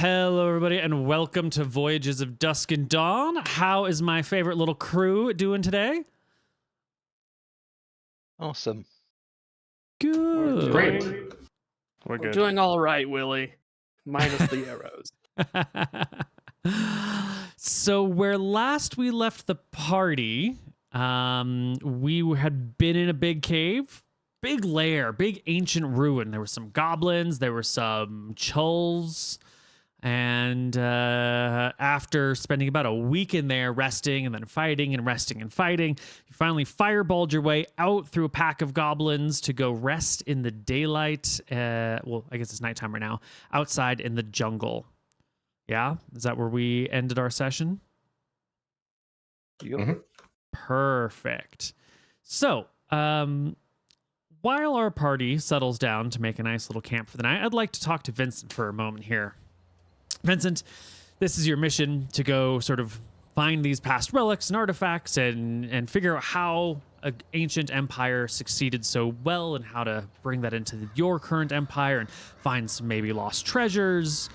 Hello, everybody, and welcome to Voyages of Dusk and Dawn. How is my favorite little crew doing today? Awesome. Good. Great. We're We're doing all right, Willie. Minus the arrows. So where last we left the party, we had been in a big cave, big lair, big ancient ruin. There were some goblins, there were some chulls, and after spending about a week in there resting and then fighting and resting and fighting, you finally fireballed your way out through a pack of goblins to go rest in the daylight. Well, I guess it's nighttime right now, outside in the jungle. Yeah? Is that where we ended our session? Yep. Perfect. So, while our party settles down to make a nice little camp for the night, I'd like to talk to Vincent for a moment here. Vincent, this is your mission to go sort of find these past relics and artifacts and figure out how an ancient empire succeeded so well and how to bring that into your current empire and find some maybe lost treasures.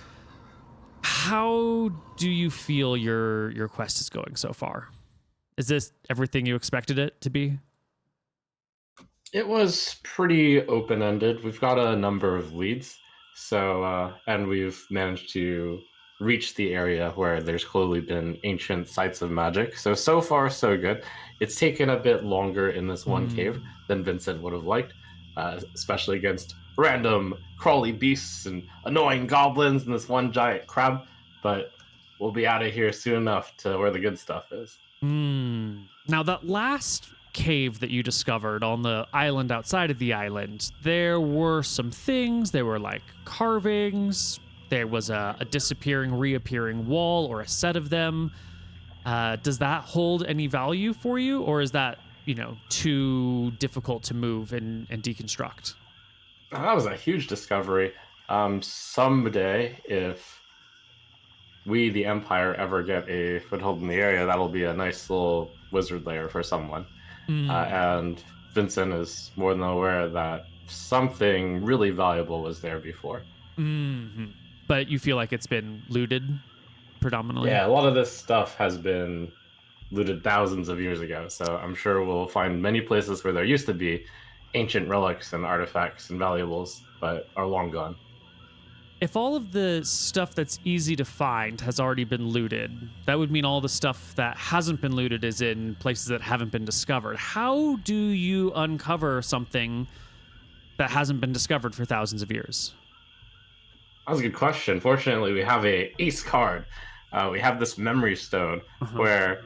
How do you feel your quest is going so far? Is this everything you expected it to be? It was pretty open-ended. We've got a number of leads, so and we've managed to reach the area where there's clearly been ancient sites of magic. So far, so good. It's taken a bit longer in this one cave than Vincent would have liked, especially against random crawly beasts and annoying goblins and this one giant crab. But we'll be out of here soon enough to where the good stuff is. Now, that last cave that you discovered on the island outside of the island, there were some things. There were like carvings. There was a disappearing, reappearing wall or a set of them. Does that hold any value for you, or is that, too difficult to move and deconstruct? That was a huge discovery. Someday, if we, the Empire, ever get a foothold in the area, that'll be a nice little wizard lair for someone. And Vincent is more than aware that something really valuable was there before. But you feel like it's been looted predominantly? Yeah, a lot of this stuff has been looted thousands of years ago, so I'm sure we'll find many places where there used to be ancient relics and artifacts and valuables, but are long gone. If all of the stuff that's easy to find has already been looted, that would mean all the stuff that hasn't been looted is in places that haven't been discovered. How do you uncover something that hasn't been discovered for thousands of years? That was a good question. Fortunately, we have a ace card. We have this memory stone where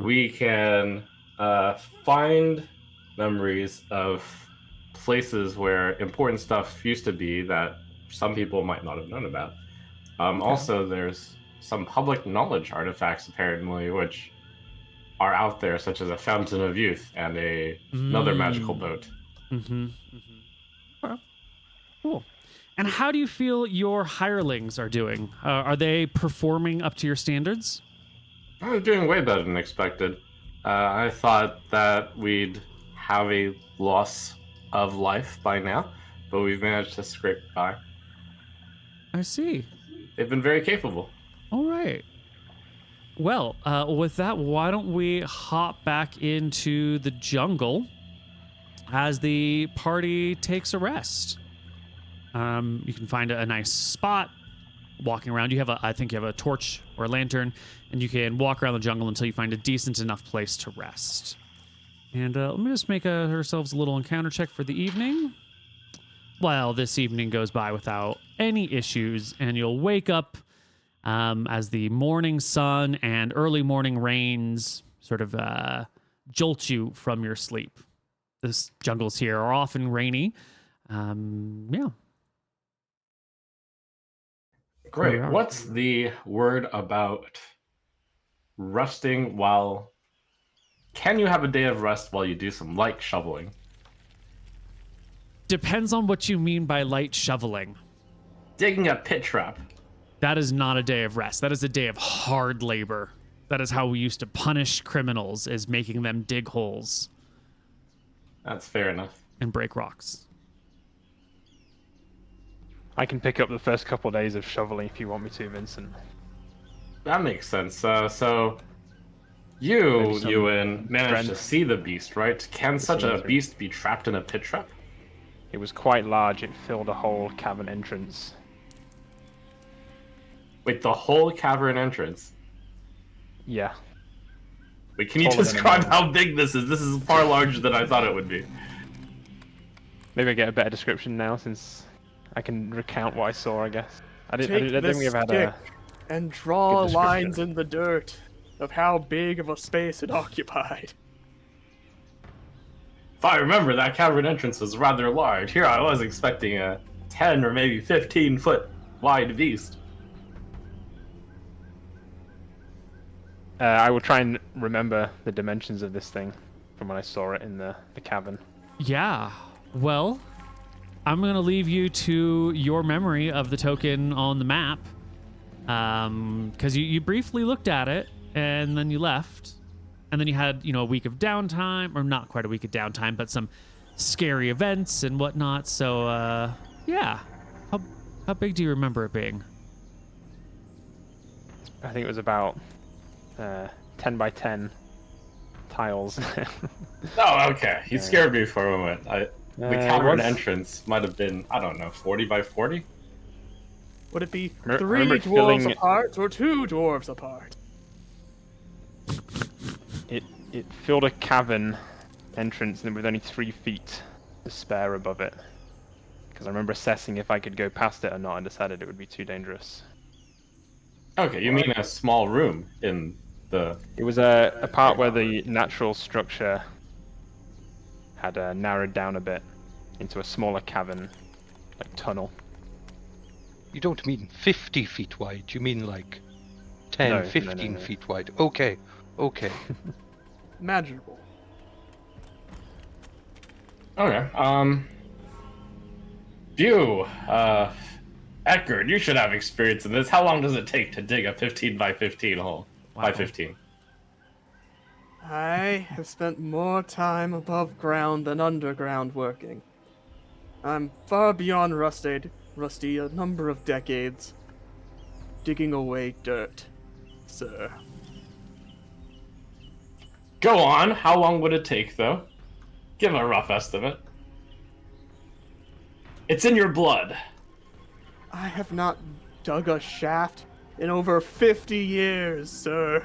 we can find memories of places where important stuff used to be that some people might not have known about. Also, there's some public knowledge artifacts, apparently, which are out there, such as a Fountain of Youth and another magical boat. Okay. Cool. And how do you feel your hirelings are doing? Are they performing up to your standards? They're doing way better than expected. I thought that we'd have a loss of life by now, but we've managed to scrape by. I see. They've been very capable. All right. Well, with that, why don't we hop back into the jungle as the party takes a rest? You can find a nice spot walking around. I think you have a torch or a lantern, and you can walk around the jungle until you find a decent enough place to rest. And let me just make ourselves a little encounter check for the evening. Well, this evening goes by without any issues, and you'll wake up as the morning sun and early morning rains sort of jolt you from your sleep. This jungles here are often rainy. Yeah. Great. What's the word about resting while... Can you have a day of rest while you do some light shoveling? Depends on what you mean by light shoveling. Digging a pit trap. That is not a day of rest. That is a day of hard labor. That is how we used to punish criminals, is making them dig holes. That's fair enough. And break rocks. I can pick up the first couple of days of shoveling if you want me to, Vincent. That makes sense. So Maybe some Ewan, managed to strength. see the beast, right? Can such a through. beast be trapped in a pit trap? It was quite large. It filled a whole cavern entrance. Wait, the whole cavern entrance? Yeah. Wait, can you Taller than a describe man. how big this is? This is far larger than I thought it would be. Maybe I get a better description now since I can recount what I saw, I guess. I don't Take think this we've had stick a... and draw good description. lines in the dirt of how big of a space it occupied. If I remember, that cavern entrance was rather large. Here I was expecting a 10 or maybe 15-foot wide beast. I will try and remember the dimensions of this thing from when I saw it in the cavern. Yeah. Well, I'm going to leave you to your memory of the token on the map. Because you briefly looked at it, and then you left. And then you had, a week of downtime, or not quite a week of downtime, but some scary events and whatnot. So, yeah. How big do you remember it being? I think it was about 10 by 10 tiles. Oh, okay. You scared me for a moment. The it cavern was- entrance might have been, I don't know, 40 by 40? Would it be I three remember it dwarves filling- apart or two dwarves apart? It filled a cavern entrance and with only 3 feet to spare above it. Because I remember assessing if I could go past it or not and decided it would be too dangerous. Okay, you mean a small room in the... It was a part where the natural structure had narrowed down a bit into a smaller cavern, like tunnel. You don't mean 50 feet wide, you mean like 10, No, 15 no. feet wide. Okay. Imaginable. Okay, Eckard, you should have experience in this. How long does it take to dig a 15 by 15 hole? Wow. By 15. I have spent more time above ground than underground working. I'm far beyond Rusty a number of decades. Digging away dirt, sir. Go on. How long would it take, though? Give a rough estimate. It's in your blood. I have not dug a shaft in over 50 years, sir.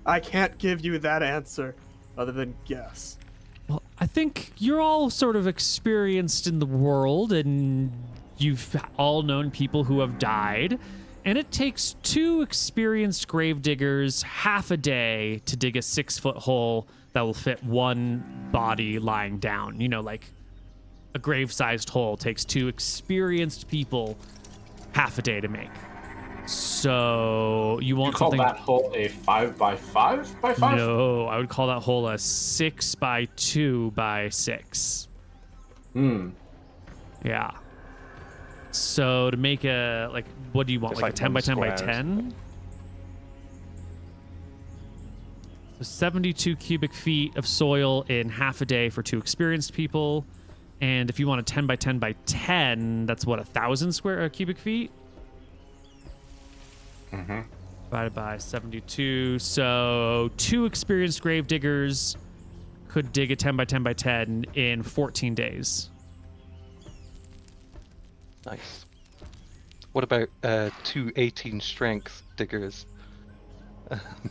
I can't give you that answer, other than guess. Well, I think you're all sort of experienced in the world, and you've all known people who have died. And it takes 2 experienced gravediggers half a day to dig a 6-foot hole that will fit 1 body lying down. Like a grave-sized hole takes 2 experienced people half a day to make. So you want You call something... that hole a 5 by 5 by 5? No, I would call that hole a 6 by 2 by 6. Yeah. So to make a, what do you want? Just Like a 10 by 10 by square or 10? So 72 cubic feet of soil in half a day for 2 experienced people. And if you want a 10 by 10 by 10, that's what, 1,000 square cubic feet? Mm-hmm. Divided by 72. So 2 experienced grave diggers could dig a 10 by 10 by 10 in 14 days. Nice. What about 2 18 strength diggers?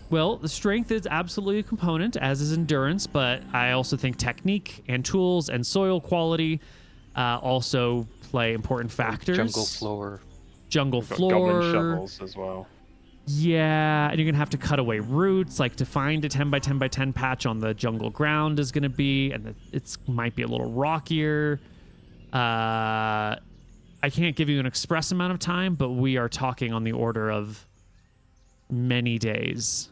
Well, the strength is absolutely a component, as is endurance, but I also think technique and tools and soil quality also play important factors. Jungle floor. Jungle We've got floor. goblin shovels as well. Yeah, and you're going to have to cut away roots. Like to find a 10 by 10 by 10 patch on the jungle ground is going to be, and it might be a little rockier. I can't give you an express amount of time, but we are talking on the order of many days.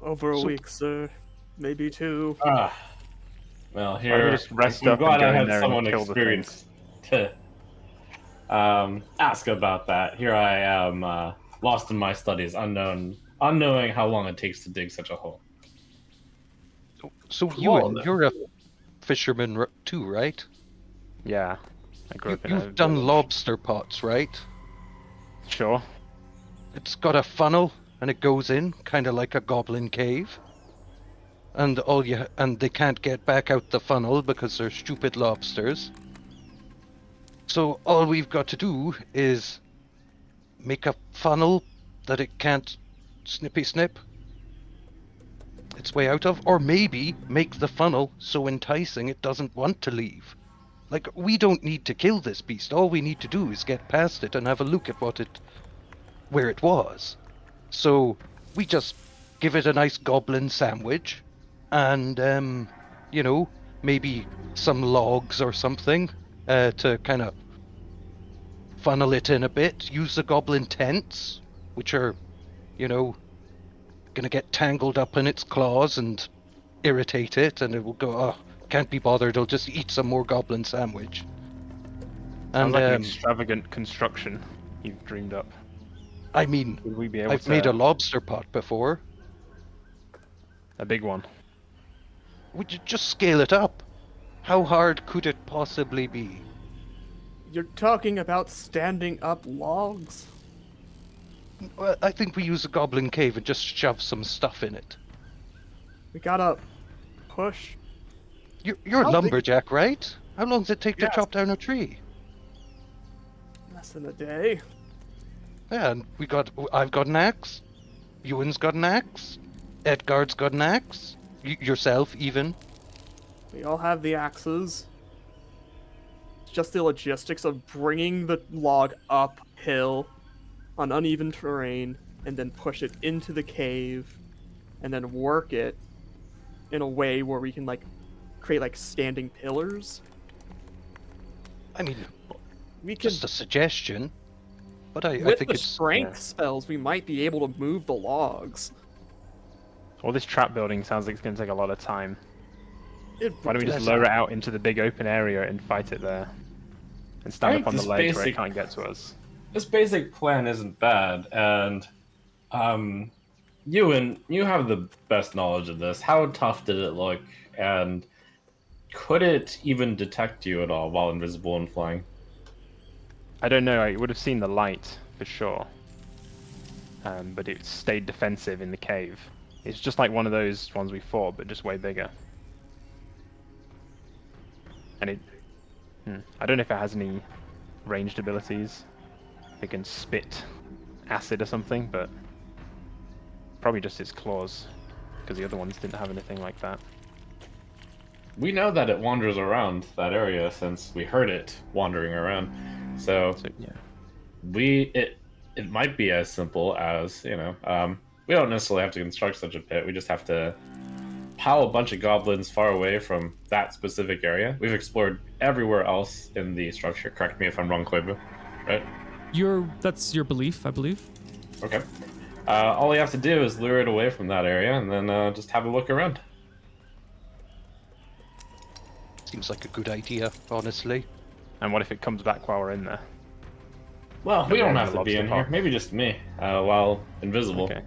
Over a week, sir. Maybe 2. Well, I here, would just rest I'm up and glad go I in had there and someone kill the experienced to ask about that. Here I am, lost in my studies, unknowing how long it takes to dig such a hole. So Cool. Ewan, you're a fisherman too, right? Yeah. I grew up in a You've done village. lobster pots, right? Sure. It's got a funnel and it goes in, kind of like a goblin cave. And they can't get back out the funnel because they're stupid lobsters. So all we've got to do is make a funnel that it can't snippy snip its way out of, or maybe make the funnel so enticing it doesn't want to leave. Like, we don't need to kill this beast. All we need to do is get past it and have a look at where it was. So we just give it a nice goblin sandwich, and maybe some logs or something to kind of funnel it in a bit. Use the goblin tents, which are, gonna get tangled up in its claws and irritate it, and it will go, oh, can't be bothered, I'll just eat some more goblin sandwich. Sounds And like an extravagant construction you've dreamed up. I mean, Would we be able I've to... made a lobster pot before. A big one. Would you just scale it up? How hard could it possibly be? You're talking about standing up logs? Well, I think we use a goblin cave and just shove some stuff in it. We gotta push. You're a How big- lumberjack, right? How long does it take to Yes. chop down a tree? Less than a day. Yeah, and I've got an axe. Ewan's got an axe. Edgard's got an axe. Yourself, even. We all have the axes. It's just the logistics of bringing the log uphill on uneven terrain and then push it into the cave and then work it in a way where we can create standing pillars. I mean, We can just a suggestion. But I with think the it's strength spells we might be able to move the logs. All this trap building sounds like it's going to take a lot of time. Why don't we just Let's- lower it out into the big open area and fight it there? And stand think up on the this ledge where it basic- can't get to us. This basic plan isn't bad, and Ewan, you have the best knowledge of this. How tough did it look, and could it even detect you at all while invisible and flying? I don't know, I would have seen the light, for sure. But it stayed defensive in the cave. It's just like one of those ones we fought, but just way bigger. And I don't know if it has any ranged abilities. It can spit acid or something, but probably just its claws, because the other ones didn't have anything like that. We know that it wanders around that area since we heard it wandering around. So So yeah, it might be as simple as, we don't necessarily have to construct such a pit. We just have to pile a bunch of goblins far away from that specific area. We've explored everywhere else in the structure. Correct me if I'm wrong, Koibu. Right? That's your belief, I believe. Okay. All we have to do is lure it away from that area and then just have a look around. Seems like a good idea, honestly. and what if it comes back while we're in there? Well, we Never don't mind have the to be in lobster here. pot. Maybe just me, while invisible. Okay.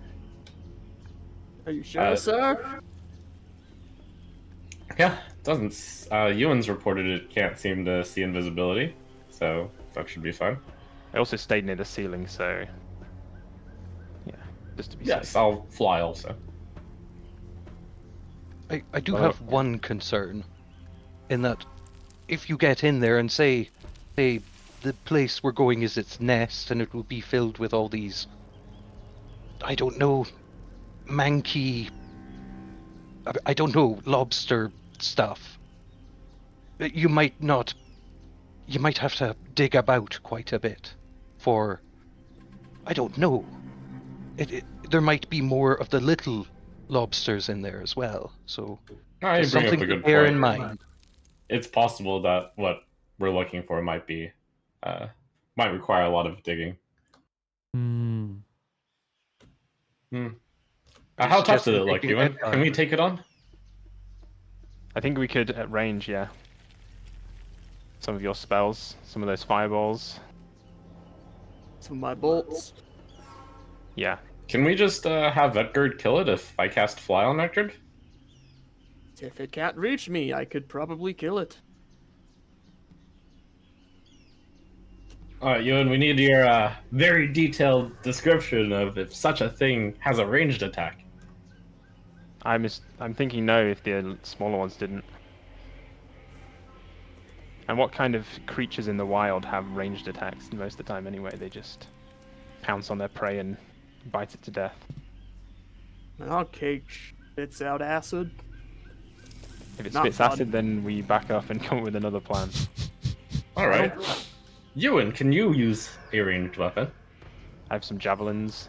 Are you sure, sir? Yeah, it doesn't. Ewan's reported it can't seem to see invisibility, so that should be fine. I also stayed near the ceiling, so yeah, just to be Yes, safe. I'll fly also. I do Oh. have one concern, in that if you get in there and say the place we're going is its nest and it will be filled with all these, I don't know, manky, I don't know, lobster stuff. You might have to dig about quite a bit for, I don't know. There might be more of the little lobsters in there as well, so No, you just bring up something a to good bear point. in mind. It's possible that what we're looking for might require a lot of digging. Hmm. How tough did it look, taking Ewan? Ed Can we take it on? I think we could at range, yeah. Some of your spells, some of those fireballs. Some of my bolts. Yeah. Can we just have Edgard kill it if I cast Fly on Edgard? If it can't reach me, I could probably kill it. All right, Ewan, we need your very detailed description of if such a thing has a ranged attack. I'm thinking no if the smaller ones didn't. And what kind of creatures in the wild have ranged attacks most of the time anyway? They just pounce on their prey and bite it to death. Our cage spits out acid. If it Not spits fun. acid, then we back up and come up with another plan. All right. Ewan, can you use a ranged weapon? I have some javelins.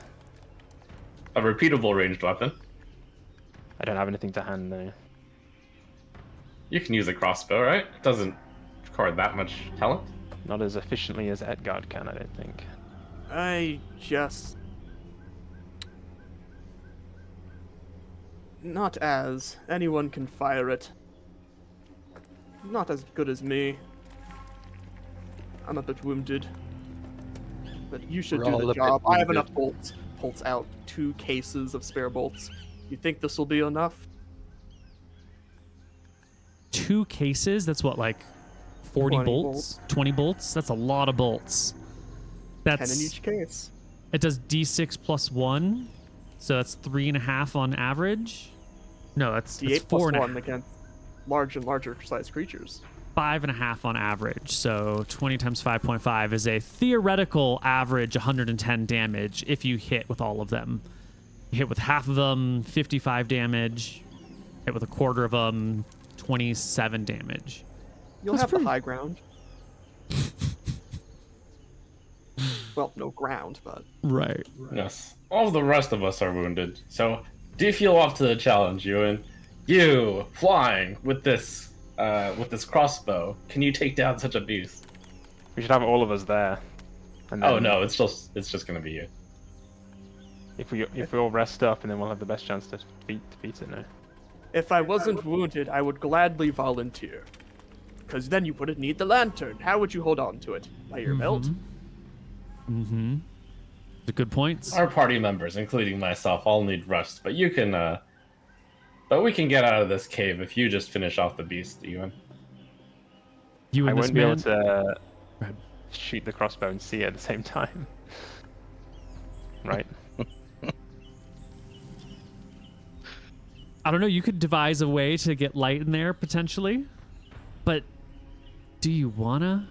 A repeatable ranged weapon? I don't have anything to hand though. You can use a crossbow, right? It doesn't require that much talent. Not as efficiently as Edgard can, I don't think. I just... Not as. Anyone can fire it. Not as good as me. I'm a bit wounded. But you should We're do all the a bit job. I have wounded. enough bolts. Bolts out 2 cases of spare bolts. You think this will be enough? 2 cases? That's what, like 40 20 bolts? 20 bolts? That's a lot of bolts. 10 That's in each case. It does D6 plus 1, so that's 3.5 on average. No, that's D8 4 plus and a 1 against large and larger sized creatures. 5.5 on average. So 20 times 5.5 is a theoretical average 110 damage if you hit with all of them. You hit with half of them, 55 damage. Hit with a quarter of them, 27 damage. You'll That's have pretty- the high ground. Well, no ground, but Right. Yes. All of the rest of us are wounded. So, do you feel up to the challenge, Ewan? You flying with this crossbow. Can you take down such a beast? We should have all of us there. And then Oh no, it's just gonna be you. If we all rest up, and then we'll have the best chance to defeat it now. if I wasn't wounded, I would gladly volunteer. Because then you wouldn't need the lantern. How would you hold on to it? By your belt? Mm-hmm. The good points. Our party members, including myself, all need rest, but you can but we can get out of this cave if you just finish off the beast, Ewan. You I and this won't be able man. to shoot the crossbow and see it at the same time. Right? I don't know. You could devise a way to get light in there potentially, but do you wanna?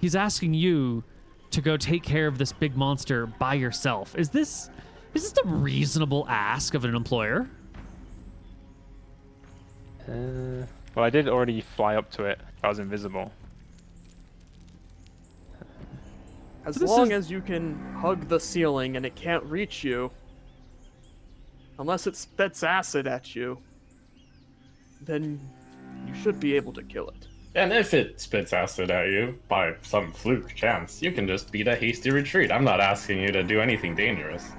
He's asking you to go take care of this big monster by yourself. Is this a reasonable ask of an employer? Well, I did already fly up to it. I was invisible. As This long is- as you can hug the ceiling and it can't reach you, unless it spits acid at you, then you should be able to kill it. And if it spits acid at you, by some fluke chance, you can just beat a hasty retreat. I'm not asking you to do anything dangerous.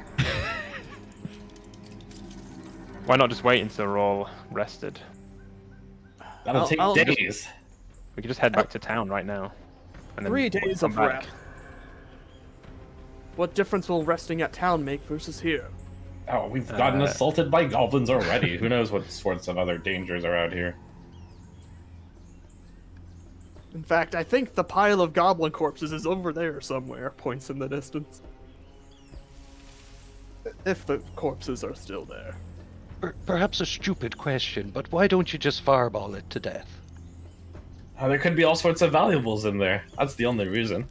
Why not just wait until we're all rested? That'll I'll- take I'll just- days. We could just head back to town right now. And then 3 days come of back. rest. What difference will resting at town make versus here? Oh, we've gotten Uh, assaulted by goblins already. Who knows what sorts of other dangers are out here. In fact, I think the pile of goblin corpses is over there somewhere, points in the distance. If the corpses are still there. Perhaps a stupid question, but why don't you just fireball it to death? There could be all sorts of valuables in there. That's the only reason.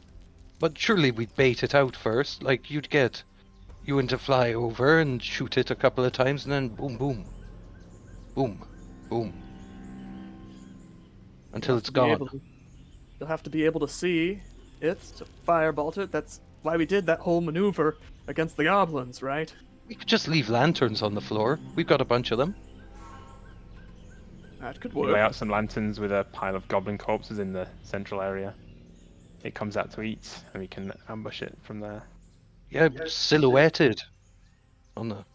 But surely we'd bait it out first. Like, you'd get Ewan to fly over and shoot it a couple of times, and then boom, boom. Boom, boom. Until it's gone. You'll have to be able to see it to firebolt it. That's why we did that whole maneuver against the goblins, right? We could just leave lanterns on the floor. We've got a bunch of them. That could We work. lay out some lanterns with a pile of goblin corpses in the central area. It comes out to eat, and we can ambush it from there. Yeah, silhouetted. On the...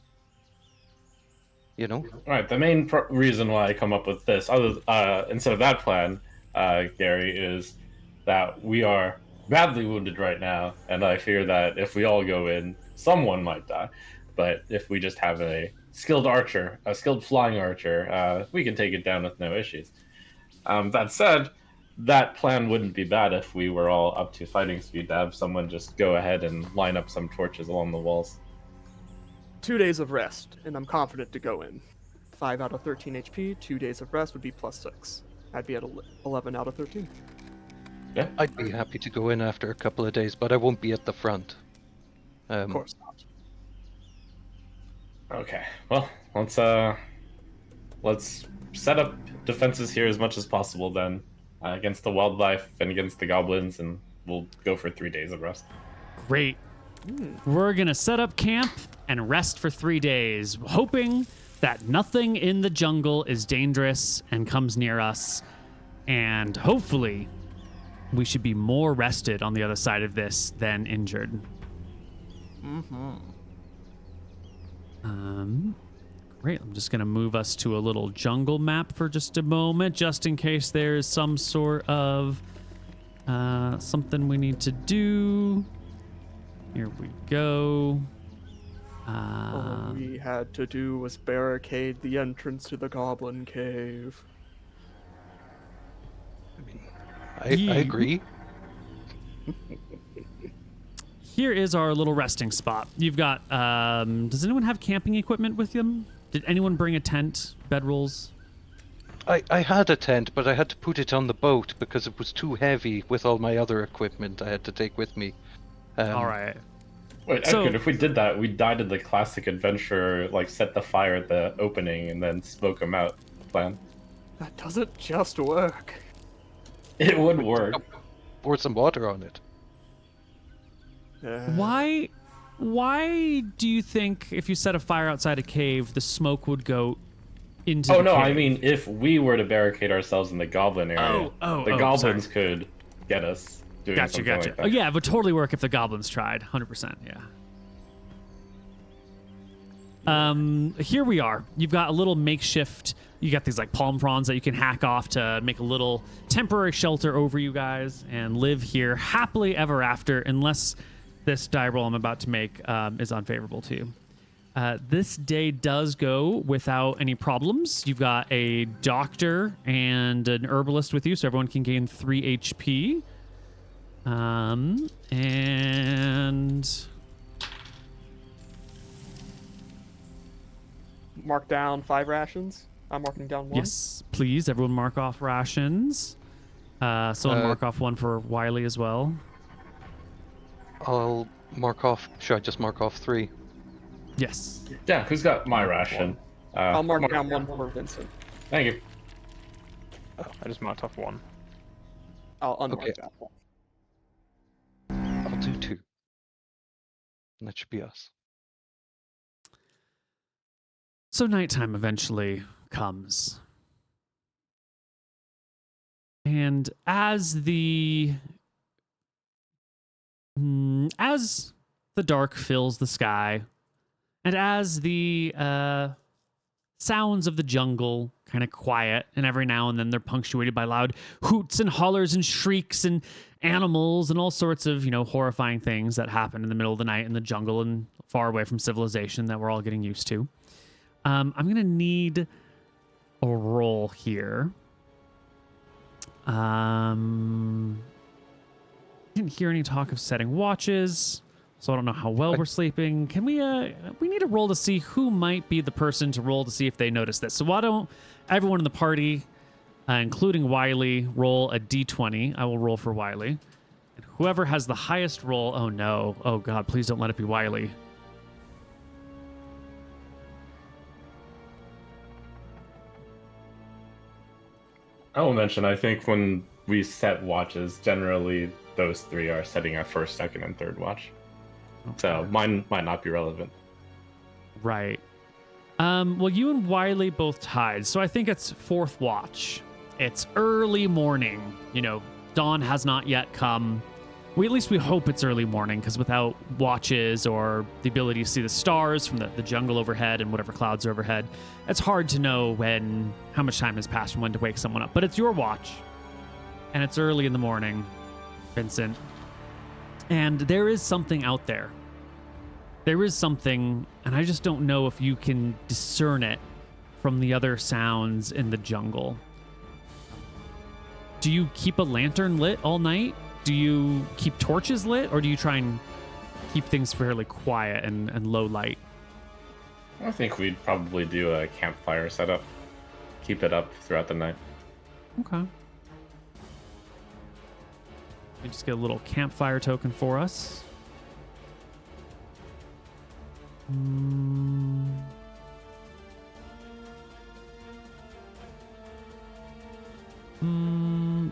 You know? Right, the main reason why I come up with this, instead of that plan, Gary, is that we are badly wounded right now, and I fear that if we all go in, someone might die. But if we just have a skilled flying archer, we can take it down with no issues. That said, that plan wouldn't be bad if we were all up to fighting speed to have someone just go ahead and line up some torches along the walls. 2 days of rest, and I'm confident to go in. 5 out of 13 HP, 2 days of rest would be +6. I'd be at 11 out of 13. Yeah. I'd be happy to go in after a couple of days, but I won't be at the front. Of course not. Okay. Well, let's set up defenses here as much as possible then, against the wildlife and against the goblins, and we'll go for 3 days of rest. Great. We're going to set up camp and rest for 3 days, hoping that nothing in the jungle is dangerous and comes near us. And hopefully, we should be more rested on the other side of this than injured. Great. I'm just going to move us to a little jungle map for just a moment, just in case there's some sort of something we need to do. Here we go. All we had to do was barricade the entrance to the goblin cave. I agree. Here is our little resting spot. You've got, does anyone have camping equipment with them? Did anyone bring a tent, bedrolls? I had a tent, but I had to put it on the boat because it was too heavy with all my other equipment I had to take with me. All right. Wait, So- Edgar, if we did that, we died in the classic adventure, like set the fire at the opening and then smoke them out plan. That doesn't just work. It would work. Pour some water on it. Why do you think if you set a fire outside a cave, the smoke would go into Oh the no, cave? I mean if we were to barricade ourselves in the goblin area, the goblins could get us doing something like that. Oh yeah, it would totally work if the goblins tried. 100%, yeah. Here we are. You've got a little makeshift. You got these like palm fronds that you can hack off to make a little temporary shelter over you guys and live here happily ever after, unless this die roll I'm about to make is unfavorable to you. This day does go without any problems. You've got a doctor and an herbalist with you, so everyone can gain 3 HP. And Mark down 5 rations. I'm marking down 1. yes, please, everyone mark off rations. Someone mark off 1 for Wiley as well. I'll mark off. Should I just mark off 3? Yes. Yeah, who's got my ration? I'll mark down 1 for Vincent. Thank you. I just marked off 1. I'll unmark Okay. that one. I'll do 2. And that should be us. So nighttime eventually comes. And as the dark fills the sky, and as the sounds of the jungle kind of quiet, and every now and then they're punctuated by loud hoots and hollers and shrieks and animals and all sorts of, horrifying things that happen in the middle of the night in the jungle and far away from civilization that we're all getting used to. I'm going to need a roll here. Didn't hear any talk of setting watches, so I don't know how well we're sleeping. Can we need a roll to see who might be the person to roll to see if they notice this. So why don't everyone in the party, including Wiley, roll a d20. I will roll for Wiley. And whoever has the highest roll, oh no, oh god, please don't let it be Wiley. I will mention, I think when we set watches, generally those 3 are setting our first, second, and third watch. So mine might not be relevant. Right. Well, you and Wiley both tied, so I think it's 4th watch. It's early morning. Dawn has not yet come. At least we hope it's early morning, because without watches or the ability to see the stars from the jungle overhead and whatever clouds are overhead, it's hard to know how much time has passed from when to wake someone up. But it's your watch, and it's early in the morning, Vincent. And there is something out there. There is something, and I just don't know if you can discern it from the other sounds in the jungle. Do you keep a lantern lit all night? Do you keep torches lit, or do you try and keep things fairly quiet and low light? I think we'd probably do a campfire setup. Keep it up throughout the night. Okay. We just get a little campfire token for us.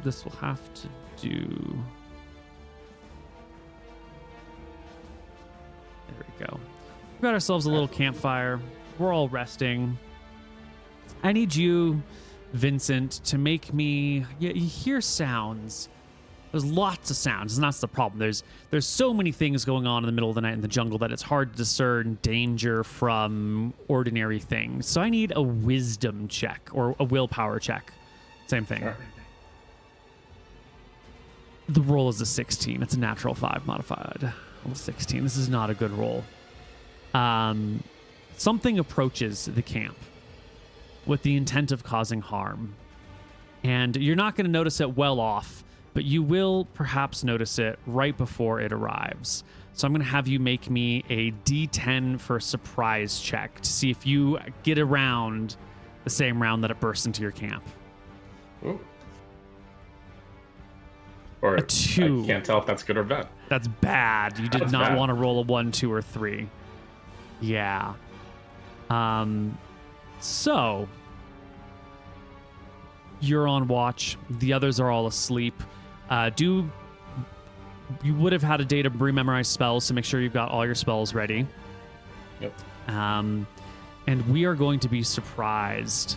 This will have to do. There we go. We've got ourselves a little campfire. We're all resting. I need you, Vincent, to make me. You hear sounds. There's lots of sounds, and that's the problem. There's so many things going on in the middle of the night in the jungle that it's hard to discern danger from ordinary things. So I need a wisdom check or a willpower check. Same thing. Sure. The roll is a 16. It's a natural 5 modified. Roll 16. This is not a good roll. Something approaches the camp with the intent of causing harm. And you're not going to notice it well off, but you will perhaps notice it right before it arrives. So I'm going to have you make me a D10 for surprise check to see if you get around the same round that it bursts into your camp. Ooh. Or A 2. I can't tell if that's good or bad. That's bad. You did That's not bad. want to roll a 1, 2, or 3. Yeah. So you're on watch. The others are all asleep. You would have had a day to rememorize spells, so make sure you've got all your spells ready. Yep. And we are going to be surprised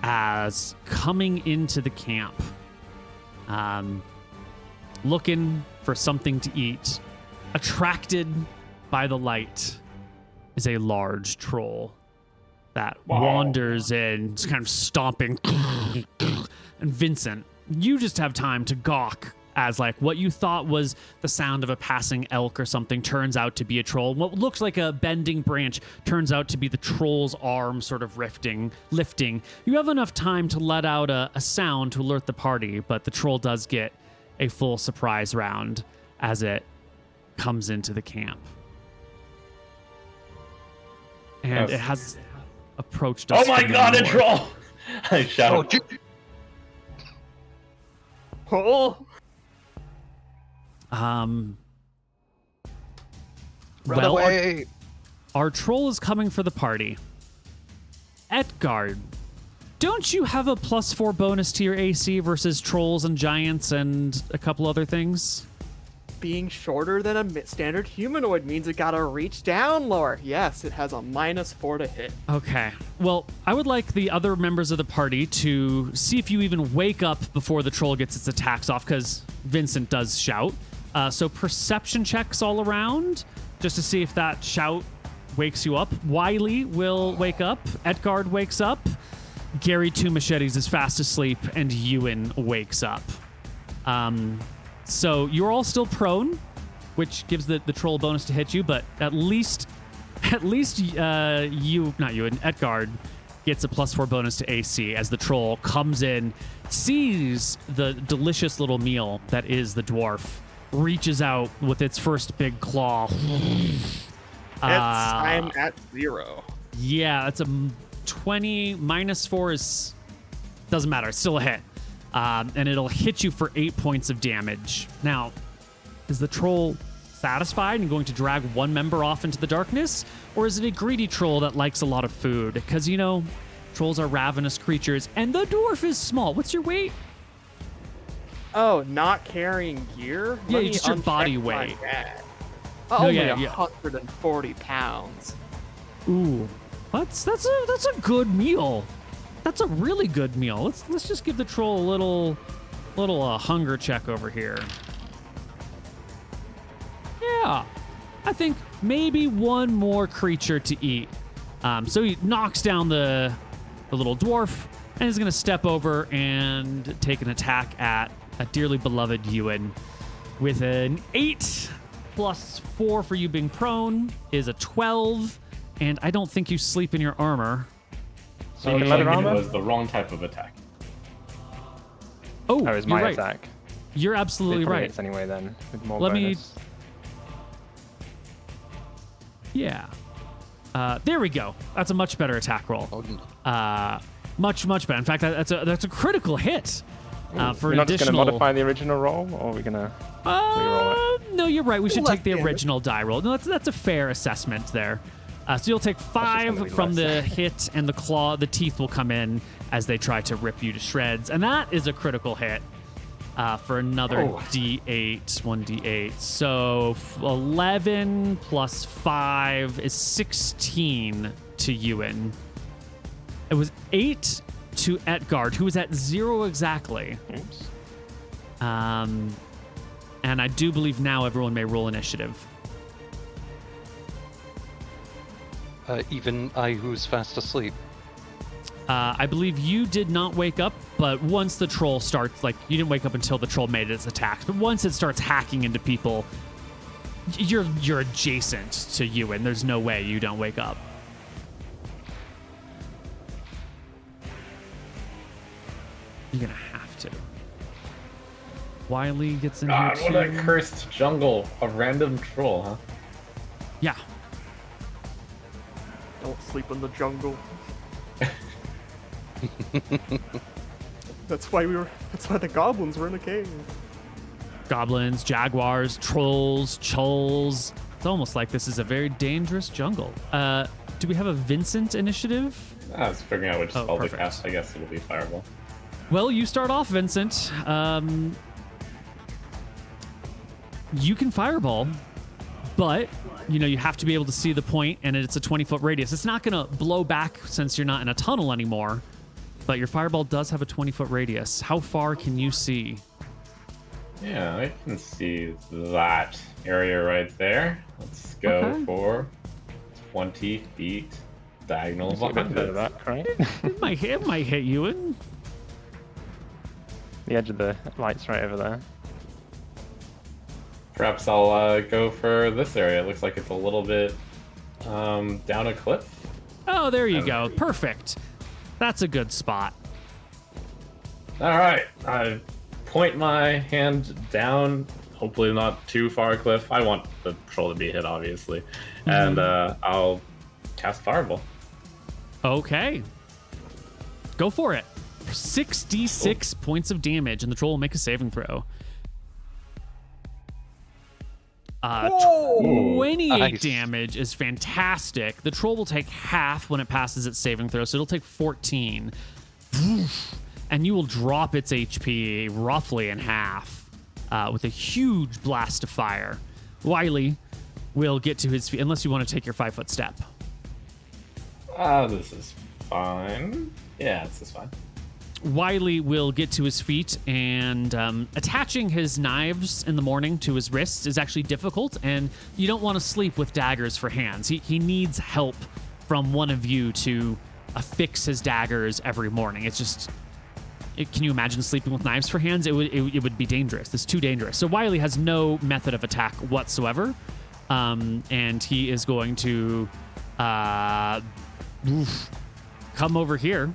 as coming into the camp, looking for something to eat, attracted by the light, is a large troll that wanders in, just kind of stomping. And Vincent, you just have time to gawk as like what you thought was the sound of a passing elk or something turns out to be a troll. What looks like a bending branch turns out to be the troll's arm sort of lifting. You have enough time to let out a sound to alert the party, but the troll does get a full surprise round as it comes into the camp. And it has approached us. Oh my from the god, a north. troll! I shout. Oh, Run Well, away! our troll is coming for the party. Edgard, don't you have a +4 bonus to your AC versus trolls and giants and a couple other things? being shorter than a standard humanoid means it gotta reach down lower. Yes, it has a -4 to hit. Okay. Well, I would like the other members of the party to see if you even wake up before the troll gets its attacks off, because Vincent does shout. So perception checks all around, just to see if that shout wakes you up. Wiley will wake up. Edgard wakes up. Gary Two Machetes is fast asleep, and Ewan wakes up. So you're all still prone, which gives the troll bonus to hit you, but at least Edgard gets a +4 bonus to AC as the troll comes in, sees the delicious little meal that is the dwarf, reaches out with its first big claw. I'm at 0. Yeah, that's a 20. -4 is doesn't matter. It's still a hit. And it'll hit you for 8 points of damage. Now, is the troll satisfied and going to drag one member off into the darkness? Or is it a greedy troll that likes a lot of food? Because, you know, trolls are ravenous creatures, and the dwarf is small. What's your weight? Oh, not carrying gear? Yeah, Let me just your body uncheck my weight. bag. No, Only yeah. 140 pounds. Ooh, that's a good meal. That's a really good meal. Let's just give the troll a little hunger check over here. Yeah, I think maybe one more creature to eat. So he knocks down the little dwarf and is going to step over and take an attack at a dearly beloved Ewan with an 8 + 4 for you being prone is a 12, and I don't think you sleep in your armor. So it was the wrong type of attack. Oh, Oh, it's you're my right. attack. You're It absolutely probably right. hits anyway then, with more Let me- bonus. Yeah. There we go. That's a much better attack roll. Much better. In fact, that's a critical hit. For We're an not just additional. going to modify the original roll, or are we going to reroll it? No, you're right. We should Less take the damage. original die roll. No, that's a fair assessment there. So you'll take gonna 5 be from the less. hit, and the claw, the teeth will come in as they try to rip you to shreds, and that is a critical hit for another Oh. D8, 1d8. So 11 plus 5 is 16 to Ewan. It was 8 to Etgard, who was at 0 exactly. Oops. And I do believe now everyone may roll initiative. Even I, who's fast asleep. I believe you did not wake up, but once the troll starts, like, you didn't wake up until the troll made its attacks, but once it starts hacking into people, you're adjacent to you, and there's no way you don't wake up. You're gonna have to. Wiley gets in God, here what too. a cursed jungle. A random troll, huh? Yeah. Don't sleep in the jungle. That's why the goblins were in a cave. Goblins, jaguars, trolls, chulls. It's almost like this is a very dangerous jungle. Do we have a Vincent initiative? I was figuring out which Oh, spell to perfect. cast. I guess it'll be Fireball. Well, you start off, Vincent. You can fireball, but you have to be able to see the point, and it's a 20-foot radius. It's not going to blow back since you're not in a tunnel anymore, but your fireball does have a 20-foot radius. How far can you see? Yeah, I can see that area right there. Let's go Okay. for 20 feet diagonal See a bit behind further it. back, right? It might hit you in. The edge of the light's right over there. Perhaps I'll go for this area. It looks like it's a little bit down a cliff. Oh, there you go. Perfect. That's a good spot. All right, I point my hand down, hopefully not too far a cliff. I want the troll to be hit, obviously. And I'll cast Fireball. Okay. Go for it. 66 points of damage, and the troll will make a saving throw. Whoa! 28 Nice. damage is fantastic. The troll will take half when it passes its saving throw, so it'll take 14. And you will drop its HP roughly in half with a huge blast of fire. Wiley will get to his feet, unless you want to take your 5-foot step. This is fine. Yeah, this is fine. Wiley will get to his feet, and attaching his knives in the morning to his wrists is actually difficult, and you don't want to sleep with daggers for hands. He needs help from one of you to affix his daggers every morning. It's just... can you imagine sleeping with knives for hands? It would be dangerous. It's too dangerous. So Wiley has no method of attack whatsoever, and he is going to come over here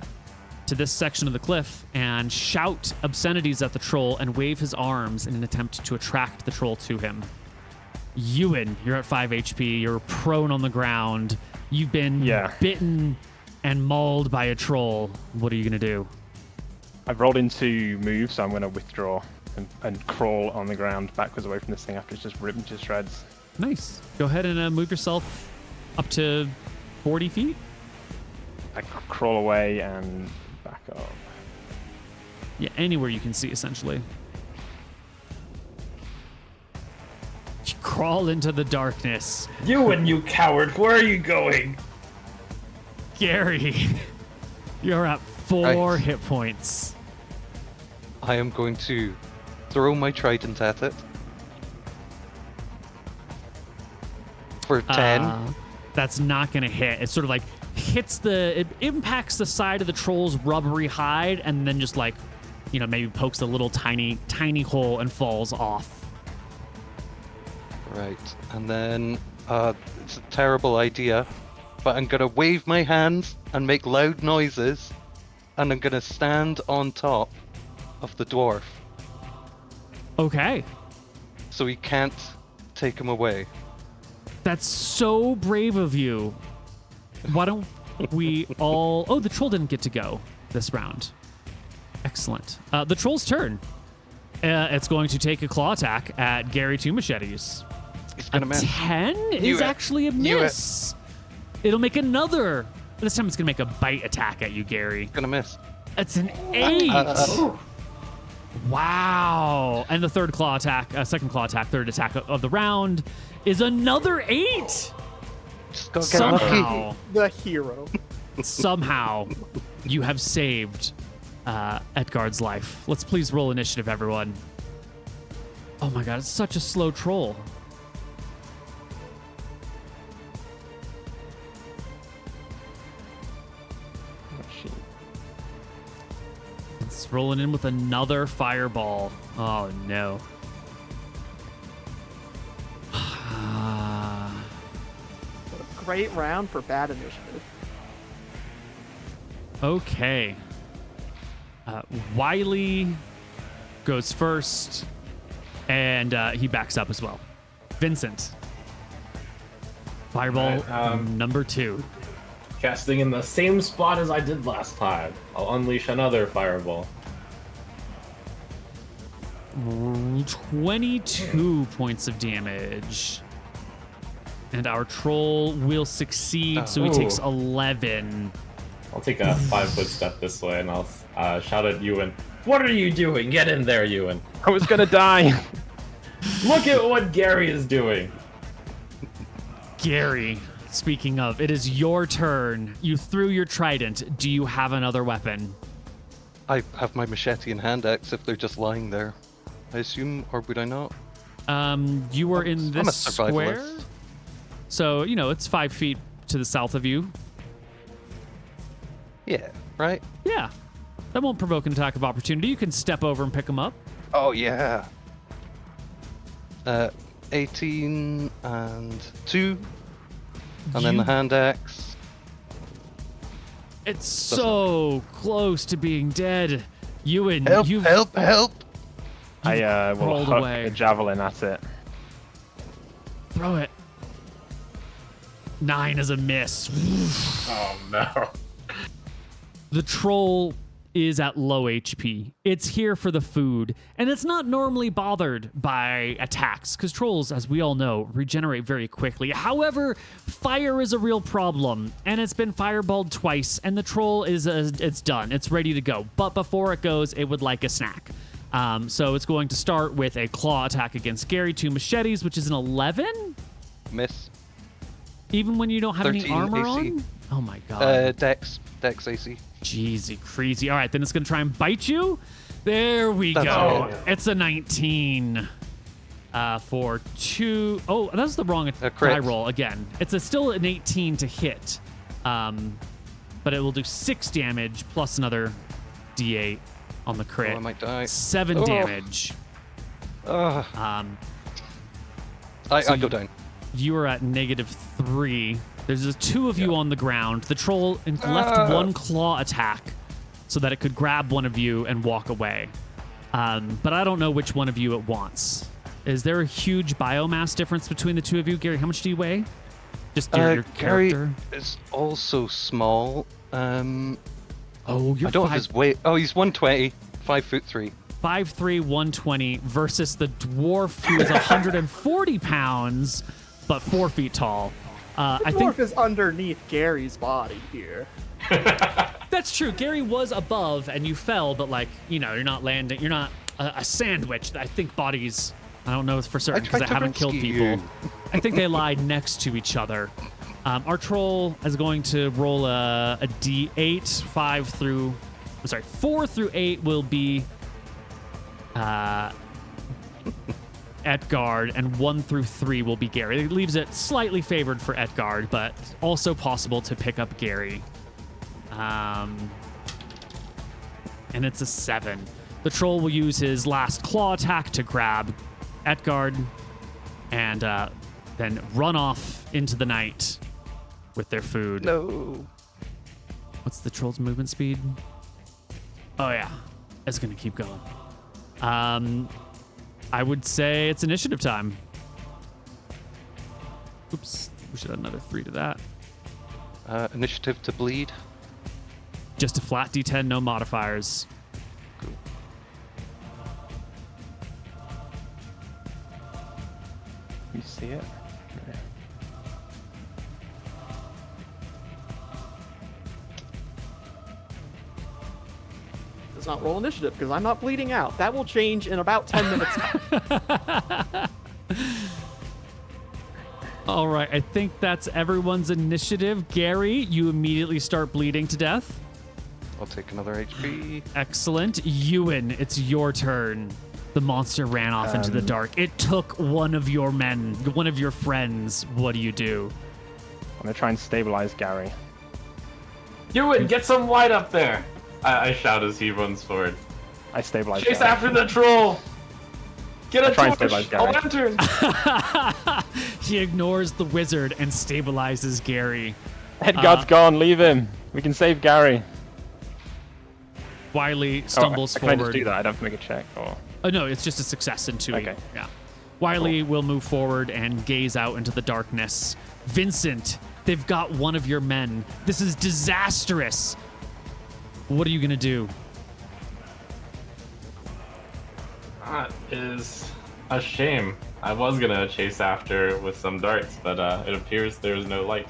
to this section of the cliff and shout obscenities at the troll and wave his arms in an attempt to attract the troll to him. Ewan, you're at 5 HP. You're prone on the ground. You've been bitten and mauled by a troll. What are you going to do? I've rolled into move, so I'm going to withdraw and crawl on the ground backwards away from this thing after it's just ripped into shreds. Nice. Go ahead and move yourself up to 40 feet. I crawl away and back up. Yeah, anywhere you can see, essentially. You crawl into the darkness. You coward! Where are you going? Gary, you're at 4 Right. hit points. I am going to throw my trident at it. For 10. That's not going to hit. It's sort of like it impacts the side of the troll's rubbery hide and then just like, maybe pokes a little tiny hole and falls off. Right. And then it's a terrible idea, but I'm going to wave my hands and make loud noises, and I'm going to stand on top of the dwarf, Okay. so he can't take him away. That's so brave of you. Why don't we all... Oh, the troll didn't get to go this round. Excellent. The troll's turn. It's going to take a claw attack at Gary Two Machetes. He's A gonna miss. 10 You is it. actually a You it. miss. It'll make another. This time it's going to make a bite attack at you, Gary. Gonna miss. It's an 8. Wow. And the third claw attack, second claw attack, third attack of the round is another 8. Just go get lucky. Somehow, The hero. somehow, you have saved Edgard's life. Let's please roll initiative, everyone. Oh my god, it's such a slow troll. It's rolling in with another fireball. Oh no. Great round for bad initiative. Okay. Wiley goes first, and he backs up as well. Vincent. Fireball Alright, number 2. Casting in the same spot as I did last time. I'll unleash another fireball. 22 points of damage. And our troll will succeed, so he takes 11. I'll take a 5-foot step this way and I'll shout at Ewan. What are you doing? Get in there, Ewan. I was gonna die. Look at what Gary is doing. Gary, speaking of, it is your turn. You threw your trident. Do you have another weapon? I have my machete and hand axe if they're just lying there, I assume, or would I not? You were in I'm a this square. survivalist. So, it's 5 feet to the south of you. Yeah, right? Yeah. That won't provoke an attack of opportunity. You can step over and pick them up. Oh, yeah. 18 and 2. And then the hand axe. It's so close to being dead. Ewan, Help, you've help, help! I will crawled hook away. a javelin at it. throw it. 9 is a miss. Oh no. The troll is at low HP. It's here for the food, and it's not normally bothered by attacks, because trolls, as we all know, regenerate very quickly. However, fire is a real problem, and it's been fireballed twice, and the troll is it's done. It's ready to go. But before it goes, it would like a snack. So it's going to start with a claw attack against Gary, 2 machetes, which is an 11? Miss. Even when you don't have any 13 armor AC. on? Oh my god. Dex AC. Jeezy crazy. All right, then it's going to try and bite you. There we That's go. it. It's a 19 for 2. Oh, that's the wrong crit. die roll again. It's still an 18 to hit, but it will do 6 damage plus another D8 on the crit. Oh, I might die. 7 Oh. damage. Ugh. So I go down. You are at -3. There's just 2 of you on the ground. The troll left 1 claw attack so that it could grab one of you and walk away. But I don't know which one of you it wants. Is there a huge biomass difference between the 2 of you? Gary, how much do you weigh? Just your Gary character. is also small. Oh, you're I don't have his weight. Oh, he's 120, 5'3". 5'3", 120 versus the dwarf who is 140 pounds, but 4 feet tall. I The think dwarf is underneath Gary's body here. that's true. Gary was above and you fell, but you're not landing. You're not a sandwich. I think bodies, I don't know for certain because I tried to haven't killed rescue people. you. I think they lie next to each other. Our troll is going to roll a D8. 4 through 8 will be Edgard, and 1 through 3 will be Gary. It leaves it slightly favored for Edgard, but also possible to pick up Gary. And it's a 7. The troll will use his last claw attack to grab Edgard and then run off into the night with their food. No. What's the troll's movement speed? Oh, yeah. is going to keep going. I would say it's initiative time. Oops, we should add another 3 to that. Initiative to bleed. Just a flat D10, no modifiers. Cool. You see it? Does not roll initiative because I'm not bleeding out. That will change in about 10 minutes. All right, I think that's everyone's initiative. Gary, you immediately start bleeding to death. I'll take another HP. Excellent. Ewan, it's your turn. The monster ran off into the dark. It took one of your men, one of your friends. What do you do? I'm gonna try and stabilize Gary. Ewan, get some light up there! I shout as he runs forward. I stabilize Chase Gary. after the troll! Get a try and torch! stabilize A Gary. lantern! He ignores the wizard and stabilizes Gary. Edgard's gone, leave him. We can save Gary. Wiley stumbles Can I forward. just do that? I don't have to make a check, or... Oh, no, it's just a success in 2. Okay. Yeah. Wiley will move forward and gaze out into the darkness. Vincent, they've got one of your men. This is disastrous. What are you going to do? That is a shame. I was gonna chase after with some darts, but it appears there's no light.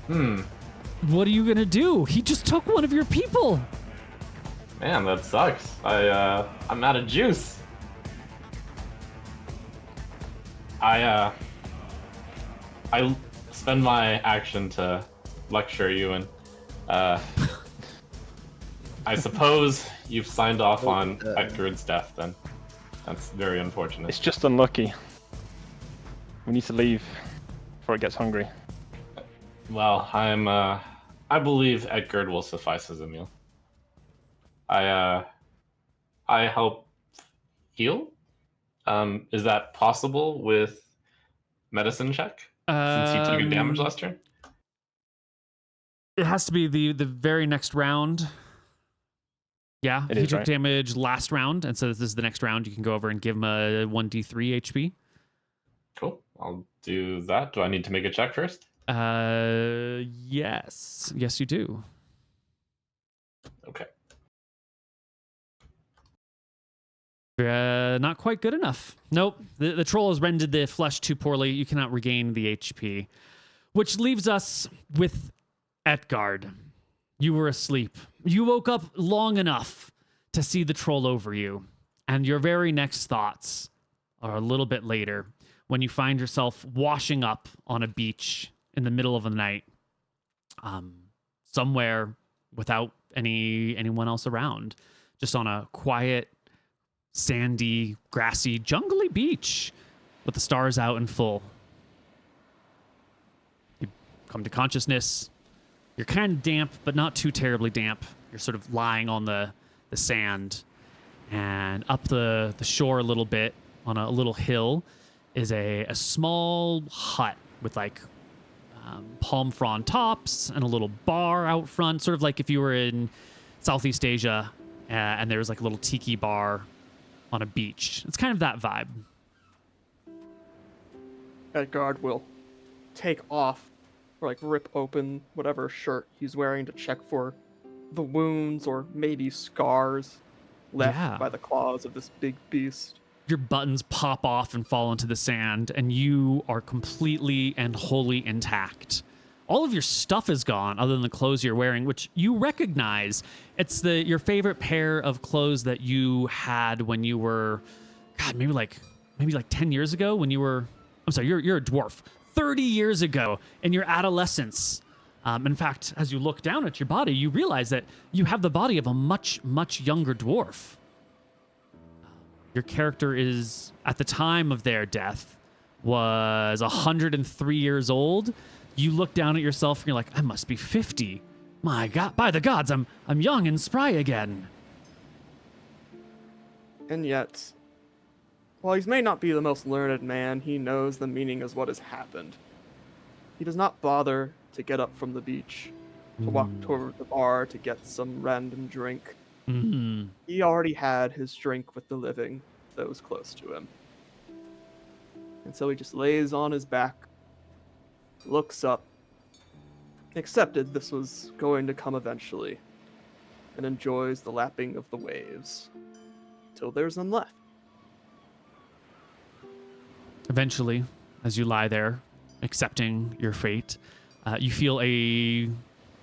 What are you going to do? He just took one of your people. Man, that sucks. I'm out of juice. I spend my action to lecture you, and I suppose you've signed off on Pickard's death. Then that's very unfortunate. It's just unlucky. We need to leave before it gets hungry. Well, I believe Edgard will suffice as a meal. I help heal. Is that possible with medicine check? Since he took a damage last turn? It has to be the very next round. Yeah, It he is, took right? damage last round, and so this is the next round. You can go over and give him a 1d3 HP. Cool. I'll do that. Do I need to make a check first? Yes. Yes, you do. Okay. Not quite good enough. Nope. The troll has rendered the flesh too poorly. You cannot regain the HP. Which leaves us with Edgard. You were asleep. You woke up long enough to see the troll over you. And your very next thoughts are a little bit later when you find yourself washing up on a beach in the middle of the night. Somewhere without anyone else around. Just on a quiet, sandy, grassy, jungly beach with the stars out in full. You come to consciousness. You're kind of damp, but not too terribly damp. You're sort of lying on the sand. And up the shore a little bit, on a little hill, is a small hut with like palm frond tops and a little bar out front. Sort of like if you were in Southeast Asia and there was like a little tiki bar on a beach. It's kind of that vibe. Edgard will take off or like rip open whatever shirt he's wearing to check for the wounds or maybe scars left by the claws of this big beast. Your buttons pop off and fall into the sand, and you are completely and wholly intact. All of your stuff is gone other than the clothes you're wearing, which you recognize. It's your favorite pair of clothes that you had when you were, God, maybe like 10 years ago when you were, I'm sorry, you're a dwarf. 30 years ago in your adolescence. In fact, as you look down at your body, you realize that you have the body of a much, much younger dwarf. Your character is, at the time of their death, was 103 years old. You look down at yourself and you're like, I must be 50. My God, by the gods, I'm young and spry again. And yet, while he may not be the most learned man, he knows the meaning of what has happened. He does not bother to get up from the beach, to walk toward the bar to get some random drink. Mm. He already had his drink with the living that was close to him. And so he just lays on his back, looks up, accepted this was going to come eventually, and enjoys the lapping of the waves till there's none left. Eventually, as you lie there, accepting your fate, you feel a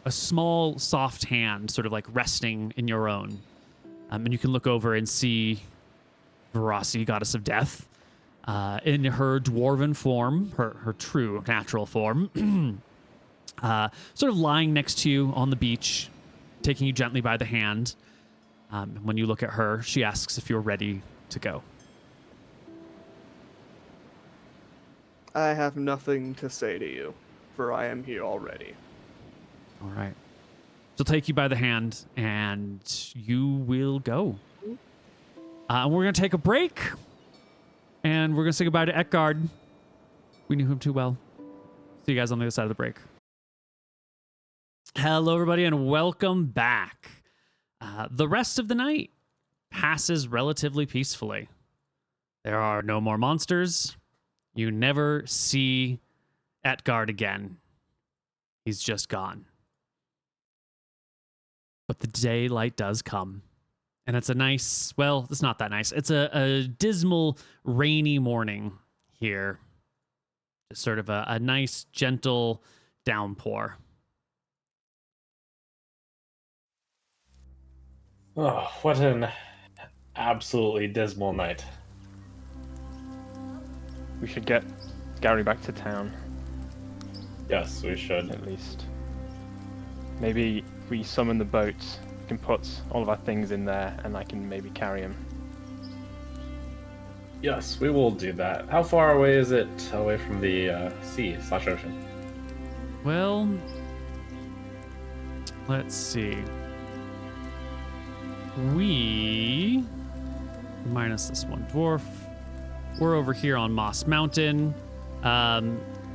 small, soft hand sort of like resting in your own. And you can look over and see Verasi, goddess of death, in her dwarven form, her true natural form, sort of lying next to you on the beach, taking you gently by the hand. When you look at her, she asks if you're ready to go. I have nothing to say to you, for I am here already. All right. She'll take you by the hand, and you will go. And we're going to take a break, and we're going to say goodbye to Eckgard. We knew him too well. See you guys on the other side of the break. Hello, everybody, and welcome back. The rest of the night passes relatively peacefully. There are no more monsters. You never see Eckgard again. He's just gone. But the daylight does come. And it's a nice, well, it's not that nice. It's a dismal, rainy morning here. Just sort of a nice, gentle downpour. Oh, what an absolutely dismal night. We should get Gary back to town, Yes, we should. at least. Maybe if we summon the boat, we can put all of our things in there, and I can maybe carry him. Yes, we will do that. How far away is it away from the sea/ocean? Well, let's see. We, minus this one dwarf, we're over here on Moss Mountain.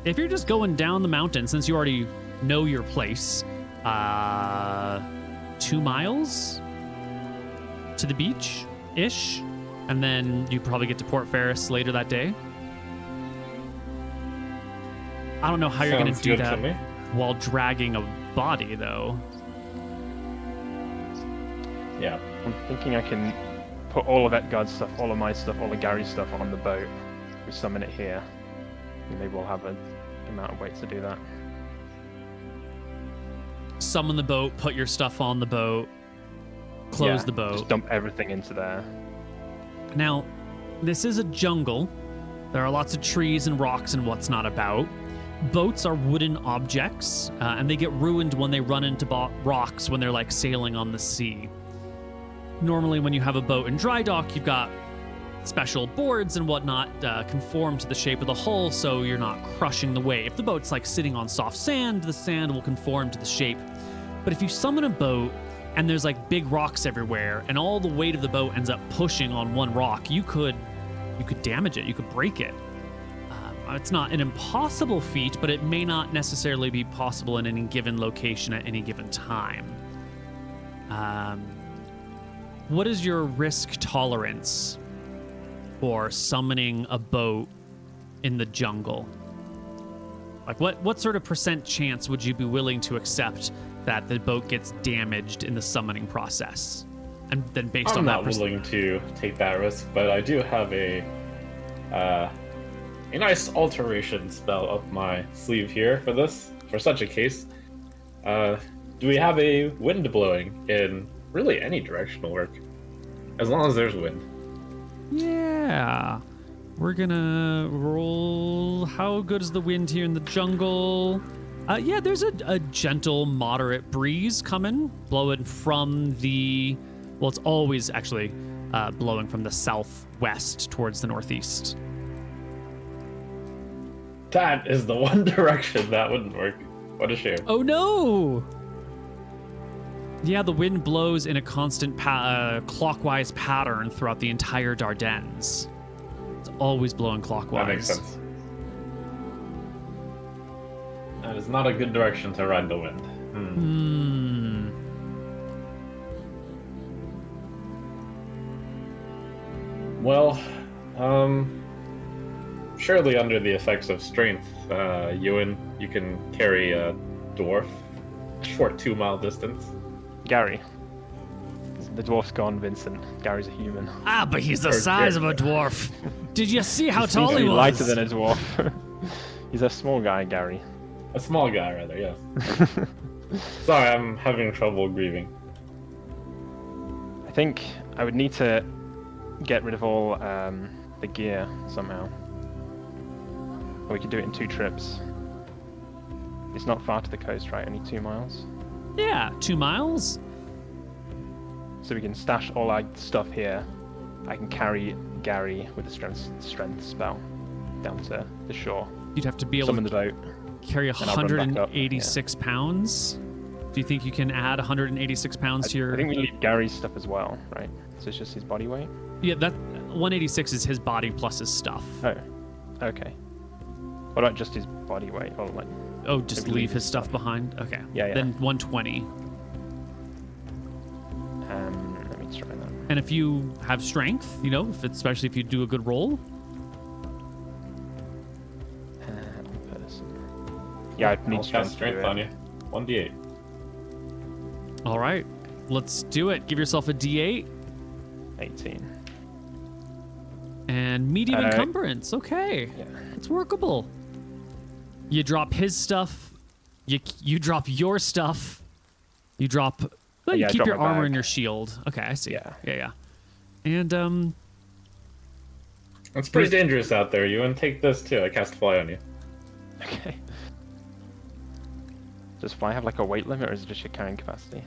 If you're just going down the mountain, since you already know your place, 2 miles to the beach-ish, and then you probably get to Port Ferris later that day. I don't know how you're going Sounds to do good to that me. while dragging a body, though. Yeah. I'm thinking I can put all of Eckgard's stuff, all of my stuff, all of Gary's stuff on the boat. We summon it here. And maybe we'll have an amount of weight to do that. Summon the boat, put your stuff on the boat, close Yeah, the boat. Just dump everything into there. Now, this is a jungle. There are lots of trees and rocks and what's not about. Boats are wooden objects, and they get ruined when they run into rocks when they're like sailing on the sea. Normally, when you have a boat in dry dock, you've got special boards and whatnot conform to the shape of the hull, so you're not crushing the wave. If the boat's like sitting on soft sand, the sand will conform to the shape. But if you summon a boat and there's like big rocks everywhere, and all the weight of the boat ends up pushing on one rock, you could damage it. You could break it. It's not an impossible feat, but it may not necessarily be possible in any given location at any given time. What is your risk tolerance for summoning a boat in the jungle? Like, what sort of % chance would you be willing to accept that the boat gets damaged in the summoning process? And then based I'm on that, not willing to take that risk, but I do have a nice alteration spell up my sleeve here for this, for such a case. Do we have a wind blowing in really any direction will work, as long as there's wind? Yeah. We're gonna roll. How good is the wind here in the jungle? Yeah, there's a gentle, moderate breeze coming, blowing from the... Well, it's always actually blowing from the southwest towards the northeast. That is the one direction that wouldn't work. What a shame. Oh, no! Yeah, the wind blows in a constant clockwise pattern throughout the entire Dardanelles. It's always blowing clockwise. That makes sense. That is not a good direction to ride the wind. Well, surely under the effects of strength, Ewan, you can carry a dwarf a short 2-mile distance. Gary. The dwarf's gone, Vincent. Gary's a human. Ah, but he's the size of a dwarf. Did you see how tall Seems to he be was? lighter than a dwarf. He's a small guy, Gary. A small guy, rather, yes. Sorry, I'm having trouble grieving. I think I would need to get rid of all the gear somehow. Or we could do it in 2 trips. It's not far to the coast, right? Only 2 miles. Yeah, 2 miles. So we can stash all our stuff here. I can carry Gary with the strength spell down to the shore. You'd have to be able Summon to the boat. carry and I'll run back up, 186 pounds. Do you think you can add 186 pounds to your... I think we leave Gary's stuff as well, right? So it's just his body weight? Yeah, that 186 is his body plus his stuff. Oh, okay. What about just his body weight? Or like, Oh, just maybe leave his stuff behind? Okay. Yeah, yeah. Then 120. let me try that. And if you have strength, you know, especially if you do a good roll. Person. Yeah, I'd need I'll cast to strength do on it. you. 1d8. All right, let's do it. Give yourself a D8 18. and medium encumbrance. Okay, Yeah. it's workable. You drop his stuff. You drop your stuff. You drop. Well, you Yeah, I keep drop your my armor bag. and your shield. Okay, I see. Yeah. Yeah. And It's pretty dangerous out there, Ewan. Take this too. I cast fly on you. Okay. Does fly have like a weight limit, or is it just your carrying capacity?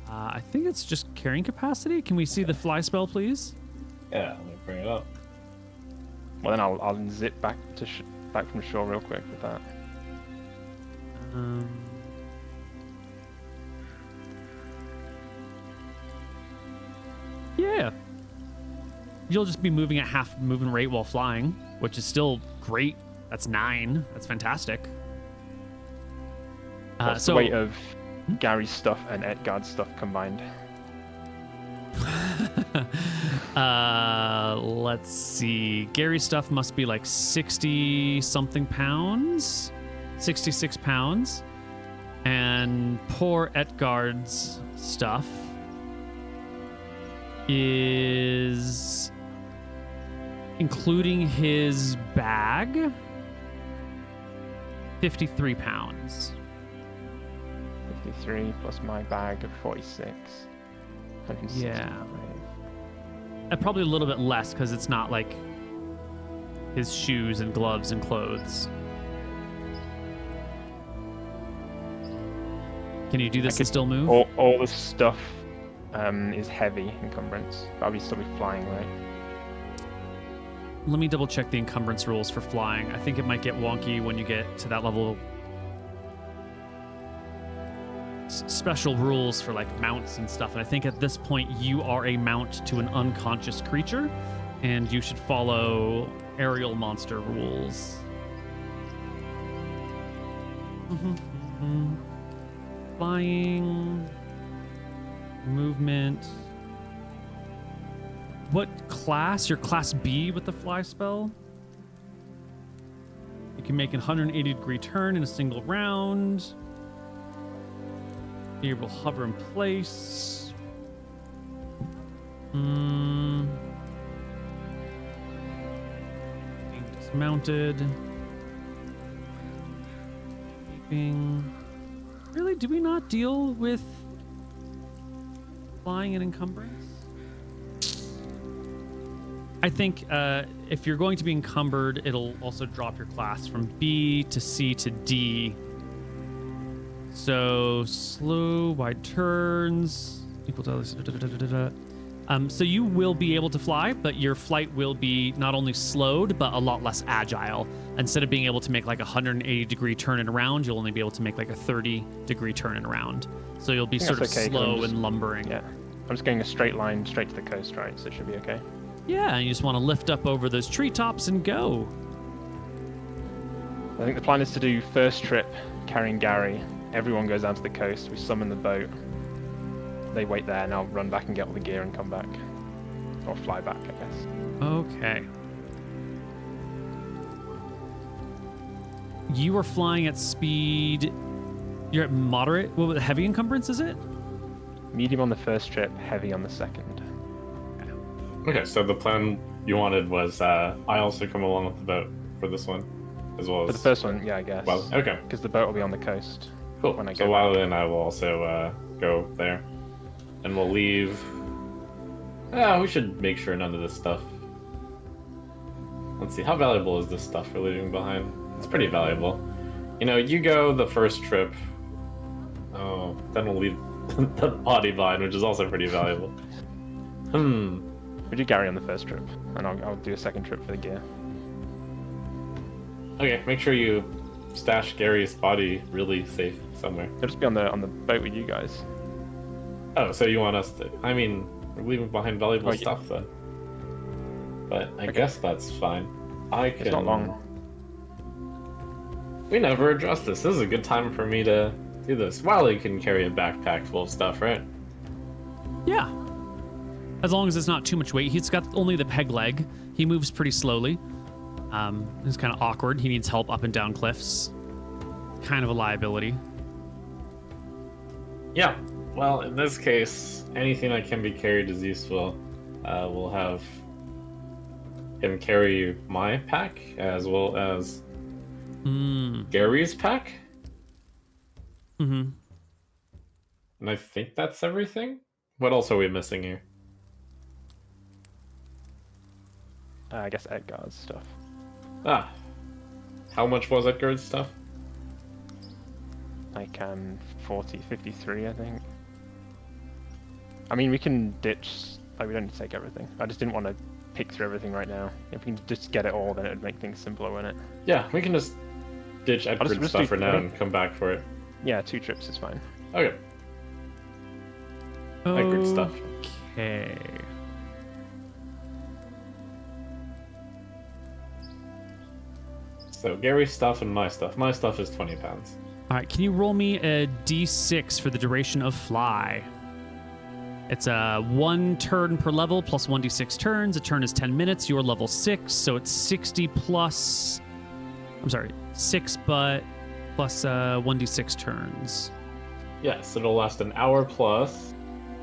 I think it's just carrying capacity. Can we see the fly spell, please? Yeah, let me bring it up. Well, then I'll zip back to back from shore real quick with that. Yeah. You'll just be moving at half movement rate while flying, which is still great. That's 9. That's fantastic. What's the weight of Gary's stuff and Edgard's stuff combined? Let's see. Gary's stuff must be like 60 something pounds, 66 pounds, and poor Edgard's stuff is, including his bag, 53 pounds. 53 plus my bag of 46. 165. Yeah. Probably a little bit less because it's not like his shoes and gloves and clothes. Can you do this and still move? All the stuff is heavy encumbrance. But I'll still be flying, right? Let me double check the encumbrance rules for flying. I think it might get wonky when you get to that level. Special rules for like mounts and stuff. And I think at this point you are a mount to an unconscious creature and you should follow aerial monster rules. Flying, movement. What class? Your class B with the fly spell? You can make a 180-degree turn in a single round. Be able to hover in place. Being dismounted. Keeping. Really? Do we not deal with flying and encumbrance? I think if you're going to be encumbered, it'll also drop your class from B to C to D. So slow, wide turns equal to so you will be able to fly, but your flight will be not only slowed but a lot less agile. Instead of being able to make like a 180-degree turn and around, you'll only be able to make like a 30-degree turn and around. So you'll be sort of okay, 'cause I'm slow just- and lumbering. Yeah. I'm just going a straight line straight to the coast, right? So it should be okay. Yeah, and you just want to lift up over those treetops and go. I think the plan is to do first trip carrying Gary. Everyone goes down to the coast. We summon the boat. They wait there, and I'll run back and get all the gear and come back. or fly back, I guess. Okay. You are flying at speed. You're at moderate. What heavy encumbrance is it? Medium on the first trip, heavy on the second. Okay, so the plan you wanted was I also come along with the boat for this one, as well as For the first one, yeah, I guess. Well, okay, Because the boat will be on the coast. cool. when I So go Wiley and I will also go there, and we'll leave. We should make sure none of this stuff. Let's see, how valuable is this stuff we're leaving behind? It's pretty valuable. You know, you go the first trip. Oh, then we'll leave the body behind, which is also pretty valuable. We do Gary on the first trip, and I'll do a second trip for the gear. Okay, make sure you stash Gary's body really safe somewhere. It'll just be on the boat with you guys. Oh, so you want us to... I mean, we're leaving behind valuable Oh, yeah. stuff then. But I Okay. guess that's fine. I can... It's not long. We never addressed this. This is a good time for me to do this. Wiley can carry a backpack full of stuff, right? Yeah. As long as it's not too much weight. He's got only the peg leg. He moves pretty slowly. It's kind of awkward. He needs help up and down cliffs. Kind of a liability. Yeah. Well, in this case, anything that can be carried is useful. We'll have him carry my pack as well as Gary's pack. Mm-hmm. And I think that's everything. What else are we missing here? I guess Edgar's stuff. How much was Edgar's stuff? Like 53, I think. I mean, we can ditch. Like, we don't need to take everything. I just didn't want to pick through everything right now. If we can just get it all, then it would make things simpler, wouldn't it? Yeah, we can just ditch Edgar's just stuff do for now 20. and come back for it. Yeah, 2 trips is fine. Okay. Edgar's stuff. Okay. So Gary's stuff and my stuff. My stuff is 20 pounds. All right, can you roll me a d6 for the duration of fly? It's a 1 turn per level plus 1d6 turns. A turn is 10 minutes. You're level 6, so it's 60 plus... I'm sorry, 6, but plus 1d6 turns. Yes, it'll last an hour plus.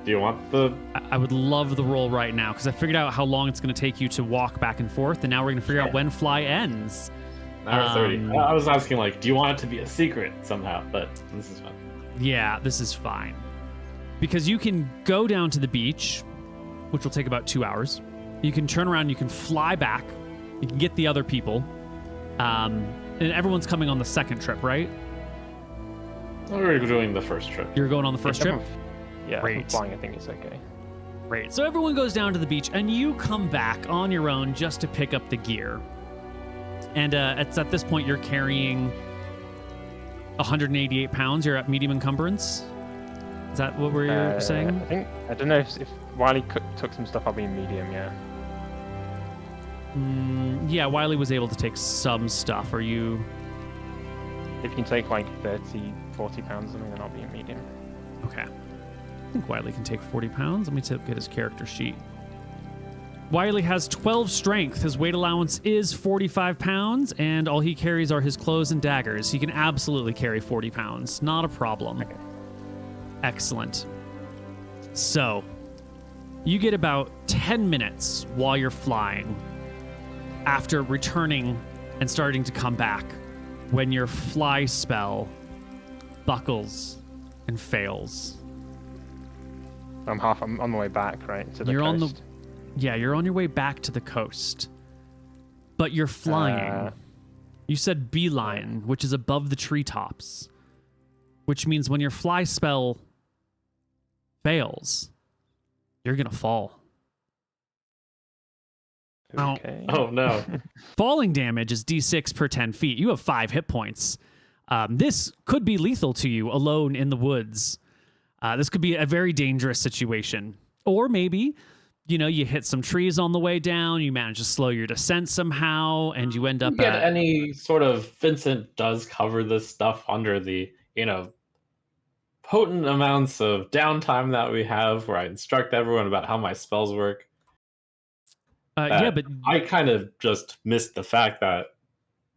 Do you want the... I would love the roll right now, because I figured out how long it's going to take you to walk back and forth, and now we're going to figure out when fly ends. Hour 30. I was asking, like, do you want it to be a secret somehow? But this is fine. Yeah, this is fine. Because you can go down to the beach, which will take about 2 hours. You can turn around, you can fly back, you can get the other people. And everyone's coming on the second trip, right? We're doing the first trip. You're going on the first trip? Yeah, Great. flying I think it's okay. Great. So everyone goes down to the beach, and you come back on your own just to pick up the gear. And it's at this point you're carrying 188 pounds. You're at medium encumbrance. Is that what we're saying? I don't know if Wiley took some stuff, I'll be medium, yeah. Yeah, Wiley was able to take some stuff. Are you... If you can take like 30, 40 pounds or something, then I'll be medium. Okay. I think Wiley can take 40 pounds. Let me get his character sheet. Wiley has 12 strength. His weight allowance is 45 pounds, and all he carries are his clothes and daggers. He can absolutely carry 40 pounds. Not a problem. Okay. Excellent. So, you get about 10 minutes while you're flying after returning and starting to come back when your fly spell buckles and fails. I'm on my way back, right? To the You're coast. on the... Yeah, you're on your way back to the coast. But you're flying. You said beeline, which is above the treetops. Which means when your fly spell fails, you're going to fall. Okay. Oh, no. Falling damage is d6 per 10 feet. You have 5 hit points. This could be lethal to you alone in the woods. This could be a very dangerous situation. Or maybe... you hit some trees on the way down, you manage to slow your descent somehow, and you end up Get at... any sort of... Vincent does cover this stuff under the, potent amounts of downtime that we have, where I instruct everyone about how my spells work. Yeah, but I kind of just missed the fact that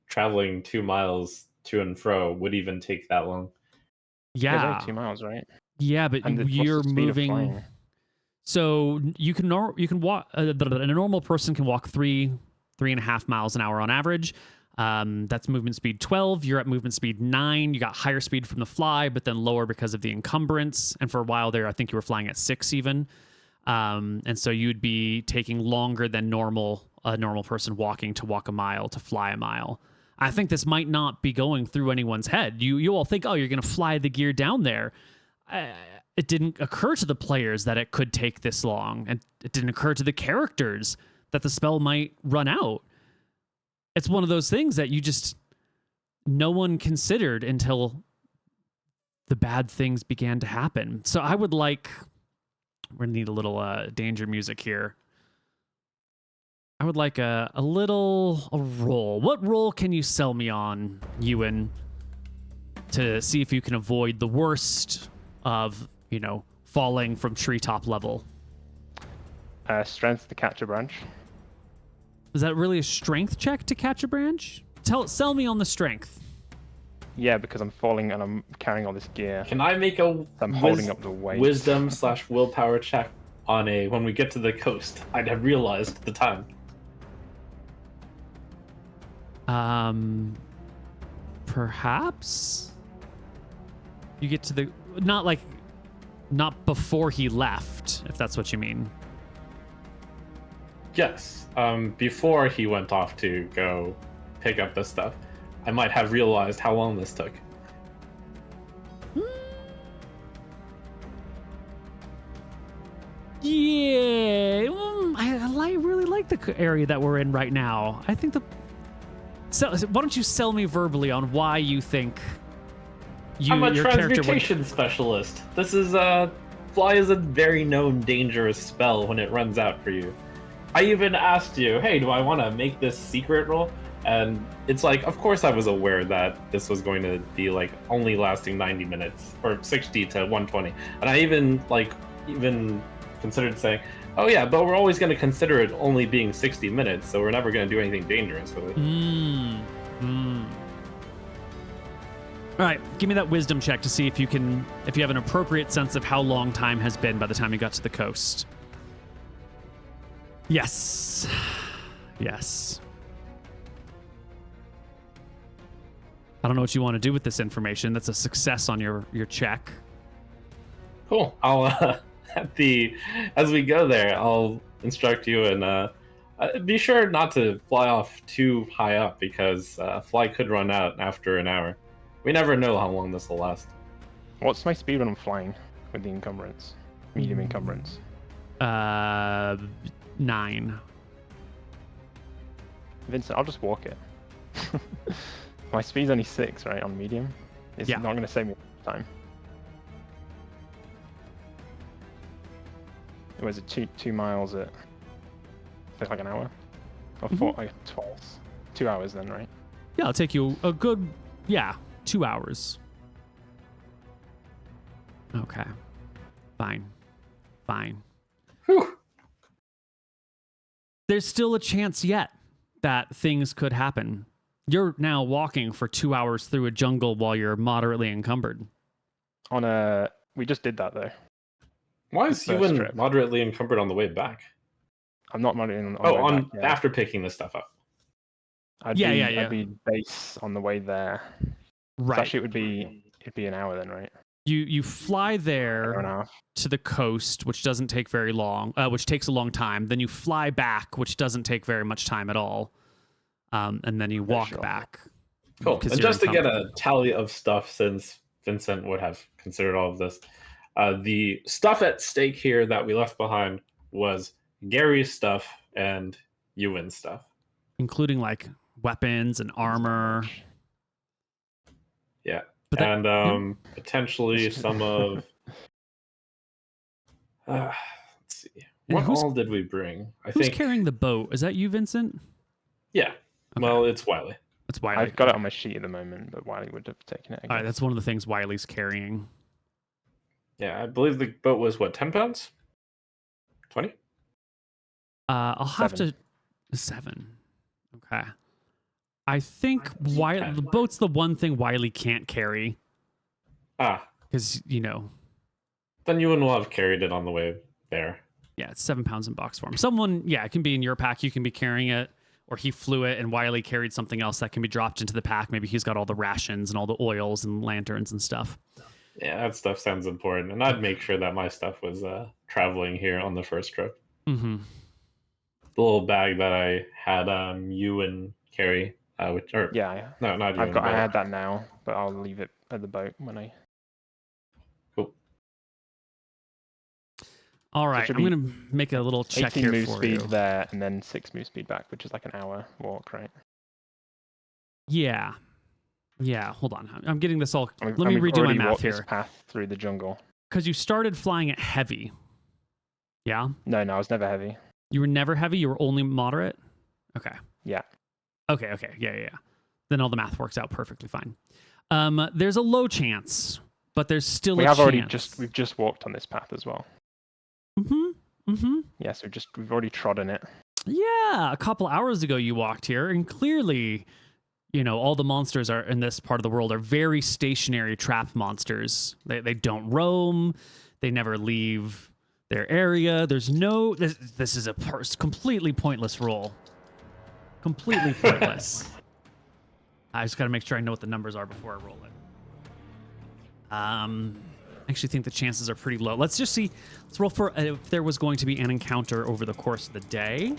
traveling 2 miles to and fro would even take that long. It's yeah, only 2 miles, right? yeah, but And what's the you're speed of moving. flying? So you can walk. A normal person can walk 3.5 miles an hour on average. That's movement speed 12. You're at movement speed 9. You got higher speed from the fly, but then lower because of the encumbrance. And for a while there, I think you were flying at 6 even. And so you'd be taking longer than a normal person walking to walk a mile to fly a mile. I think this might not be going through anyone's head. You all think, oh, you're going to fly the gear down there. It didn't occur to the players that it could take this long, and it didn't occur to the characters that the spell might run out. It's one of those things that no one considered until the bad things began to happen. So I would like, we're gonna need a little danger music here. I would like a roll. What roll can you sell me on, Ewan, to see if you can avoid the worst of, falling from treetop level? Strength to catch a branch. Is that really a strength check to catch a branch? Sell me on the strength. Yeah, because I'm falling and I'm carrying all this gear. Can I make a I'm holding up the weight. wisdom/willpower check on when we get to the coast? I'd have realized the time. Perhaps you get to the not before he left, if that's what you mean. Yes. Before he went off to go pick up the stuff, I might have realized how long this took. Yeah, I really like the area that we're in right now. I think so why don't you sell me verbally on why you think I'm a your character transmutation specialist. This is fly is a very known dangerous spell when it runs out for you. I even asked you, hey, do I want to make this secret roll? And it's like, of course I was aware that this was going to be only lasting 90 minutes or 60 to 120. And I even considered saying, oh yeah, but we're always going to consider it only being 60 minutes, so we're never going to do anything dangerous with it. All right, give me that wisdom check to see if you have an appropriate sense of how long time has been by the time you got to the coast. Yes. Yes. I don't know what you want to do with this information. That's a success on your check. Cool. I'll as we go there, I'll instruct you and be sure not to fly off too high up because fly could run out after an hour. We never know how long this will last. What's my speed when I'm flying with the encumbrance? Medium encumbrance. 9. Vincent, I'll just walk it. My speed's only 6, right, on medium? It's not going to save me time. Was it 2 miles at like an hour? Or 12? 2 hours then, right? Yeah, it'll take you a good, 2 hours. Okay. Fine. Whew. There's still a chance yet that things could happen. You're now walking for 2 hours through a jungle while you're moderately encumbered. We just did that though. Why is Ewan moderately encumbered on the way back? I'm not moderately on the way back, after picking this stuff up. I'd be base on the way there. Right. So actually, it'd be an hour then, right? You fly there to the coast, which doesn't take very long, which takes a long time. Then you fly back, which doesn't take very much time at all. And then you walk back. Cool. And just to get a tally of stuff, since Vincent would have considered all of this, the stuff at stake here that we left behind was Gary's stuff and Ewan's stuff. Including weapons and armor. Yeah. And potentially some of... let's see. What all did we bring? Who's carrying the boat? Is that you, Vincent? Yeah. Okay. Well, it's Wiley. It's Wiley. I've got it on my sheet at the moment, but Wiley would have taken it again. All right, that's one of the things Wiley's carrying. Yeah, I believe the boat was, 10 pounds? 20? I'll have to 7. Okay. I think Okay. the boat's the one thing Wiley can't carry. Ah, Because, then you will have carried it on the way there. yeah, it's 7 pounds in box form. Someone, yeah, it can be in your pack. You can be carrying it. Or he flew it and Wiley carried something else that can be dropped into the pack. Maybe he's got all the rations and all the oils and lanterns and stuff. Yeah, that stuff sounds important. And I'd make sure that my stuff was traveling here on the first trip. Mm-hmm. The little bag that I had you and Carrie, Yeah, no, not you. I had that now, but I'll leave it at the boat when I. Cool. All right, should I'm be going to make a little check 18 here move for speed you. there, and then 6 move speed back, which is like an hour walk, right? Yeah. Yeah, hold on. I'm getting this all. And Let me we've redo my already math walked this here. path through the jungle. Because you started flying it heavy. Yeah? No, I was never heavy. You were never heavy? You were only moderate? Okay. Yeah. Okay. Yeah. Then all the math works out perfectly fine. There's a low chance, but there's still a chance. We've just walked on this path as well. Mm-hmm. Yes, we've already trodden it. Yeah, a couple hours ago you walked here, and clearly, all the monsters are in this part of the world are very stationary trap monsters. They don't roam. They never leave their area. There's no. This is a completely pointless roll. Completely pointless. I just got to make sure I know what the numbers are before I roll it. I actually think the chances are pretty low. Let's just see. Let's roll for if there was going to be an encounter over the course of the day.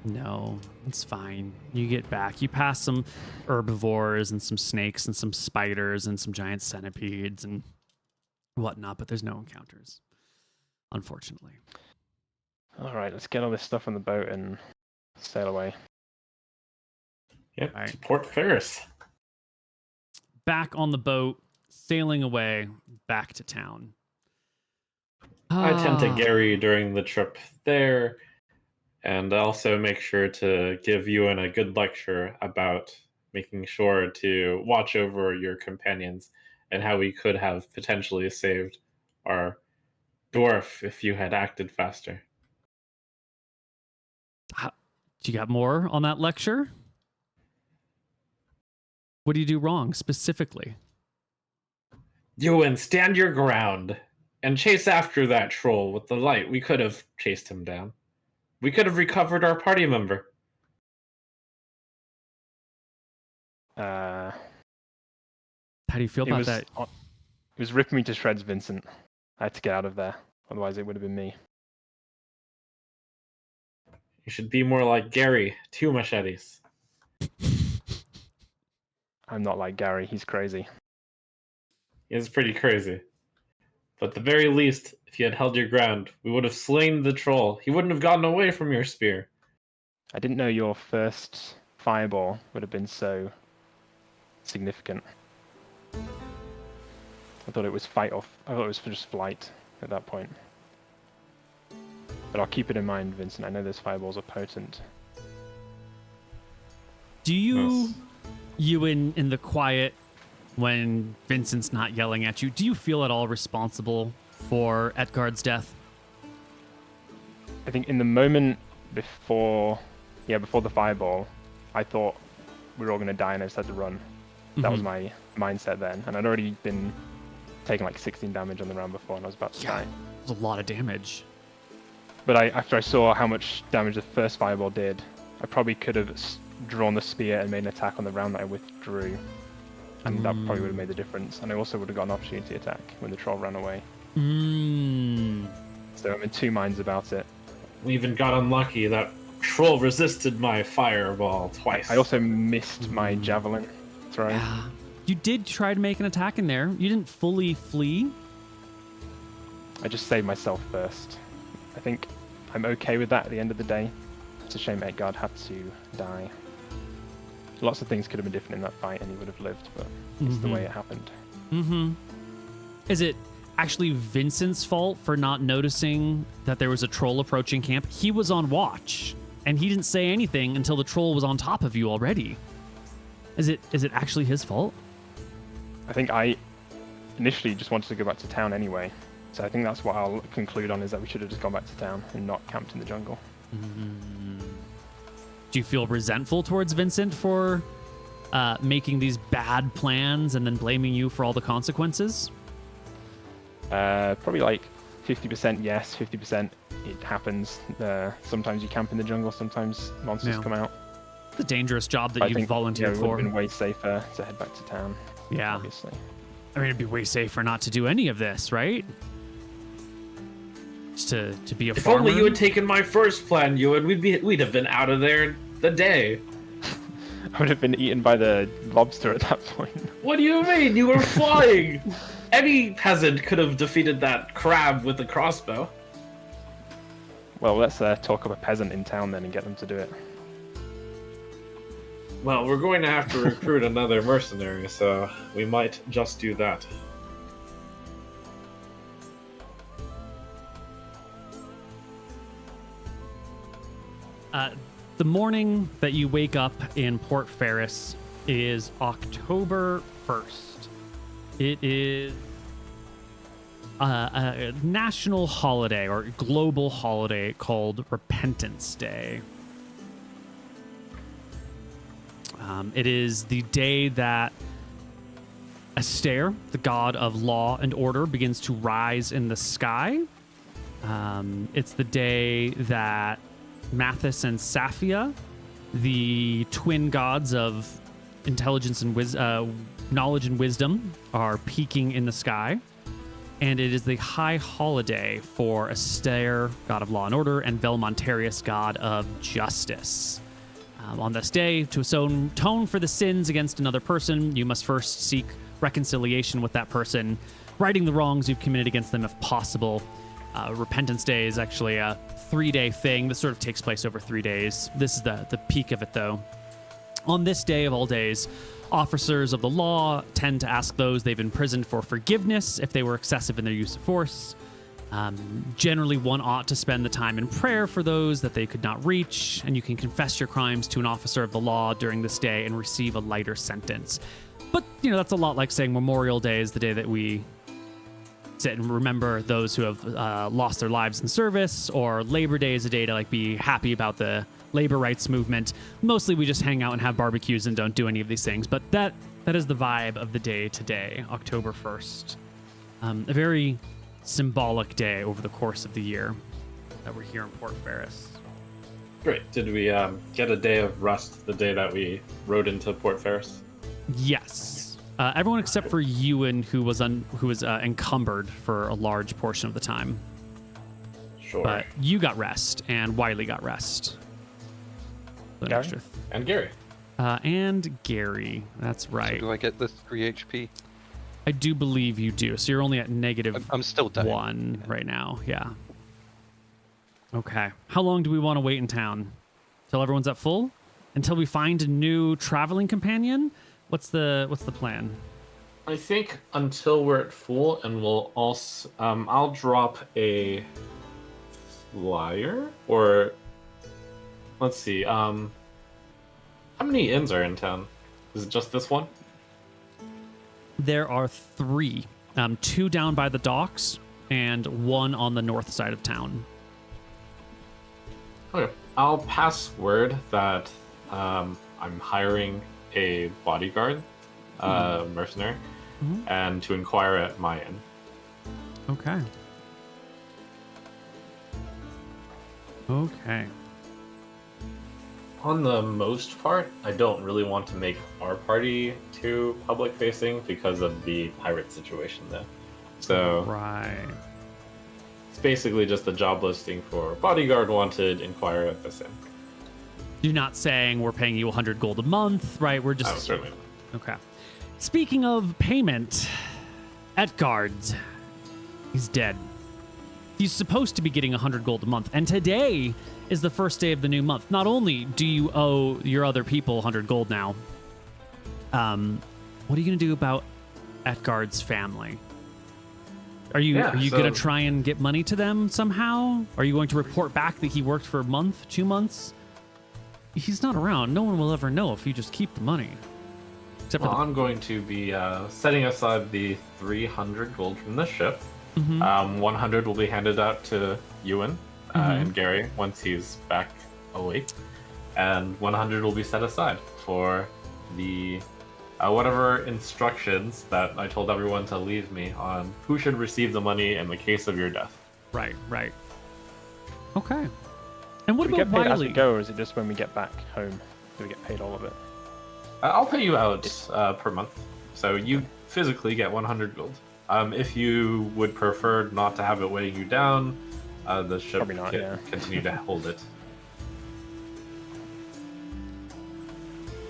No, it's fine. You get back. You pass some herbivores and some snakes and some spiders and some giant centipedes and whatnot, but there's no encounters, unfortunately. All right, let's get all this stuff on the boat and sail away. Yep, Right. to Port Ferris. Back on the boat, sailing away back to town. I tend to Gary during the trip there, and also make sure to give Ewan a good lecture about making sure to watch over your companions and how we could have potentially saved our dwarf if you had acted faster. Do you got more on that lecture? What do you do wrong specifically? Ewan, stand your ground and chase after that troll with the light. We could have chased him down. We could have recovered our party member. How do you feel about that? It was ripping me to shreds, Vincent. I had to get out of there. Otherwise, it would have been me. You should be more like Gary. 2 machetes. I'm not like Gary. He's crazy. It's pretty crazy. But at the very least, if you had held your ground, we would have slain the troll. He wouldn't have gotten away from your spear. I didn't know your first fireball would have been so significant. I thought it was I thought it was for just flight at that point. But I'll keep it in mind, Vincent. I know those fireballs are potent. Do you, Yes. in the quiet, when Vincent's not yelling at you, do you feel at all responsible for Etgard's death? I think in the moment before the fireball, I thought we were all going to die and I just had to run. That was my mindset then. And I'd already been taking like 16 damage on the round before and I was about to die. It was a lot of damage. But after I saw how much damage the first fireball did, I probably could have drawn the spear and made an attack on the round that I withdrew. And that probably would have made the difference. And I also would have got an opportunity attack when the troll ran away. So I'm in 2 minds about it. We even got unlucky. That troll resisted my fireball twice. I also missed my javelin throw. Yeah. You did try to make an attack in there. You didn't fully flee. I just saved myself first. I think I'm okay with that at the end of the day. It's a shame Edgard had to die. Lots of things could have been different in that fight and he would have lived, but it's the way it happened. Is it actually Vincent's fault for not noticing that there was a troll approaching camp? He was on watch, and he didn't say anything until the troll was on top of you already. Is it actually his fault? I think I initially just wanted to go back to town anyway. So I think that's what I'll conclude on, is that we should have just gone back to town and not camped in the jungle. Do you feel resentful towards Vincent for making these bad plans and then blaming you for all the consequences? Probably like 50% yes, 50% it happens. Sometimes you camp in the jungle, sometimes monsters come out. The dangerous job that you've volunteered it would for. have been way safer to head back to town. Yeah. Obviously. I mean, it'd be way safer not to do any of this, right? Just to be a If farmer. only you had taken my first plan, Ewan, we'd have been out of there the day. I would have been eaten by the lobster at that point. What do you mean? You were flying! Any peasant could have defeated that crab with a crossbow. Well, let's talk of a peasant in town then and get them to do it. Well, we're going to have to recruit another mercenary, so we might just do that. The morning that you wake up in Port Ferris is October 1st. It is a national holiday or global holiday called Repentance Day. It is the day that Astaire, the god of law and order, begins to rise in the sky. It's the day that Mathis and Saphia, the twin gods of intelligence and knowledge and wisdom, are peaking in the sky. And it is the high holiday for Astaire, god of law and order, and Velmontarius, god of justice. On this day, to atone for the sins against another person, you must first seek reconciliation with that person, righting the wrongs you've committed against them if possible. Repentance Day is actually a 3-day thing. This sort of takes place over 3 days. This is the peak of it, though. On this day of all days, officers of the law tend to ask those they've imprisoned for forgiveness if they were excessive in their use of force. Generally, one ought to spend the time in prayer for those that they could not reach, and you can confess your crimes to an officer of the law during this day and receive a lighter sentence. But, that's a lot like saying Memorial Day is the day that we sit and remember those who have lost their lives in service, or Labor Day is a day to be happy about the labor rights movement. Mostly we just hang out and have barbecues and don't do any of these things, but that is the vibe of the day today, October 1st. A very symbolic day over the course of the year that we're here in Port Ferris. Great. Did we get a day of rest the day that we rode into Port Ferris? Yes. Everyone except for Ewan, who was encumbered for a large portion of the time. Sure. But you got rest, and Wiley got rest. So Gary? And Gary. And Gary. That's right. So do I get this 3 HP? I do believe you do. So you're only at negative I'm still dying. 1 right now. Yeah. Okay. How long do we want to wait in town? Till everyone's at full? Until we find a new traveling companion? What's the plan? I think until we're at full, and we'll also I'll drop a flyer, or let's see, how many inns are in town? Is it just this one? There are 3. 2 down by the docks and 1 on the north side of town. Okay. I'll pass word that I'm hiring a bodyguard, mercenary, and to inquire at my inn. Okay. Okay. On the most part, I don't really want to make our party too public facing because of the pirate situation there. So Right. it's basically just a job listing for bodyguard wanted, inquire at this inn. You're not saying we're paying you 100 gold a month, right? We're Oh, just... certainly. Okay. Speaking of payment, Pickard, he's dead. He's supposed to be getting 100 gold a month, and today is the first day of the new month. Not only do you owe your other people 100 gold now, what are you going to do about Pickard's family? Are you going to try and get money to them somehow? Are you going to report back that he worked for a month, 2 months? He's not around. No one will ever know if you just keep the money. Except for I'm going to be setting aside the 300 gold from the ship. 100 will be handed out to Ewan, and Gary once he's back awake, and 100 will be set aside for the whatever instructions that I told everyone to leave me on who should receive the money in the case of your death. Right. Okay. And what Do we about get paid as Wiley? we go, or is it just when we get back home? Do we get paid all of it? I'll pay you out per month, so you physically get 100 gold. If you would prefer not to have it weighing you down, the ship Probably not, can yeah. continue to hold it.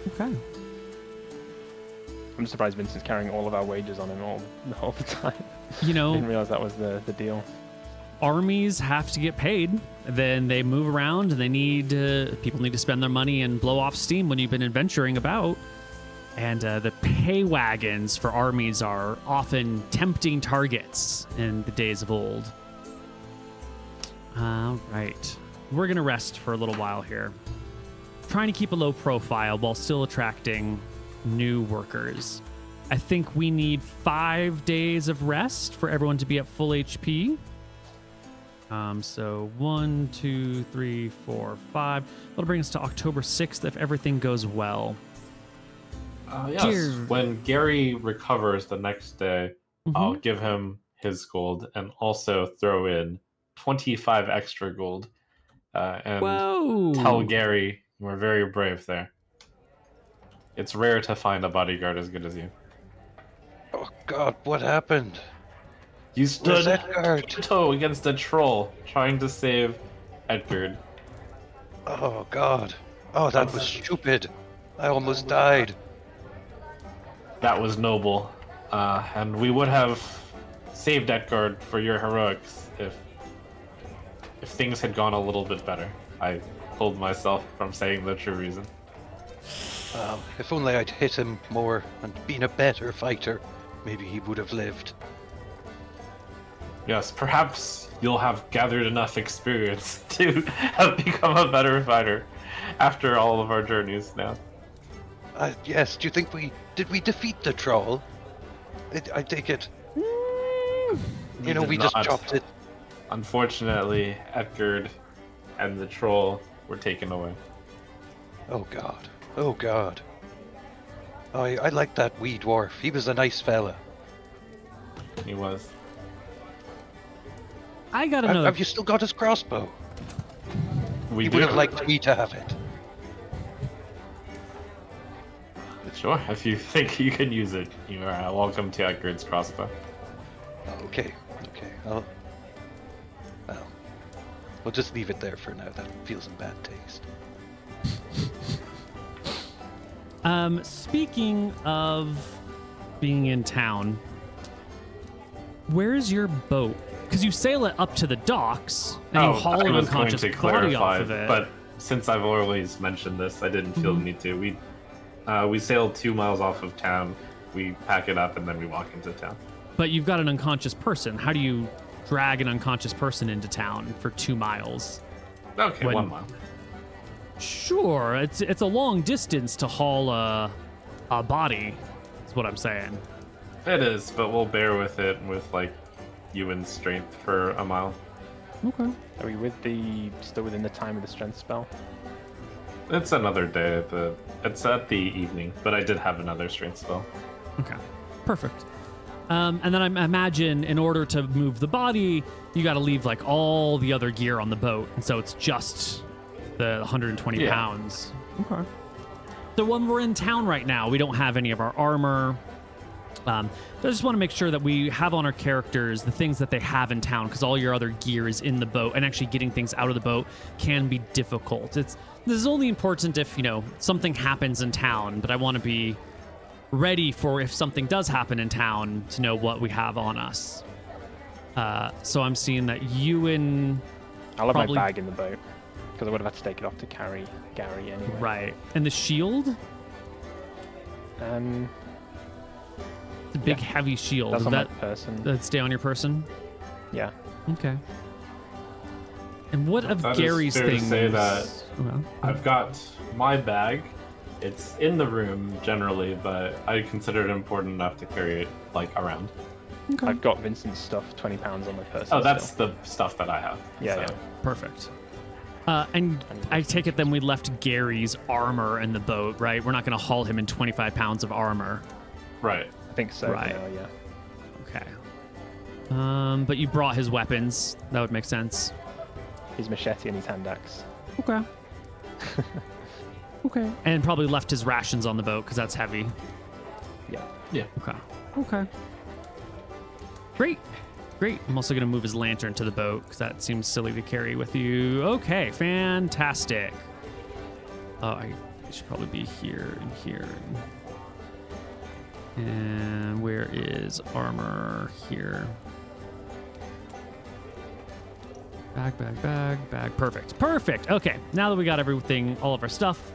Okay. I'm surprised Vincent's carrying all of our wages on him all the time. You know, Didn't realize that was the deal. armies have to get paid. Then they move around, and they need people need to spend their money and blow off steam when you've been adventuring about. And the pay wagons for armies are often tempting targets in the days of old. All right, we're gonna rest for a little while here, trying to keep a low profile while still attracting new workers. I think we need 5 days of rest for everyone to be at full HP. So 1, 2, 3, 4, 5. That'll bring us to October 6th if everything goes well. Yes, Dear- when Gary recovers the next day, I'll Mhm. give him his gold and also throw in 25 extra gold. And Whoa! tell Gary you were very brave there. It's rare to find a bodyguard as good as you. Oh God, what happened? You Where's stood Edgard? toe against a troll trying to save Edgard. Oh God. Oh, that was stupid. I almost died. That was noble. And we would have saved Edgard for your heroics if things had gone a little bit better. I pulled myself from saying the true reason. If only I'd hit him more and been a better fighter, maybe he would have lived. Yes, perhaps you'll have gathered enough experience to have become a better fighter after all of our journeys now. Yes, do you think we defeat the troll? I take it. We We did just not. chopped it. Unfortunately, Edgard and the troll were taken away. Oh God. Oh God. I like that wee dwarf. He was a nice fella. He was. I got another. Have you still got his crossbow? We He do. would have liked me to have it. Sure, if you think you can use it, you are welcome to Edgard's crossbow. Okay. Well, we'll just leave it there for now. That feels in bad taste. Speaking of being in town, where's your boat? Because you sail it up to the docks and you haul I an was going unconscious to body clarify, off of it. but since I've always mentioned this, I didn't feel the need to. We sailed 2 miles off of town, we pack it up, and then we walk into town. But you've got an unconscious person. How do you drag an unconscious person into town for 2 miles? Okay, When- 1 mile. Sure, it's a long distance to haul a body. Is what I'm saying. It is, but we'll bear with it with like Ewan's strength for a mile. Okay. Are we still within the time of the strength spell? It's another day. It's at the evening, but I did have another strength spell. Okay. Perfect. And then I imagine in order to move the body, you got to leave like all the other gear on the boat, and so it's just the 120 Yeah. pounds. Okay. So when we're in town right now, we don't have any of our armor. So I just want to make sure that we have on our characters the things that they have in town, because all your other gear is in the boat, and actually getting things out of the boat can be difficult. This is only important if, something happens in town, but I want to be ready for if something does happen in town to know what we have on us. So I'm seeing that you and I'll have Probably- my bag in the boat, because I would have had to take it off to carry Gary anyway. right, and the shield, it's a big Yeah. heavy shield. That's Does on my that person. stay on your person? Yeah. Okay. And what of That is Gary's fair to things? say that Well, I've got my bag. It's in the room generally, but I consider it important enough to carry it like around. Okay. I've got Vincent's stuff, 20 pounds on my person. Oh, that's still. the stuff that I have. Yeah, so. yeah. Perfect. And I take it then we left Gary's armor in the boat, right? We're not going to haul him in 25 pounds of armor. Right. I think so. Right. Yeah. Okay. But you brought his weapons. That would make sense. His machete and his hand axe. Okay. Okay. And probably left his rations on the boat because that's heavy. Yeah. Yeah. Okay. Okay. Great. Great. I'm also going to move his lantern to the boat because that seems silly to carry with you. Okay. Fantastic. Oh, I should probably be here and here. And where is armor? Here. Bag. Perfect. Perfect. Okay. Now that we got everything, all of our stuff,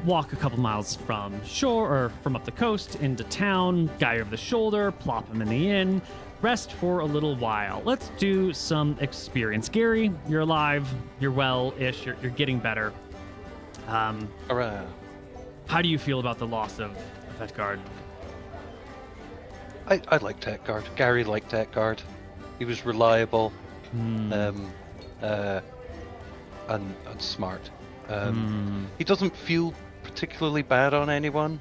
walk a couple miles from shore or from up the coast into town, guy over the shoulder, plop him in the inn, rest for a little while. Let's do some experience. Gary, you're alive. You're well-ish. You're getting better. Hurrah. How do you feel about the loss of that guard? I liked that guard. Gary liked that guard. He was reliable, and smart. He doesn't feel particularly bad on anyone.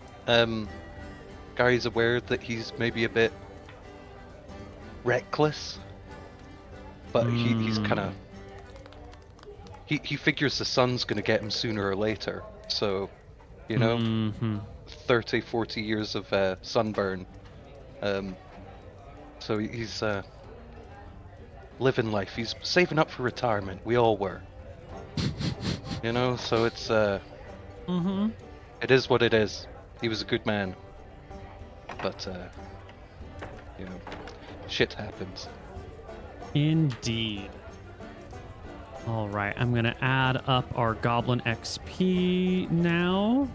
Gary's aware that he's maybe a bit reckless, but he's kind of he figures the sun's going to get him sooner or later. So, 30, 40 years of sunburn. So he's living life. He's saving up for retirement. We all were. So it's it is what it is. He was a good man. But shit happens. Indeed. All right, I'm going to add up our Goblin XP now.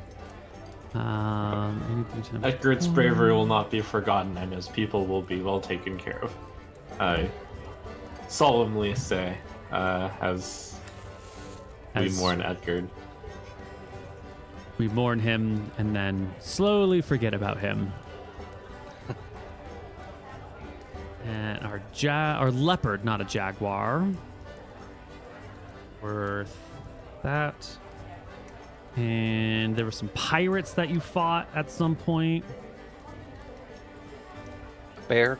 Edgard's bravery will not be forgotten, and his people will be well taken care of. I solemnly say, as we mourn Edgard. We mourn him and then slowly forget about him. And our leopard, not a jaguar. Worth that. And there were some pirates that you fought at some point. Bear.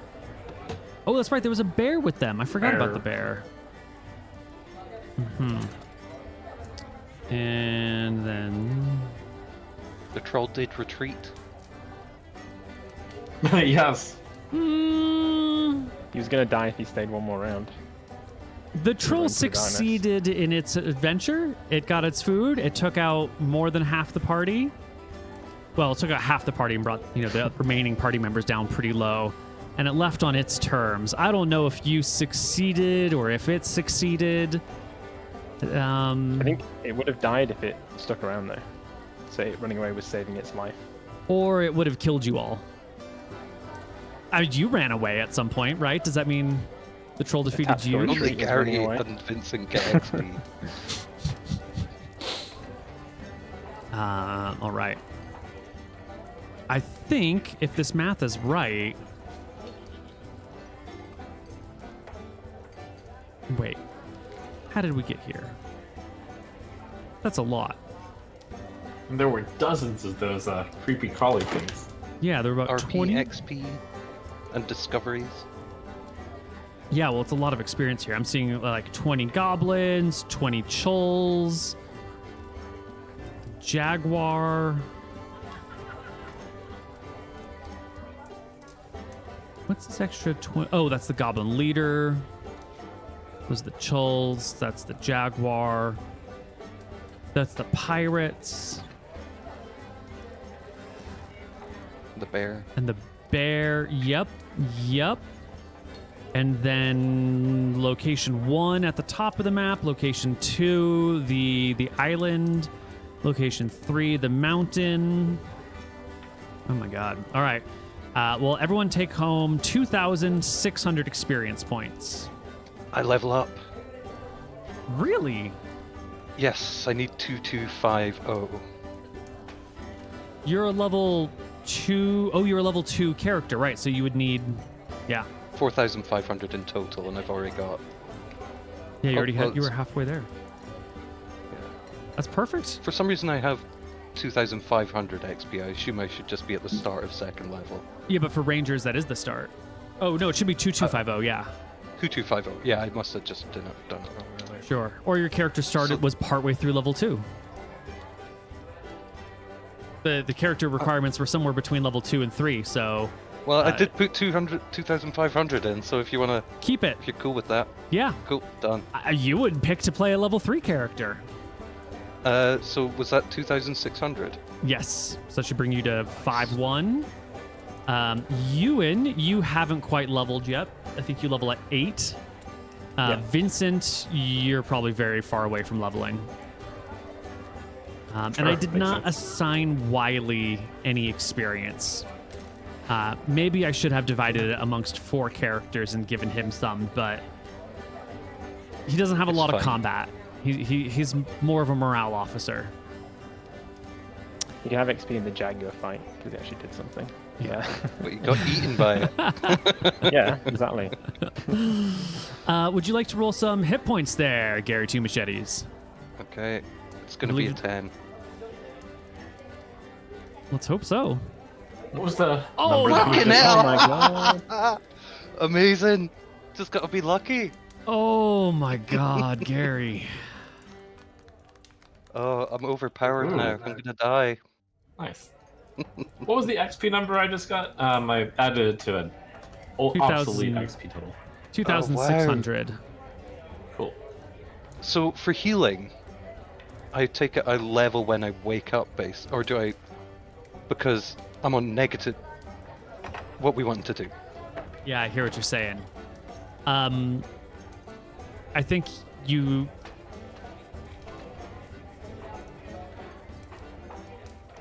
Oh, that's right. There was a bear with them. I forgot about the bear. And then The troll did retreat. Yes. He was going to die if he stayed one more round. The troll went to the darkness. succeeded in its adventure. It got its food. It took out more than half the party. Well, it took out half the party and brought the remaining party members down pretty low. And it left on its terms. I don't know if you succeeded or if it succeeded. I think it would have died if it stuck around though. So running away was saving its life. Or it would have killed you all. I mean, you ran away at some point, right? Does that mean the troll defeated tactical you? retreat. Only was running Gary away. and Vincent get XP. All right. I think if this math is right. Wait. How did we get here? That's a lot. And there were dozens of those creepy crawly things. Yeah, there were about RP, 20. XP, and discoveries. Yeah, well, it's a lot of experience here. I'm seeing like 20 goblins, 20 chulls, jaguar. What's this extra 20? Oh, that's the goblin leader. Those are the chulls. That's the jaguar. That's the pirates. The bear. And the bear. Yep. And then location 1 at the top of the map. Location 2, the island. Location 3, the mountain. Oh my god. All right. Well, everyone take home 2,600 experience points. I level up. Really? Yes, I need 2250. You're a level 2. Oh, you're a level 2 character, right? So you would need Yeah. 4,500 in total, and I've already got. Yeah, you Oh, already well, had. You were it's- halfway there. Yeah. That's perfect. For some reason, I have 2,500 XP. I assume I should just be at the start of second level. Yeah, but for Rangers, that is the start. Oh no, it should be 2250. Yeah. 2250. Yeah, I must have just done it wrong earlier. Sure. Or your character started was partway through level 2. The character requirements were somewhere between level 2 and 3, so Well, I did put 2,500 in, so if you want to, keep it. if you're cool with that, Yeah. cool, done. You would pick to play a level 3 character. So was that 2,600? Yes. So that should bring you to 5-1. Ewan, you haven't quite leveled yet. I think you level at 8. Yeah. Vincent, you're probably very far away from leveling. And I Sure, did makes not sense. assign Wiley any experience. Maybe I should have divided it amongst 4 characters and given him some, but he doesn't have a It's lot of fine. combat. He's more of a morale officer. You can have XP in the Jaguar fight because he actually did something. Yeah. But you got eaten by it. Yeah, exactly. Would you like to roll some hit points there, Gary Two Machetes? Okay, it's gonna be a Believe- 10. Let's hope so. What was the Oh, number? that you fucking just- hell! Oh my god. Amazing. Just gotta be lucky. Oh my God, Gary. Oh, I'm overpowered Ooh. now. I'm gonna die. Nice. What was the XP number I just got? I added it to an 2000. obsolete XP total. 2,600. Cool. So for healing, I take it I level when I wake up base, or do I? Because I'm on negative. What we want to do. Yeah, I hear what you're saying. I think you.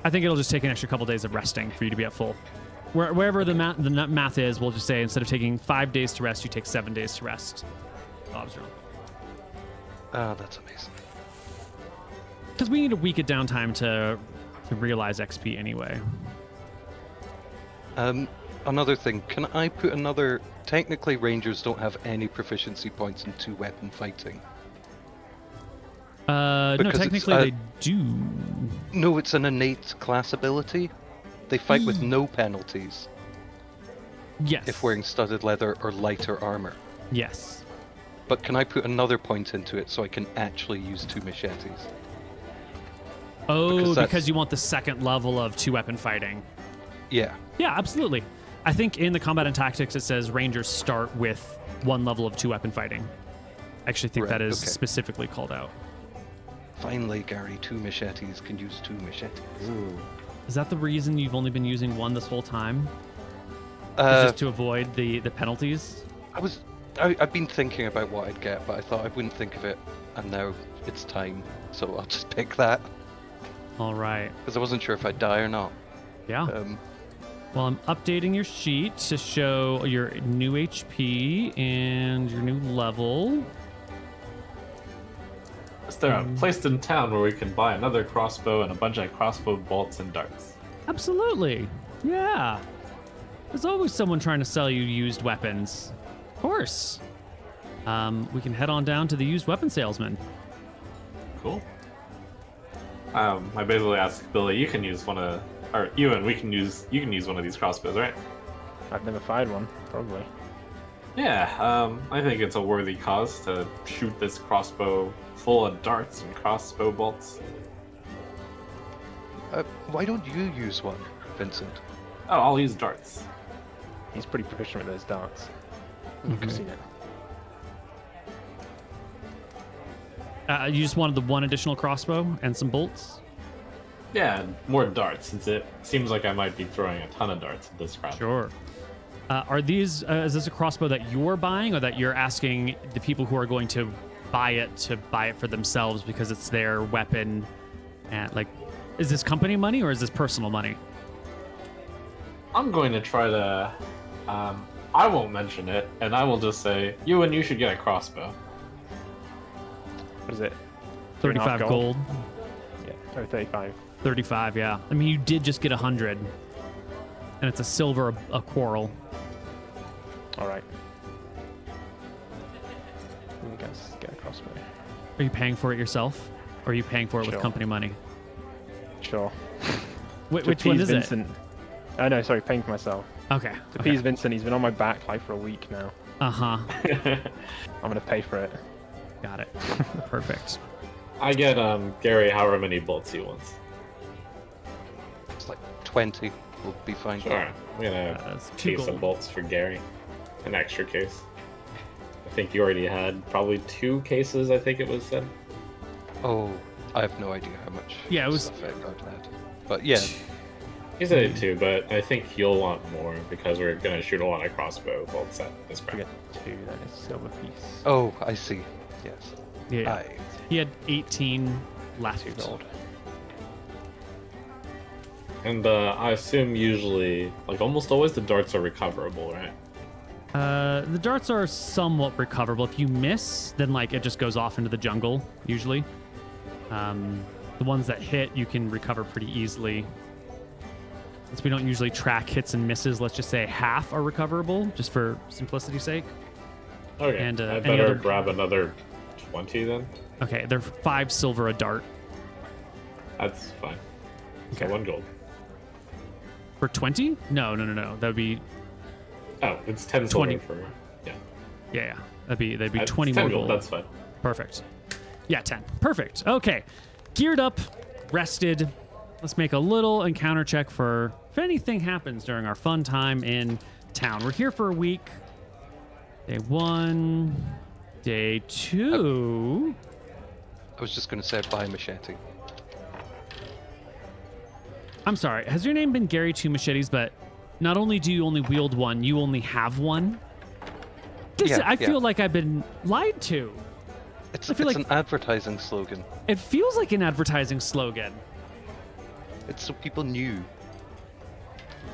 I think it'll just take an extra couple days of resting for you to be at full. Wherever the math is, we'll just say instead of taking 5 days to rest, you take 7 days to rest. Bob's wrong. Ah, that's amazing. Because we need a week of downtime to realize XP anyway. Another thing, can I put another? Technically, Rangers don't have any proficiency points in 2-weapon fighting. No, Because it's, technically they do. No, it's an innate class ability. They fight with no penalties Yes. if wearing studded leather or lighter armor. Yes. But can I put another point into it so I can actually use 2 machetes? Oh, Because that's- because you want the second level of 2-weapon fighting. Yeah. Yeah, absolutely. I think in the combat and tactics it says Rangers start with 1 level of 2-weapon fighting. I actually think Right, that is okay. specifically called out. Finally, Gary, 2 machetes can use 2 machetes. Is that the reason you've only been using 1 this whole time? Is just to avoid the penalties? I've been thinking about what I'd get, but I thought I wouldn't think of it, and now it's time, so I'll just pick that, All right. because I wasn't sure if I'd die or not. Yeah. Well, I'm updating your sheet to show your new HP and your new level. Is there a place in town where we can buy another crossbow and a bunch of crossbow bolts and darts? Absolutely. Yeah. There's always someone trying to sell you used weapons. Of course. We can head on down to the used weapon salesman. Cool. I basically asked Billy, you can use one of, or Ewan, you can use one of these crossbows, right? I've never fired one, probably. Yeah, I think it's a worthy cause to shoot this crossbow full of darts and crossbow bolts. Why don't you use one, Vincent? Oh, I'll use darts. He's pretty proficient with those darts. Mm-hmm. I've seen it. You just wanted the 1 additional crossbow and some bolts? Yeah, and more darts, since it seems like I might be throwing a ton of darts at this crowd. Sure. Are these, is this a crossbow that you're buying or that you're asking the people who are going to buy it for themselves because it's their weapon? And like, is this company money or is this personal money? I'm going to try to, I won't mention it, and I will just say, Ewan, you should get a crossbow. What is it? 35 3.5 gold. Yeah, or 35. 35, yeah. I mean, you did just get 100. And it's a silver a quarrel. Alright. Let me guys get a crossbow. Are you paying for it yourself? Or are you paying for it with Sure. company money? Sure. Which To one appease is Vincent. Oh no, sorry, paying for myself. it? Okay. To appease Vincent, he's been on my back like for a week now. Uh-huh. I'm gonna pay for it. Got it. Perfect. I get Gary however many bolts he wants. It's like 20 will be fine. Sure. I'm gonna That's 2 case of gold. bolts for Gary. An extra case. I think you already had probably 2 cases, I think it was said. Oh, I have no idea how much Yeah, it was- stuff I've had. But yeah, He said it too, but I think you'll want more because we're gonna shoot a lot of crossbow bolts at this I crap. get 2, that is silver piece. oh, I see. Yes. Yeah. I, He had 18 left. 2 gold. And I assume usually, like almost always, the darts are recoverable, right? The darts are somewhat recoverable. If you miss, then like it just goes off into the jungle, usually. The ones that hit, you can recover pretty easily. Since we don't usually track hits and misses, let's just say half are recoverable, just for simplicity's sake. Okay. And, I any better other- grab another 20 then. Okay, they're 5 silver a dart. That's fine. Okay. So 1 gold. For 20? No. That would be Oh, it's 10 20. silver for yeah. yeah. That'd be It's 20 10 more gold. gold. That's fine. Perfect. Yeah, 10. Perfect. Okay. Geared up, rested. Let's make a little encounter check for if anything happens during our fun time in town. We're here for a week. Day 1, day 2. I was just going to say buy a machete. I'm sorry. Has your name been Gary Two Machetes, but not only do you only wield one, you only have one? Yeah, I yeah. feel like I've been lied to. It's I feel like- an advertising slogan. It feels like an advertising slogan. It's so people knew.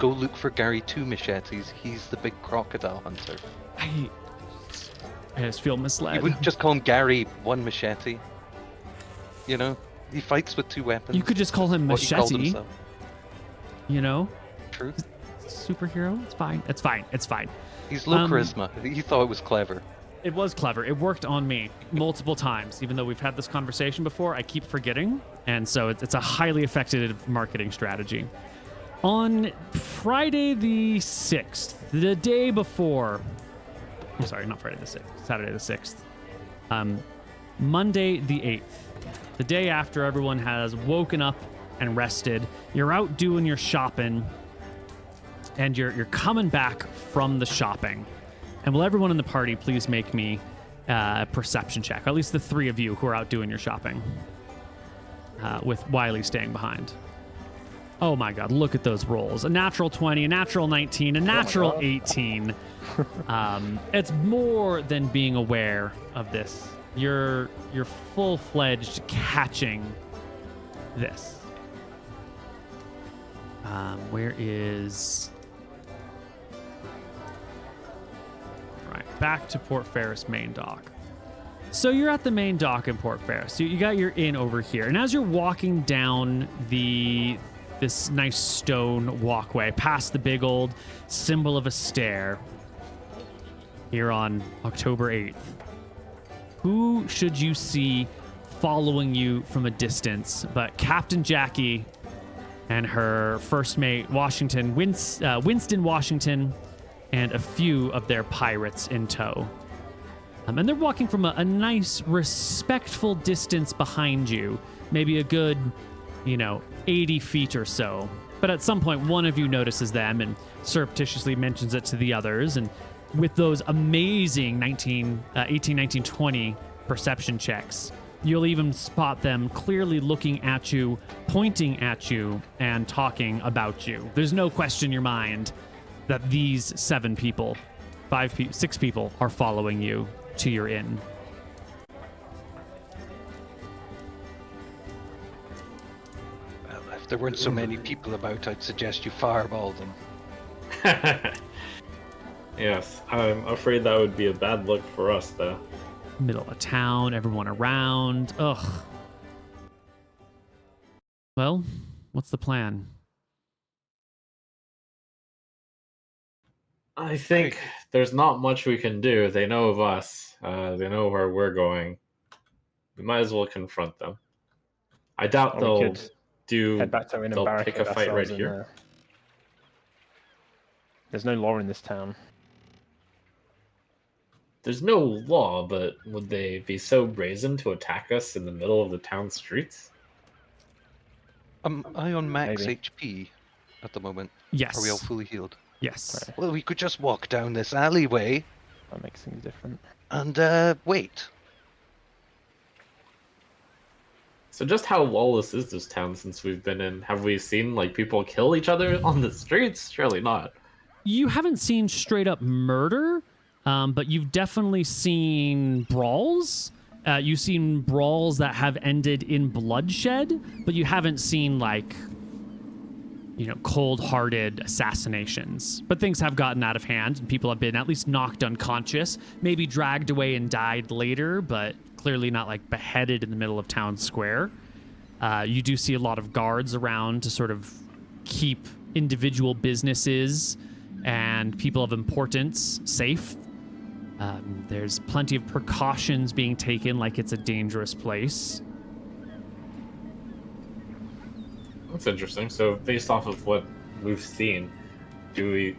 Go look for Gary Two Machetes. He's the big crocodile hunter. I just feel misled. You wouldn't just call him Gary One Machete. You know, he fights with 2 weapons. You could just call him What he called Machete. himself. You know? True. Superhero? It's fine. It's fine. It's fine. He's low Um, charisma. He thought it was clever. It was clever. It worked on me multiple times. Even though we've had this conversation before, I keep forgetting. And so it's a highly effective marketing strategy. On Friday the 6th, the day before... I'm sorry, not Friday the 6th. Saturday the 6th. Monday the 8th. The day after everyone has woken up and rested. You're out doing your shopping. And you're coming back from the shopping. And will everyone in the party please make me a perception check? Or at least the 3 of you who are out doing your shopping. With Wiley staying behind. Oh my god, look at those rolls. A natural 20, a natural 19, a natural 18. It's more than being aware of this. You're full-fledged catching this. Where is... Right, back to Port Ferris main dock. So you're at the main dock in Port Ferris. You got your inn over here. And as you're walking down this nice stone walkway past the big old symbol of a stair here on October 8th, who should you see following you from a distance but Captain Jackie and her first mate, Winston Washington, and a few of their pirates in tow. And they're walking from a nice, respectful distance behind you, maybe a good, 80 feet or so. But at some point, one of you notices them and surreptitiously mentions it to the others. And with those amazing 18, 19, 20 perception checks, you'll even spot them clearly looking at you, pointing at you, and talking about you. There's no question in your mind that these 7 people, 6 people are following you to your inn. Well, if there weren't so many people about, I'd suggest you fireball them. Yes, I'm afraid that would be a bad look for us, though. Middle of town, everyone around. Ugh. Well, what's the plan? I think there's not much we can do. They know of us. They know where we're going. We might as well confront them. I doubt Or we they'll could do. head back to Inn and They'll pick a barricade fight right ourselves in here. there. There's no law in this town. There's no law, but would they be so brazen to attack us in the middle of the town streets? Am I on max Maybe. HP at the moment? Yes. Are we all fully healed? Yes. Well, we could just walk down this alleyway That makes things different. and wait. So just how lawless is this town since we've been in? Have we seen like people kill each other on the streets? Surely not. You haven't seen straight up murder, but you've definitely seen brawls. You've seen brawls that have ended in bloodshed, but you haven't seen like, cold-hearted assassinations. But things have gotten out of hand, and people have been at least knocked unconscious, maybe dragged away and died later, but clearly not like beheaded in the middle of town square. You do see a lot of guards around to sort of keep individual businesses and people of importance safe. There's plenty of precautions being taken like it's a dangerous place. That's interesting. So based off of what we've seen, do we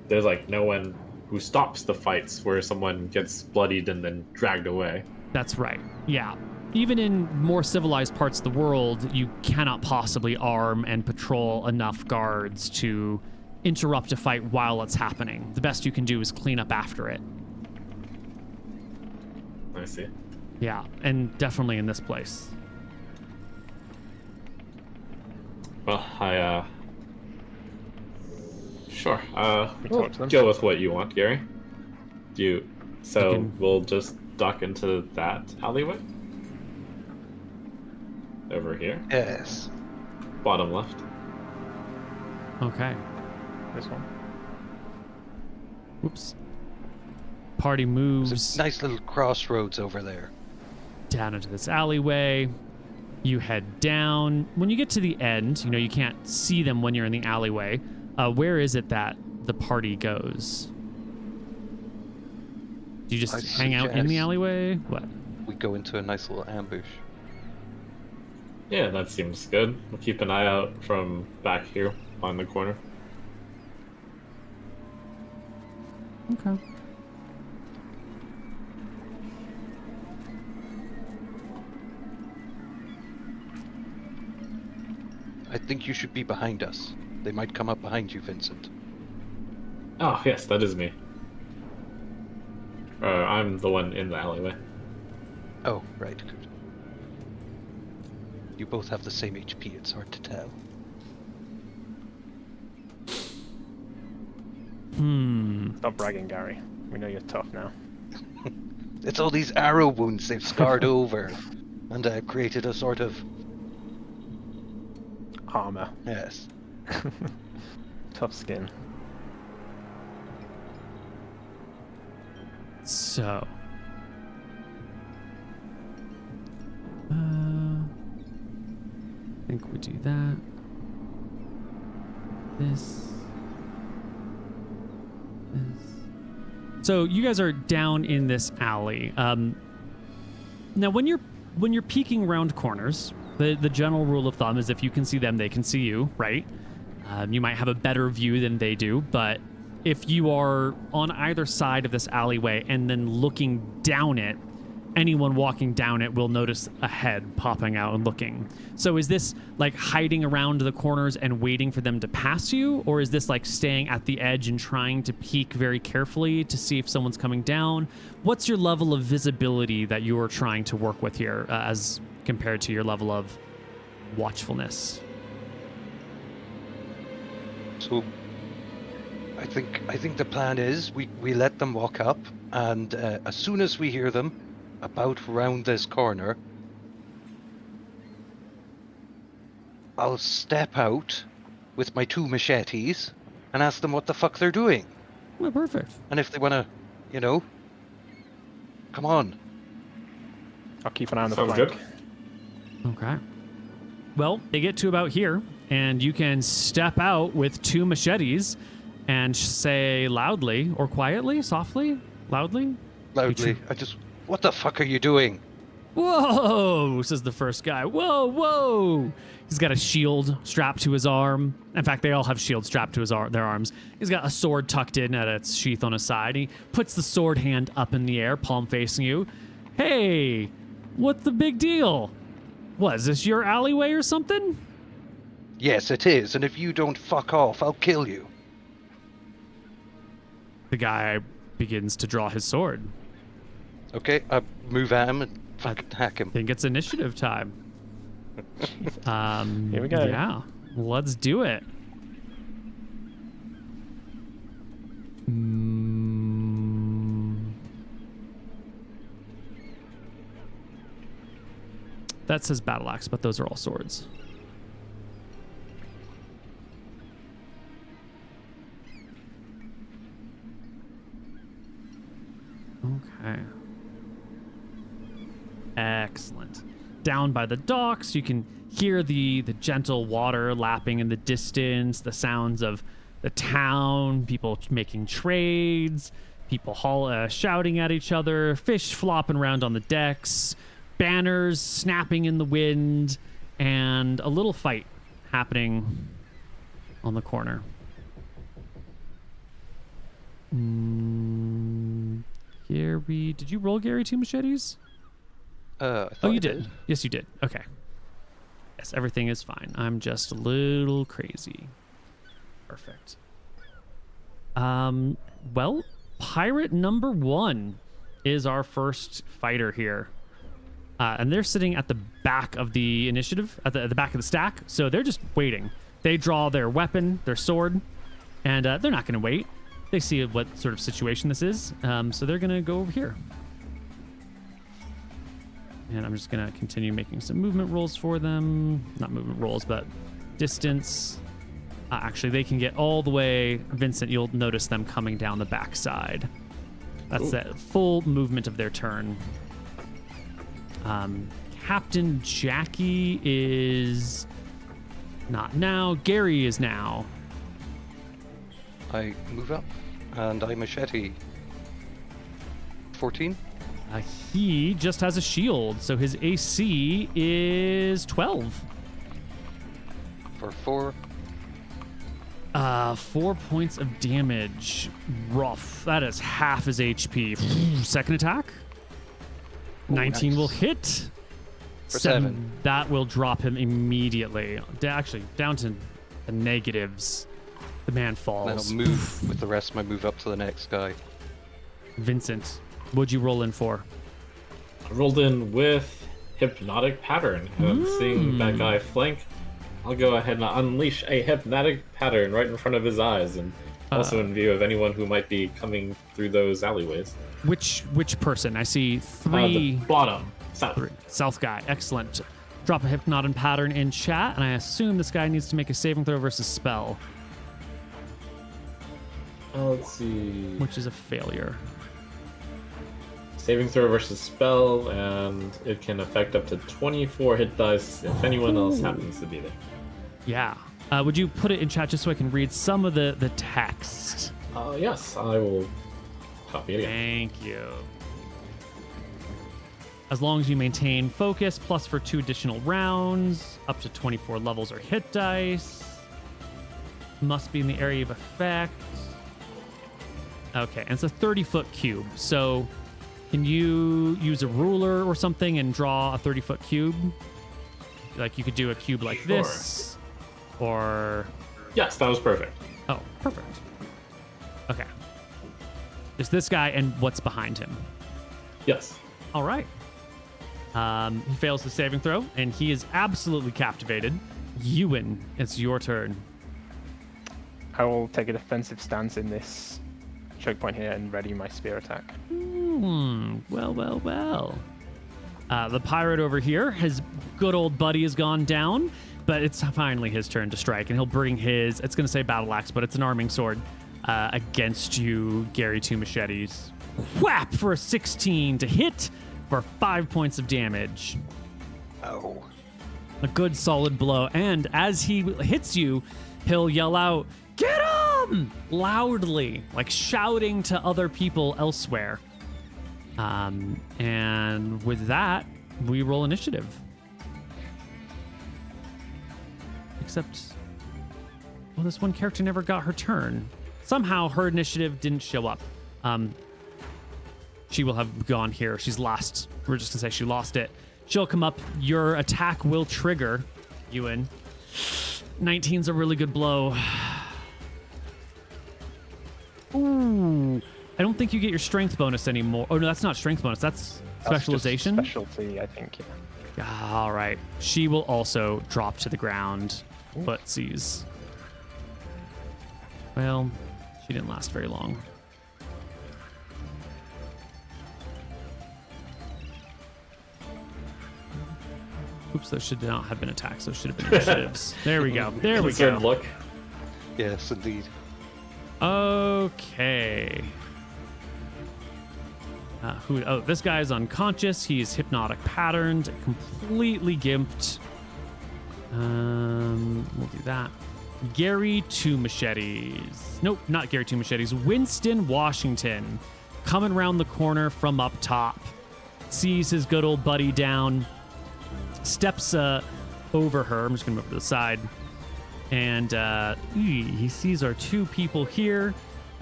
there's like no one who stops the fights where someone gets bloodied and then dragged away? That's right. Yeah. Even in more civilized parts of the world, you cannot possibly arm and patrol enough guards to interrupt a fight while it's happening. The best you can do is clean up after it. I see. Yeah, and definitely in this place. Well, sure. We We'll talk to them. go with what you want, Gary. So can- we'll just duck into that alleyway? Over here? Yes. Bottom left. Okay. This one. Whoops. Party There's moves a nice little crossroads over there. down into this alleyway. You head down. When you get to the end, you can't see them when you're in the alleyway. Where is it that the party goes? Do you just I hang out in the suggest- alleyway? What? We go into a nice little ambush. Yeah, that seems good. We'll keep an eye out from back here on the corner. Okay. I think you should be behind us. They might come up behind you, Vincent. Oh, yes, that is me. I'm the one in the alleyway. Oh, right, good. You both have the same HP, it's hard to tell. Stop bragging, Gary. We know you're tough now. It's all these arrow wounds they've scarred over and created a sort of... Armor. Yes. Tough skin. So. I think we do that. This. So you guys are down in this alley. Now, when you're peeking around corners, the general rule of thumb is if you can see them, they can see you, right? You might have a better view than they do, but if you are on either side of this alleyway and then looking down it, anyone walking down it will notice a head popping out and looking. So is this like hiding around the corners and waiting for them to pass you? Or is this like staying at the edge and trying to peek very carefully to see if someone's coming down? What's your level of visibility that you are trying to work with here as compared to your level of watchfulness? So, I think the plan is we let them walk up, and as soon as we hear them about round this corner, I'll step out with my 2 machetes and ask them what the fuck they're doing. Well, perfect. And if they want to, come on. I'll keep an eye on the Sounds flank. good. Okay. Well, they get to about here, and you can step out with 2 machetes and say loudly or quietly, softly, loudly. Loudly. What the fuck are you doing? Whoa, says the first guy. Whoa, whoa. He's got a shield strapped to his arm. In fact, they all have shields strapped to their arms. He's got a sword tucked in at its sheath on his side. He puts the sword hand up in the air, palm facing you. Hey, what's the big deal? What, is this your alleyway or something? Yes, it is, and if you don't fuck off, I'll kill you. The guy begins to draw his sword. Okay, I move at him and fucking hack him. I think it's initiative time. Here we go. Yeah, let's do it. That says battle axe, but those are all swords. Okay. Excellent. Down by the docks, you can hear the gentle water lapping in the distance, the sounds of the town, people making trades, people shouting at each other, fish flopping around on the decks, banners snapping in the wind, and a little fight happening on the corner. Gary, did you roll Gary 2 machetes? I Oh, you did. Yes, you did. Okay. Yes, everything is fine. I'm just a little crazy. Perfect. Well, pirate number 1 is our first fighter here. And they're sitting at the back of the initiative, at the back of the stack. So they're just waiting. They draw their weapon, their sword, and they're not going to wait. They see what sort of situation this is. So they're going to go over here. And I'm just going to continue making some movement rolls for them. Not movement rolls, but distance. Actually, they can get all the way. Vincent, you'll notice them coming down the backside. That's the full movement of their turn. Captain Jackie is not now. Gary is now. I move up, and I machete. 14? He just has a shield, so his AC is 12. For 4. 4 points of damage. Rough. That is half his HP. Second attack. Ooh, 19 nice. will hit. For 7. That will drop him immediately. Actually, down to the negatives. The man falls. Then I'll move with the rest of my move up to the next guy. Vincent, what'd you roll in for? I rolled in with Hypnotic Pattern, and seeing that guy flank, I'll go ahead and unleash a Hypnotic Pattern right in front of his eyes, and also in view of anyone who might be coming through those alleyways. Which person? I see 3. The bottom, south. 3. South guy. Excellent. Drop a Hypnotic Pattern in chat, and I assume this guy needs to make a saving throw versus spell. Let's see. Which is a failure. Saving throw versus spell, and it can affect up to 24 hit dice if anyone else happens to be there. Yeah. Would you put it in chat just so I can read some of the text? Yes, I will copy it again. Thank you. As long as you maintain focus, plus for 2 additional rounds, up to 24 levels or hit dice. Must be in the area of effect. Okay, and it's a 30-foot cube. So can you use a ruler or something and draw a 30-foot cube? Like you could do a cube like this, or... Yes, that was perfect. Oh, perfect. Okay. There's this guy and what's behind him. Yes. All right. He fails the saving throw, and he is absolutely captivated. Ewan, it's your turn. I will take a defensive stance in this choke point here and ready my spear attack. Well. The pirate over here, his good old buddy has gone down, but it's finally his turn to strike, and he'll bring his, it's going to say battle axe, but it's an arming sword, against you, Gary 2 machetes. Whap for a 16 to hit for 5 points of damage. Oh. A good solid blow, and as he hits you, he'll yell out, "Get him!" loudly, like shouting to other people elsewhere. And with that, we roll initiative. Except, well, this one character never got her turn. Somehow her initiative didn't show up. She will have gone here. She's lost. We're just gonna say she lost it. She'll come up. Your attack will trigger, Ewan. 19's a really good blow. Ooh. I don't think you get your strength bonus anymore. Oh, no, that's not strength bonus. That's specialization. That's just specialty, I think. Yeah. All right. She will also drop to the ground. Footsies. Well, she didn't last very long. Oops, those should not have been attacks. Those should have been initiatives. There we go. There we go. Concerned look. Yes, indeed. Okay. Oh, this guy's unconscious. He's hypnotic patterned, completely gimped. We'll do that. Gary Two Machetes. Nope, not Gary Two Machetes. Winston Washington coming around the corner from up top. Sees his good old buddy down. Steps over her. I'm just gonna move over to the side. And he sees our two people here.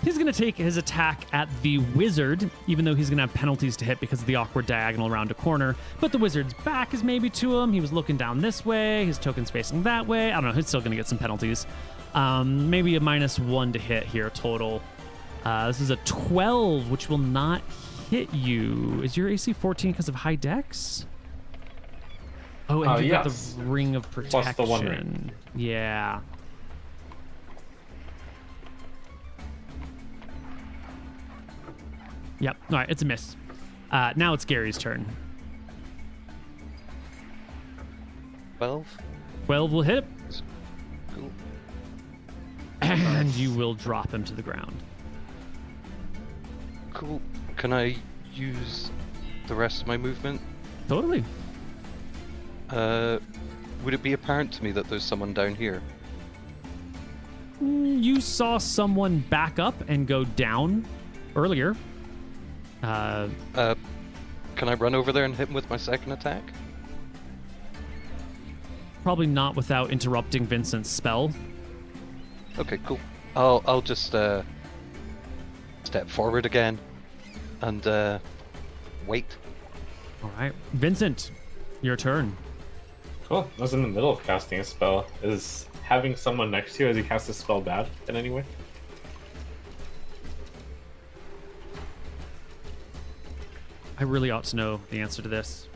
He's going to take his attack at the wizard, even though he's going to have penalties to hit because of the awkward diagonal around a corner. But the wizard's back is maybe to him. He was looking down this way. His token's facing that way. I don't know. He's still going to get some penalties. Maybe a -1 to hit here total. This is a 12, which will not hit you. Is your AC 14 because of high dex? Oh, and you got yes. the ring of protection. Plus the 1 ring. Yeah. Yep. All right, it's a miss. Now it's Gary's turn. 12. 12 will hit. Cool. And you will drop him to the ground. Cool. Can I use the rest of my movement? Totally. Would it be apparent to me that there's someone down here? You saw someone back up and go down earlier. Can I run over there and hit him with my second attack? Probably not without interrupting Vincent's spell. Okay, cool. I'll just step forward again and wait. All right, Vincent, your turn. Cool. I was in the middle of casting a spell. Is having someone next to you as you cast a spell bad in any way? I really ought to know the answer to this.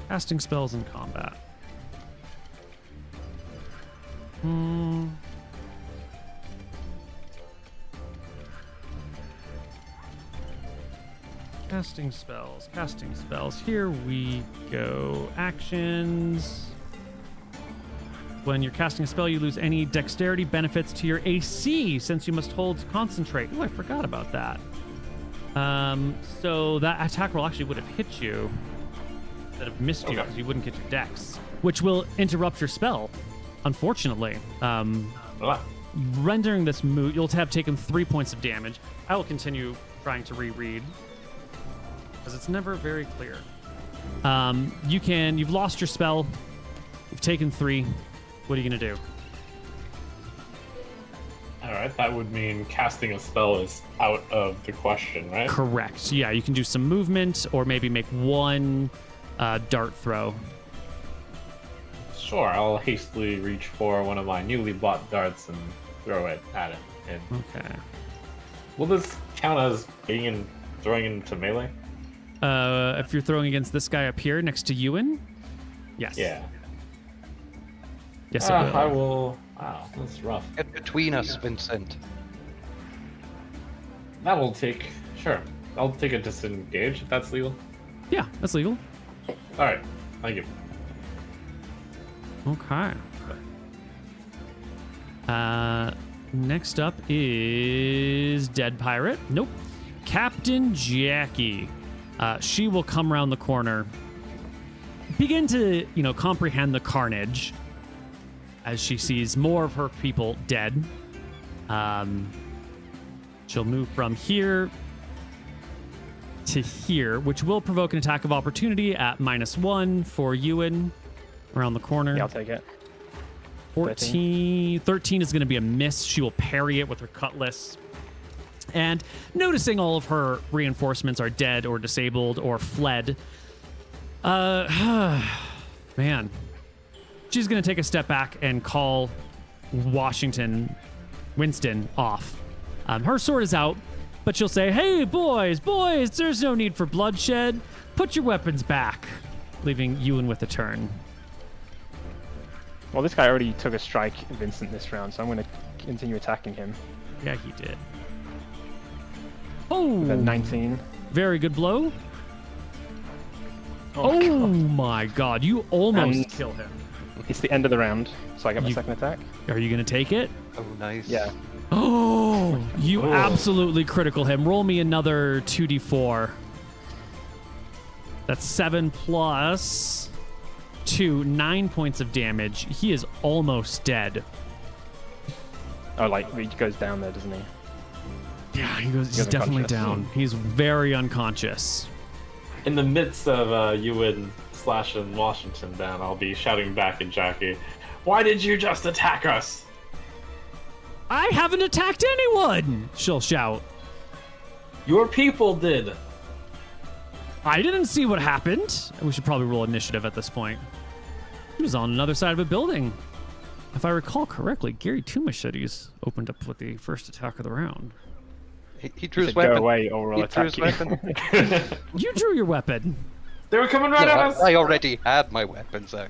Casting spells in combat. Casting spells, casting spells. Here we go. Actions. When you're casting a spell, you lose any dexterity benefits to your AC since you must hold concentrate. Oh, I forgot about that. So that attack roll actually would have hit you instead of missed you because you wouldn't get your dex, which will interrupt your spell, unfortunately. Rendering this moot, you'll have taken 3 points of damage. I will continue trying to reread because it's never very clear. You've lost your spell. You've taken 3. What are you going to do? Alright, that would mean casting a spell is out of the question, right? Correct. Yeah, you can do some movement or maybe make one dart throw. Sure, I'll hastily reach for one of my newly bought darts and throw it at him. And Okay. will this count as throwing into melee? If you're throwing against this guy up here next to Ewan? Yes. Yeah. Yes, it will. I will. Wow, that's rough. Get between us, Vincent. That will take. Sure, I'll take a disengage if that's legal. Yeah, that's legal. All right, thank you. Okay. Next up is Dead Pirate. Nope. Captain Jackie. She will come around the corner. begin to, comprehend the carnage as she sees more of her people dead. She'll move from here to here, which will provoke an attack of opportunity at -1 for Ewan around the corner. Yeah, I'll take it. 13 is going to be a miss. She will parry it with her cutlass. And noticing all of her reinforcements are dead or disabled or fled, man, she's going to take a step back and call Winston off. Her sword is out, but she'll say, "Hey, boys, there's no need for bloodshed. Put your weapons back," leaving Ewan with a turn. Well, this guy already took a strike at Vincent this round, so I'm going to continue attacking him. Yeah, he did. Oh, With a 19. very good blow. Oh, God. My God, you almost And- kill him. It's the end of the round, so I get my second attack. Are you going to take it? Oh, nice. Yeah. Oh, you Oh. absolutely critical him. Roll me another 2d4. That's 7 plus 2, 9 points of damage. He is almost dead. Oh, like, he goes down there, doesn't he? Yeah, he's goes definitely unconscious. down. He's very unconscious. In the midst of Ewan slashing Washington down, I'll be shouting back at Jackie, "Why did you just attack us?" I haven't attacked anyone, she'll shout. Your people did. I didn't see what happened. We should probably roll initiative at this point. He was on another side of a building. If I recall correctly, Gary Toomish said he's opened up with the first attack of the round. He drew He his said, "Go weapon. away or we'll He drew attack his you." weapon. You drew your weapon. They were coming right No, at us. I already had my weapons out.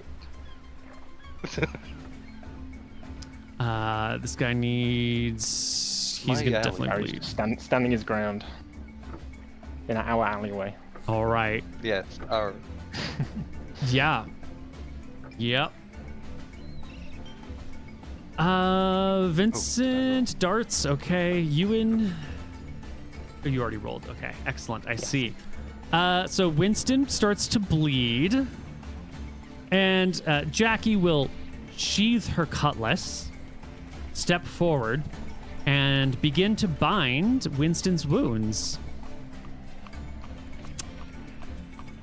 This guy needs... He's My going to alley. definitely Gary's bleed. just standing his ground in our alleyway. All right. Yes, our Yeah. Yep. Vincent, darts, okay. Ewan. Oh, you already rolled. Okay, excellent. I see. So Winston starts to bleed. And Jackie will sheath her cutlass, step forward, and begin to bind Winston's wounds.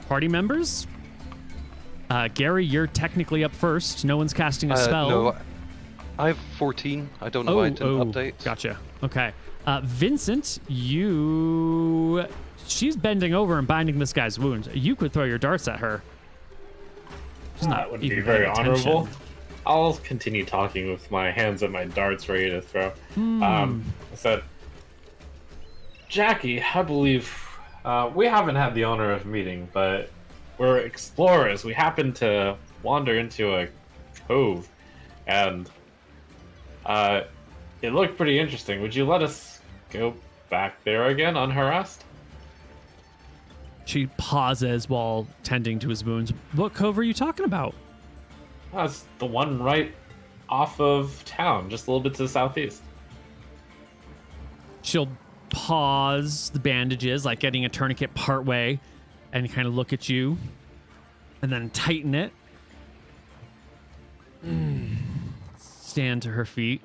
Party members? Gary, you're technically up first. No one's casting a spell. No, I have 14. I don't know why I didn't update. Gotcha. Okay. Vincent, she's bending over and binding this guy's wounds. You could throw your darts at her. She's not That would be even very paying attention. honorable. I'll continue talking with my hands and my darts ready to throw. I said, "Jackie, I believe we haven't had the honor of meeting, but we're explorers. We happened to wander into a cove, and it looked pretty interesting. Would you let us go back there again unharassed?" She pauses while tending to his wounds. What cove are you talking about? That's the one right off of town, just a little bit to the southeast. She'll pause the bandages, like getting a tourniquet partway, and kind of look at you, and then tighten it. Stand to her feet.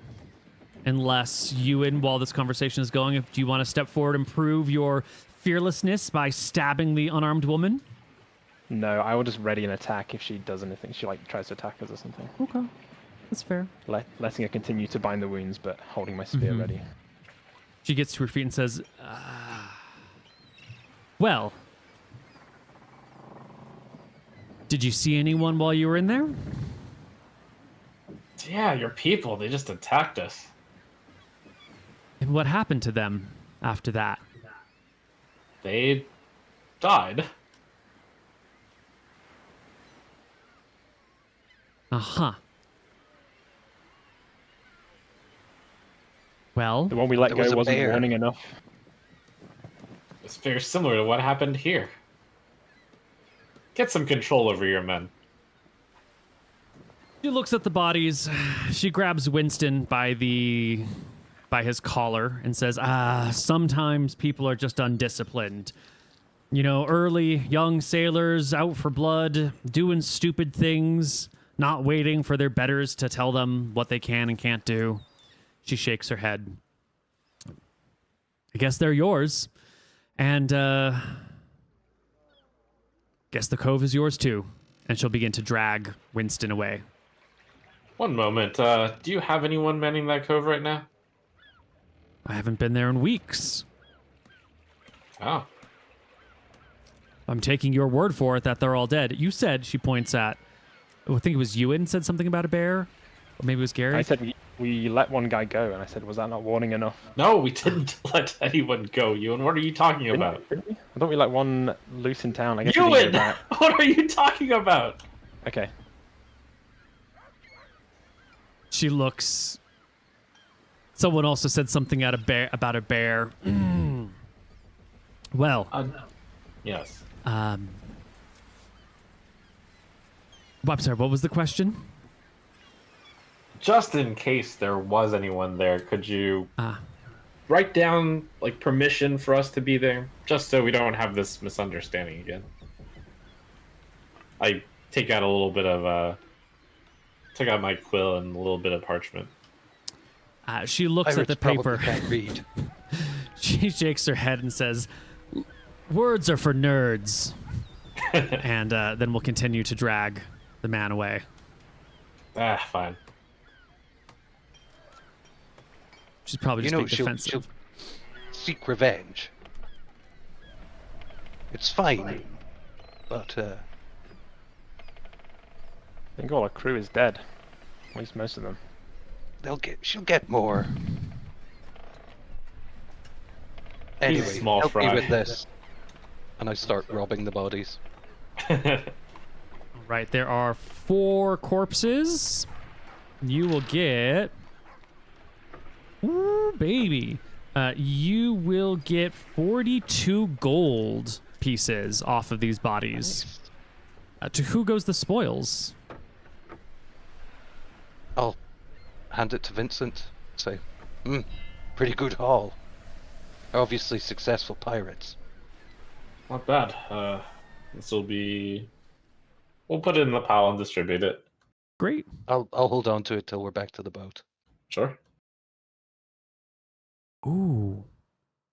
Unless Ewan, while this conversation is going, do you want to step forward and prove your fearlessness by stabbing the unarmed woman? No, I will just ready an attack if she does anything. She tries to attack us or something. Okay, that's fair. Letting her continue to bind the wounds, but holding my spear ready. She gets to her feet and says, well, did you see anyone while you were in there? Yeah, your people, they just attacked us. And what happened to them after that? They died. Uh-huh. Well, The one we let There go was a wasn't bear. warning enough. It's very similar to what happened here. Get some control over your men. she looks at the bodies. She grabs Winston by his collar and says, sometimes people are just undisciplined. You know, early young sailors out for blood, doing stupid things, not waiting for their betters to tell them what they can and can't do. She shakes her head. I guess they're yours. And, guess the cove is yours too. And she'll begin to drag Winston away. One moment. Do you have anyone manning that cove right now? I haven't been there in weeks. Oh. I'm taking your word for it that they're all dead. You said, she points at, I think it was Ewan said something about a bear. Or maybe it was Gary. I said we let one guy go, and I said, was that not warning enough? No, we didn't let anyone go, Ewan. What are you talking about? Didn't we? I thought we let one loose in town. I guess we didn't Ewan! go back. What are you talking about? Okay. She looks. Someone also said something about a bear. Well. Yes. I'm sorry, what was the question? Just in case there was anyone there, could you write down like permission for us to be there, just so we don't have this misunderstanding again? I take out a little bit of took out my quill and a little bit of parchment. She looks at the probably paper. Can't read. She shakes her head and says, "Words are for nerds." And then we'll continue to drag the man away. Fine. She's probably just being she'll defensive. seek revenge. It's fine, but I think all our crew is dead. At least most of them. she'll get more. Anyway, small help fry. me with this. And I start robbing the bodies. Right, there are 4 corpses. You will get... Ooh, baby. You will get 42 gold pieces off of these bodies. To who goes the spoils? I'll hand it to Vincent. Say, pretty good haul. Obviously successful pirates. Not bad. This will be. We'll put it in the pile and distribute it. Great. I'll hold on to it till we're back to the boat. Sure. Ooh.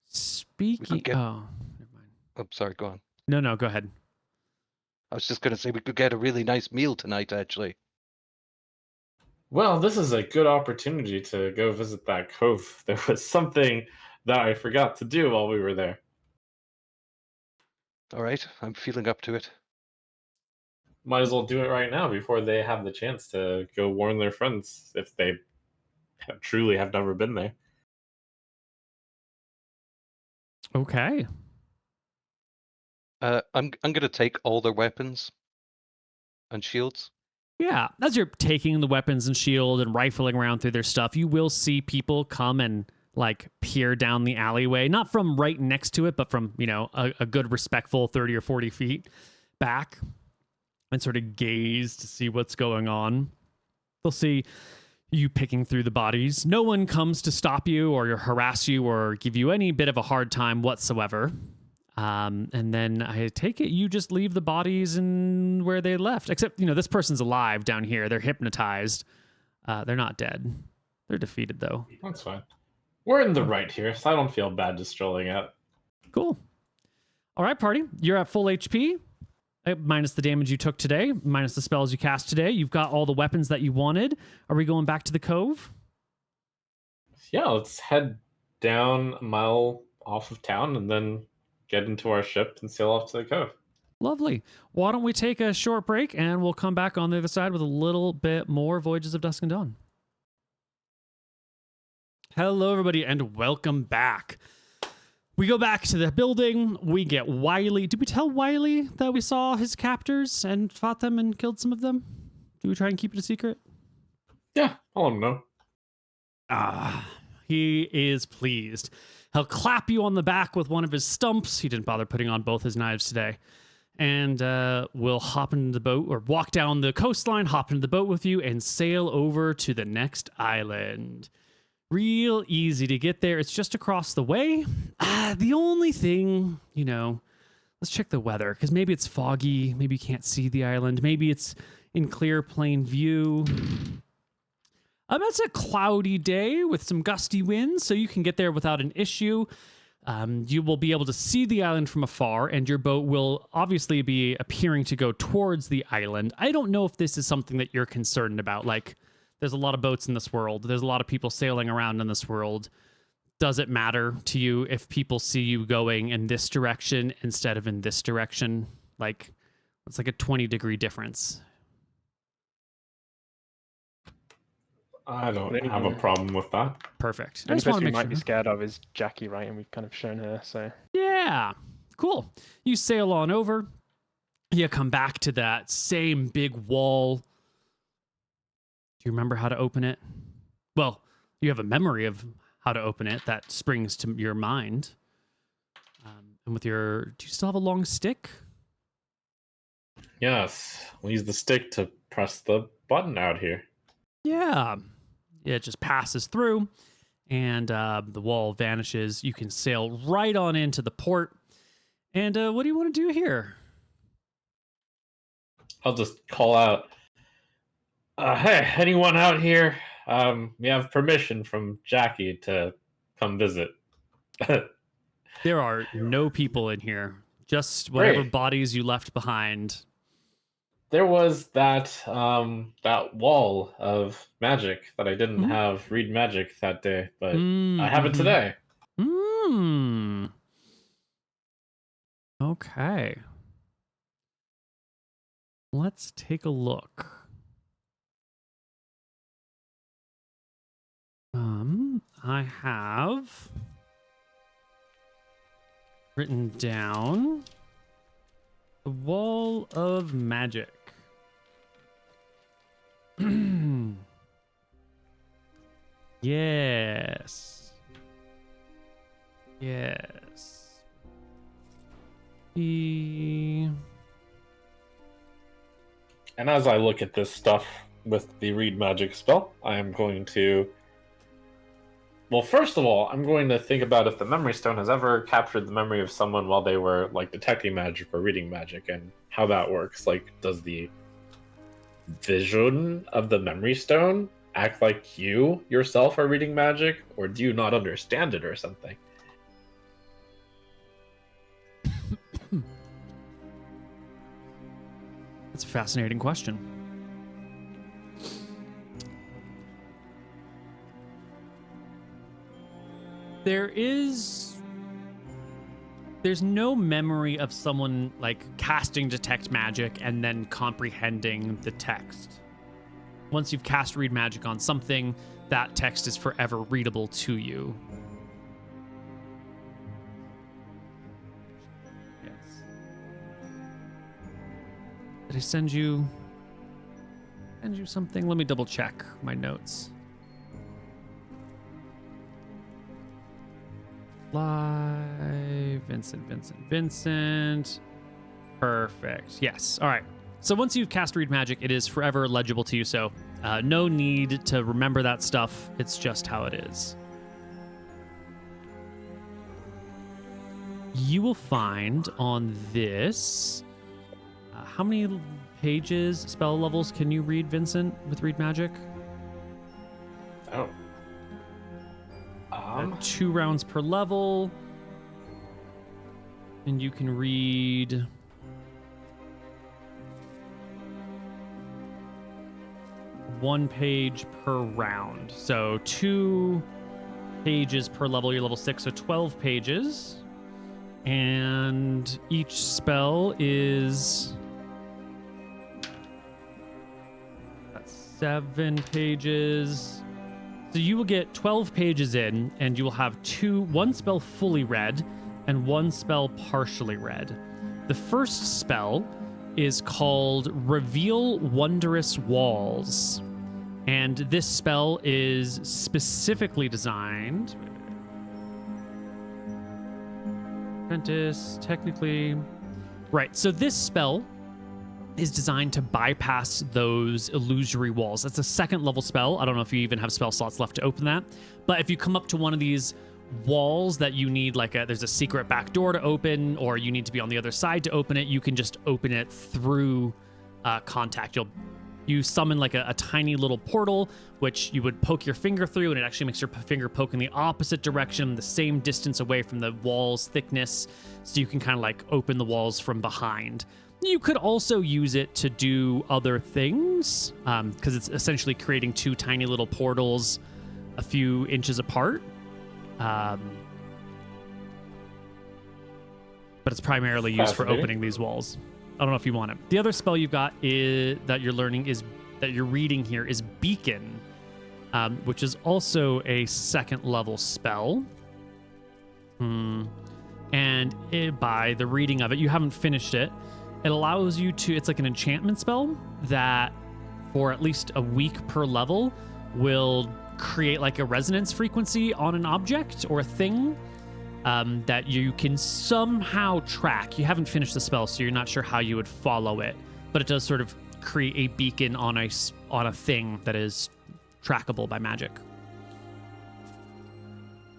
Speaking... get- Oh, never mind. Oh, sorry, go on. No, go ahead. I was just going to say we could get a really nice meal tonight, actually. Well, this is a good opportunity to go visit that cove. There was something that I forgot to do while we were there. All right, I'm feeling up to it. Might as well do it right now before they have the chance to go warn their friends if they truly have never been there. Okay. I'm going to take all their weapons and shields. Yeah, as you're taking the weapons and shield and rifling around through their stuff, you will see people come and like peer down the alleyway, not from right next to it, but from, you know, a good respectful 30 or 40 feet back, and sort of gaze to see what's going on. They'll see you picking through the bodies. No one comes to stop you or harass you or give you any bit of a hard time whatsoever. And then I take it you just leave the bodies in where they left. Except, you know, this person's alive down here. They're hypnotized. They're not dead. They're defeated, though. That's fine. We're in the right here, so I don't feel bad just strolling out. Cool. All right, party. You're at full HP. Minus the damage you took today. Minus the spells you cast today. You've got all the weapons that you wanted. Are we going back to the cove? Yeah, let's head down a mile off of town and then get into our ship and sail off to the cove. Lovely. Why don't we take a short break and we'll come back on the other side with a little bit more Voyages of Dusk and Dawn. Hello, everybody, and welcome back. We go back to the building. We get Wiley. Did we tell Wiley that we saw his captors and fought them and killed some of them? Do we try and keep it a secret? Yeah, I'll let him know. He is pleased. He'll clap you on the back with one of his stumps. He didn't bother putting on both his knives today. And we'll hop into the boat or walk down the coastline, hop into the boat with you, and sail over to the next island. Real easy to get there. It's just across the way. The only thing, you know, Let's check the weather, because maybe it's foggy. Maybe you can't see the island. Maybe it's in clear, plain view. It's a cloudy day with some gusty winds, so you can get there without an issue. You will be able to see the island from afar, and your boat will obviously be appearing to go towards the island. I don't know if this is something that you're concerned about. Like, there's a lot of boats in this world. There's a lot of people sailing around in this world. Does it matter to you if people see you going in this direction instead of in this direction? Like, it's like a 20-degree difference. I don't have a problem with that. Perfect. The only person we might be scared of is Jackie, right? And we've kind of shown her, so... Yeah, cool. You sail on over. You come back to that same big wall. Do you remember how to open it? Well, you have a memory of how to open it that springs to your mind. And with your... Do you still have a long stick? Yes, we'll use the stick to press the button out here. Yeah. It just passes through, and the wall vanishes. You can sail right on into the port. And what do you want to do here? I'll just call out, hey, anyone out here? We have permission from Jackie to come visit. There are no people in here. Just whatever Great. bodies you left behind. There was that wall of magic that I didn't have read magic that day, but I have it today. Okay. Let's take a look. I have written down the Wall of Magic. Yes. Yes. And as I look at this stuff with the read magic spell, I am going to... Well, first of all, I'm going to think about if the memory stone has ever captured the memory of someone while they were, like, detecting magic or reading magic, and how that works. Like, does the vision of the memory stone act like you yourself are reading magic, or do you not understand it or something? That's a fascinating question. There's no memory of someone like casting detect magic and then comprehending the text. Once you've cast read magic on something, that text is forever readable to you. Yes. Did I send you something? Let me double check my notes. Live, Vincent. Perfect. Yes. All right. So once you've cast read magic, it is forever legible to you. So no need to remember that stuff. It's just how it is. You will find on this, how many pages, spell levels can you read, Vincent, with read magic? Oh. 2 rounds per level, and you can read 1 page per round. So 2 pages per level. You're level 6, so 12 pages, and each spell is 7 pages. So you will get 12 pages in, and you will have 1 spell fully read and 1 spell partially read. The first spell is called Reveal Wondrous Walls. And this spell is specifically designed... Apprentice, technically... Right, so this spell is designed to bypass those illusory walls. That's a 2nd level spell. I don't know if you even have spell slots left to open that. But if you come up to one of these walls that you need, like there's a secret back door to open, or you need to be on the other side to open it, you can just open it through contact. You summon like a tiny little portal, which you would poke your finger through, and it actually makes your finger poke in the opposite direction, the same distance away from the wall's thickness, so you can kind of like open the walls from behind. You could also use it to do other things, because it's essentially creating two tiny little portals a few inches apart. But it's primarily used for opening these walls. I don't know if you want it. The other spell you've got that you're reading here is Beacon, which is also a 2nd level spell. And by the reading of it, you haven't finished it. It allows you to, it's like an enchantment spell that for at least a week per level will create like a resonance frequency on an object or a thing that you can somehow track. You haven't finished the spell, so you're not sure how you would follow it, but it does sort of create a beacon on a thing that is trackable by magic.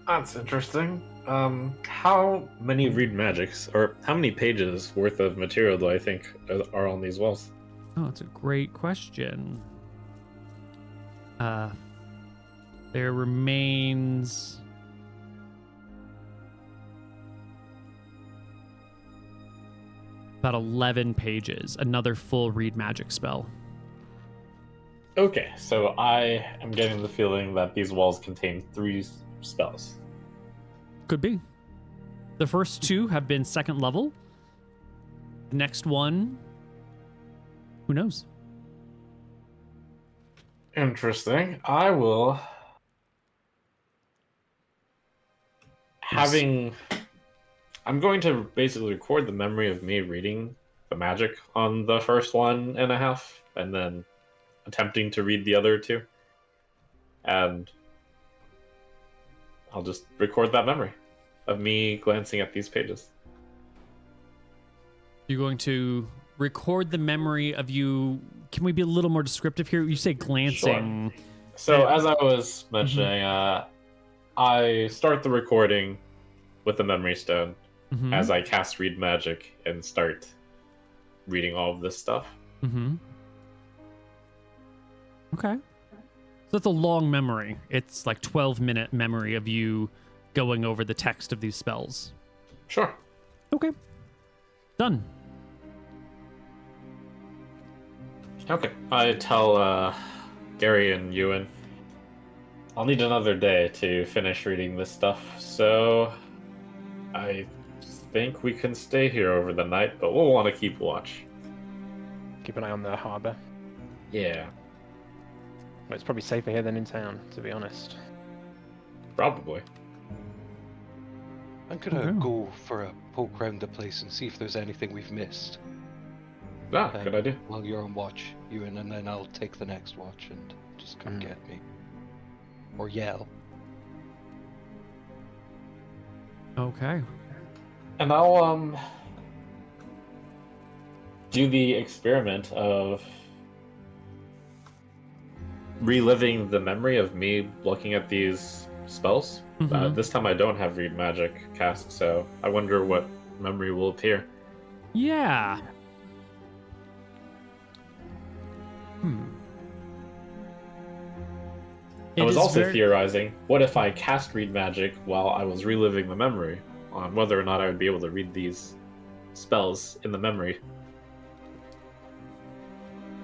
That's interesting. How many read magics, or how many pages worth of material do I think are on these walls? Oh, that's a great question. There remains about 11 pages, another full read magic spell. Okay, so I am getting the feeling that these walls contain 3 spells. Could be. The first 2 have been 2nd level. The next one, who knows? Interesting. I will... I'm going to basically record the memory of me reading the magic on the first 1.5, and then attempting to read the other 2. And I'll just record that memory of me glancing at these pages. You're going to record the memory of you. Can we be a little more descriptive here? You say glancing. Sure. So as I was mentioning, I start the recording with the memory stone as I cast read magic and start reading all of this stuff. Okay. So it's a long memory. It's like 12-minute memory of you going over the text of these spells. Sure. Okay. Done. Okay. I tell Gary and Ewan, I'll need another day to finish reading this stuff, so I think we can stay here over the night, but we'll want to keep watch. Keep an eye on the harbour. Yeah. Well, it's probably safer here than in town, to be honest. Probably. I'm gonna go for a poke around the place and see if there's anything we've missed. Ah, good idea. While you're on watch, Ewan, and then I'll take the next watch and just come get me. Or yell. Okay. And I'll do the experiment of reliving the memory of me looking at these spells. This time I don't have read magic cast, so I wonder what memory will appear. Yeah. I was also theorizing, what if I cast read magic while I was reliving the memory, on whether or not I would be able to read these spells in the memory.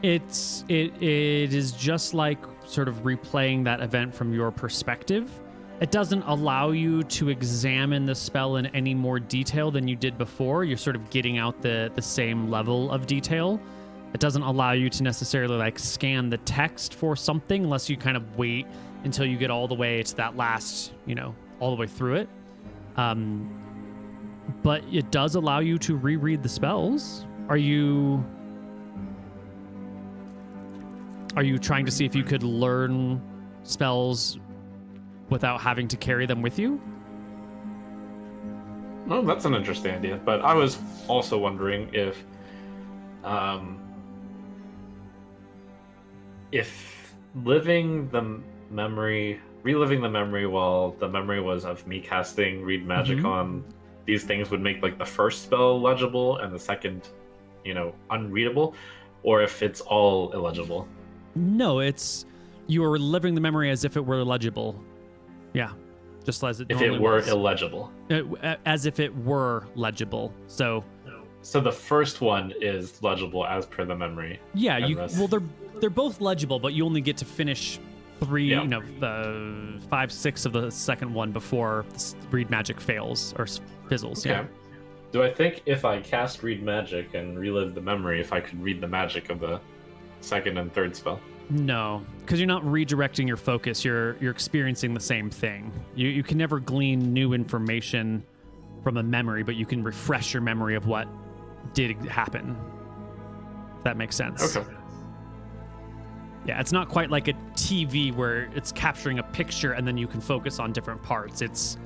It is just like sort of replaying that event from your perspective. It doesn't allow you to examine the spell in any more detail than you did before. You're sort of getting out the same level of detail. It doesn't allow you to necessarily like scan the text for something unless you kind of wait until you get all the way to that last, all the way through it. But it does allow you to reread the spells. Are you trying to see if you could learn spells without having to carry them with you? Well, that's an interesting idea. But I was also wondering if living the memory reliving the memory, while the memory was of me casting Read Magic on these things, would make like the first spell legible and the second, unreadable, or if it's all illegible. No, it's you are reliving the memory as if it were legible. Yeah, just as it If normally it were was. illegible. As if it were legible. So the first one is legible as per the memory. yeah, and they're both legible, but you only get to finish 3, Yeah. 5, 6 of the second one before Read Magic fails or fizzles. Okay. Yeah. Do I think if I cast Read Magic and relive the memory, if I could read the magic of the second and third spell? No, because you're not redirecting your focus. You're experiencing the same thing. You can never glean new information from a memory, but you can refresh your memory of what did happen. If that makes sense. Okay. Yeah, it's not quite like a TV where it's capturing a picture and then you can focus on different parts. It's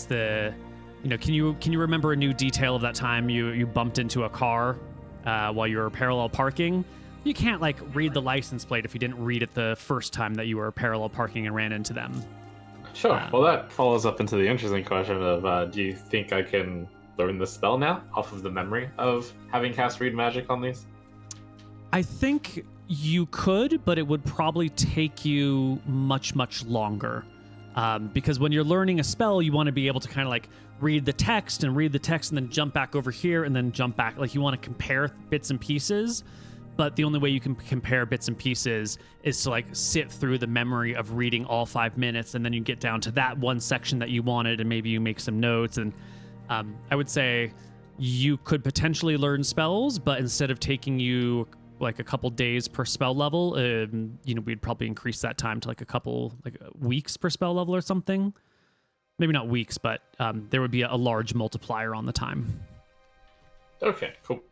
the, can you remember a new detail of that time you bumped into a car while you were parallel parking? You can't like read the license plate if you didn't read it the first time that you were parallel parking and ran into them. Sure. Well, that follows up into the interesting question of, do you think I can learn the spell now off of the memory of having cast Read Magic on these? I think you could, but it would probably take you much, much longer. Because when you're learning a spell, you want to be able to kind of like read the text and then jump back over here and then jump back. Like you want to compare bits and pieces. But the only way you can compare bits and pieces is to like sit through the memory of reading all 5 minutes, and then you get down to that one section that you wanted, and maybe you make some notes. And I would say you could potentially learn spells, but instead of taking you like a couple days per spell level, we'd probably increase that time to like a couple weeks per spell level or something. Maybe not weeks, but there would be a large multiplier on the time. Okay, cool.